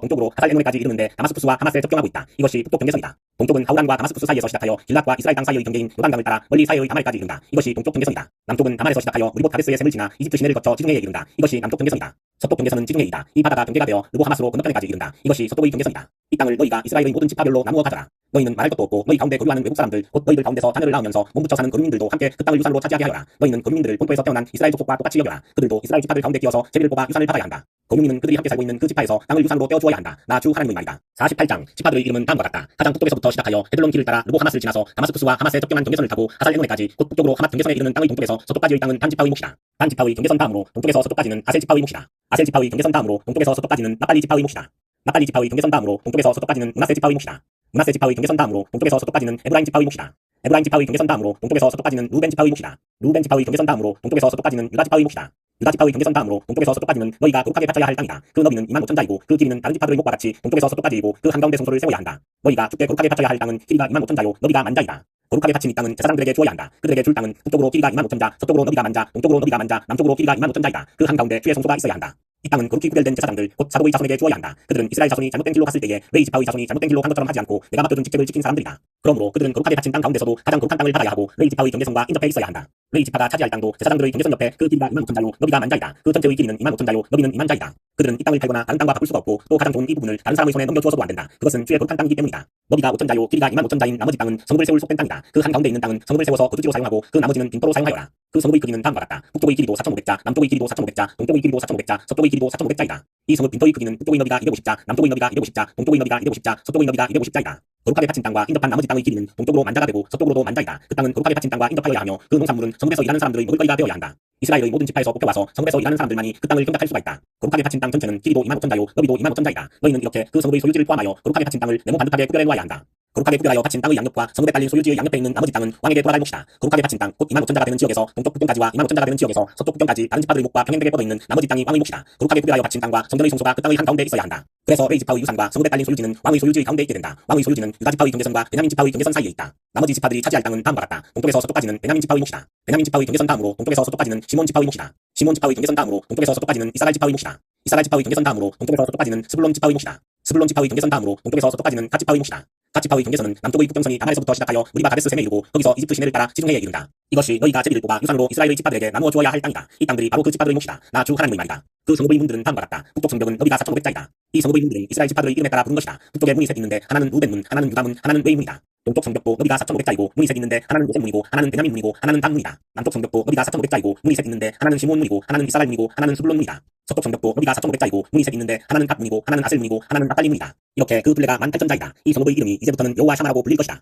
동쪽으로 하살레몬에까지 이르는데 다마스쿠스와 하맛에 접경하고 있다. 이것이 북쪽 경계선이다. 동쪽은 하우란과 다마스쿠스 사이에서 시작하여 길랏과 이스라엘 땅 사이의 경계인 요단강을 따라 멀리 사해의 다말까지 이른다. 이것이 동쪽 경계선이다. 남쪽은 다말에서 시작하여 무리봇 가데스의 샘을 지나 이집트 시내를 거쳐 지중해에 이른다. 이것이 남쪽 경계선이다. 서쪽 경계선은 지중해이다. 이 바다가 경계가 되어 르보 하맛으로 건너편에까지 이른다. 이것이 서쪽의 경계선이다. 이 땅을 너희가 이스라엘의 모든 지파별로 나누어 가져라. 너희는 말할 것도 없고 너희 가운데 거류하는 외국 사람들 곧 너희들 가운데서 자녀를 낳으면서 몸부쳐 사는 거류민들도 함께 그 땅을 유산으로 차지하게 하여라. 너희는 거류민들을 본토에서 태어난 이스라엘 족속과 똑같이 여겨라. 그들도 이스라엘 지파들 가운데 끼어서 제비를 뽑아 유산을 받아야 한다. 거류민은 그들이 함께 살고 있는 그 지파에서 땅을 유산으로 떼어주어야 한다. 나 주 하나님의 말이다. 48장 지파들의 이름은 다음과 같다. 가장 북쪽에서부터 시작하여 헤들론 길을 따라 르보 하맛을 지나서 다마스쿠스와 하맛에 접경한 경계선을 타고 하살레몬에까지 곧 북쪽으로 하맛 경계선에 이르는 땅의 동쪽에서 서쪽까지의 땅은 단 지파의 몫이다. 단 지파의 경계선 다음으로 동쪽에서 서쪽까지는 아셀 지파의 몫이다. 아셀 지파의 경계선 다음으로 동쪽에서 서쪽까지는 나팔리 지파의 몫이다. 나팔리 지파의 경계선 다음으로 동쪽에서 서쪽까지는 므낫세 지파의 몫이다. 므낫세 지파의 경계선 다음으로 동쪽에서 서쪽까지는 에브라임 지파의 몫이다. 에브라임 지파의 경계선 다음으로 동쪽에서 서쪽까지는 루벤 지파의 몫이다. 루벤 지파의 경계선 다음으로 동쪽에서 서쪽까지는 유다 지파의 몫이다. 유다 지파의 경계선 다음으로 동쪽에서 서쪽까지는 너희가 거룩하게 바쳐야 할 땅이다. 그 너비는 25,000자이고 그 길이는 다른 지파들의 목과 같이 동쪽에서 서쪽까지이고 그 한가운데 성소를 세워야 한다. 너희가 주께 거룩하게 바쳐야 할 땅은 길이가 25,000자요 너비가 10,000자이다. 거룩하게 바친 이 땅은 제사장들에게 주어야 한다. 그들에게 줄 땅은 북쪽으로 길이가 25,000자, 서쪽으로 너비가 10,000자, 동쪽으로 너비가 10,000자, 남쪽으로 길이가 25,000자이다. 그 한가운데 주의 성소가 있어야 한다. 이 땅은 거룩히 구별된 제사장들 곧 사독의 자손에게 주어야 한다. 그들은 이스라엘 자손이 잘못된 길로 갔을 때에 레위 지파의 자손이 잘못된 길로 간 것처럼 하지 않고 내가 맡겨준 직책을 지킨 사람들이다. 그러므로 그들은 거룩하게 바친 땅 가운데서도 가장 거룩한 땅을 받아야 하고 레위 지파의 경계선과 인접해 있어야 한다. 레위 지파가 차지할 땅도 제사장들의 경계선 옆에 그 길이가 25,000자요 너비가 10,000자이다. 그 전체의 길이는 25,000자요 너비는 20,000자이다. 그들은 이 땅을 팔거나 다른 땅과 바꿀 수가 없고 또 가장 좋은 이 부분을 다른 사람의 손에 넘겨주어서도 안 된다. 그것은 주의 거룩한 땅이기 때문이다. 너비가 5,000자요 길이가 25,000자인 나머지 땅은 성읍을 세울 속된 땅이다. 그 한가운데 있는 땅은 성읍을 세워서 거주지로 사용하고 그 나머지는 빈터로 사용하여라. 그 성읍의 크기는 다음과 같다. 북쪽의 길이도 4,500자, 남쪽의 길이도 4,500자, 동쪽의 길이도 4,500자, 서쪽의 길이도 4,500자이다. 이 성읍 빈터의 크기는 북쪽의 너비가 250자, 남쪽의 너비가 250자, 동쪽의 너비가 250자, 서쪽의 너비가 250자이다. 거룩하게 바친 땅과 인접한 나머지 땅의 길이는 동쪽으로 만자가 되고 서쪽으로도 만자이다. 그 땅은 거룩하게 바친 땅과 인접하여야 하며 그 농산물은 성읍에서 일하는 사람들의 먹을거리가 되어야 한다. 이스라엘의 모든 지파에서 뽑혀와서 성읍에서 일하는 사람들만이 그 땅을 경작할 수가 있다. 거룩하게 바친 땅 전체는 길이도 25,000자요 너비도 25,000자이다. 너희는 이렇게 그 성읍의 소유지를 포함하여 거룩하게 바친 땅을 네모 반듯하게 구별해 놓아야 한다. 거룩하게 구별하여 바친 땅의 양옆과 성읍에 딸린 소유지의 양옆에 있는 나머지 땅은 왕에게 돌아갈 몫이다. 거룩하게 바친 땅 곧 25,000자가 되는 지역에서 동쪽 북쪽까지와 25,000자가 되는 지역에서 서쪽 북쪽까지 다른 지파들의 몫과 평행되게 뻗어 있는 나머지 땅이 왕의 몫이다. 거룩하게 구별하여 바친 땅과 성전의 성소가 그 땅의 한가운데 있어야 한다. 그래서 레위 지파의 유산과 성읍에 딸린 소유지는 왕의 소유지의 가운데 있게 된다. 왕의 소유지는 유다 지파의 경계선과 베냐민 지파의 경계선 사이에 있다. 나머지 지파들이 차지할 땅은 다음과 같다. 동쪽에서 서쪽까지는 베냐민 지파의 몫이다. 베냐민 지파의 경계선 다음으로 동쪽에서 서쪽까지는 시몬 지파의 몫이다. 시몬 지파의 경계선 다음으로 동쪽에서 서쪽까지는 이사갈 지파의 몫이다. 이사갈 지파의 경계선 다음으로 동쪽에서 서쪽까지는 스불론 지파의 몫이다. 스불론 지파의 경계선 다음으로 동쪽에서 서쪽까지는 갓 지파의 몫이다. 갓 지파의 경계선은 남쪽의 국경선이 다말에서부터 시작하여 무리바 가데스 셈에 이르고 거기서 이집트 시내를 따라 지중해에 이른다. 이것이 너희가 제비를 뽑아 유산으로 이스라엘의 지파들에게 나누어 주어야 할 땅이다. 이 땅들이 바로 그 지파들의 몫이다. 나 주 하나님의 말이다. 그 성읍의 문들은 다음과 같다. 북쪽 성벽은 너비가 4,500자이다. 이 성읍의 문들은 이스라엘 지파들의 이름에 따라 부른 것이다. 북쪽에 문이 셋 있는데 하나는 루벤 문, 하나는 유다 문, 하나는 웨이 문이다. 동쪽 성벽도 너비가 4,500자이고 문이 셋 있는데 하나는 요셉 문이고 하나는 베냐민 문이고 하나는 단 문이다. 남쪽 성벽도 너비가 4,500자이고 문이 셋 있는데 하나는 시몬 문이고 하나는 이사갈 문이고 하나는 스불론 문이다. 서쪽 성벽도 너비가 4,500자이고 문이 셋 있는데 하나는 갓 문이고 하나는 아셀 문이고 하나는 납달리 문이다. 이렇게 그 둘레가 18,000자이다. 이 성읍의 이름이 이제부터는 여호와 샤마라고 불릴 것이다.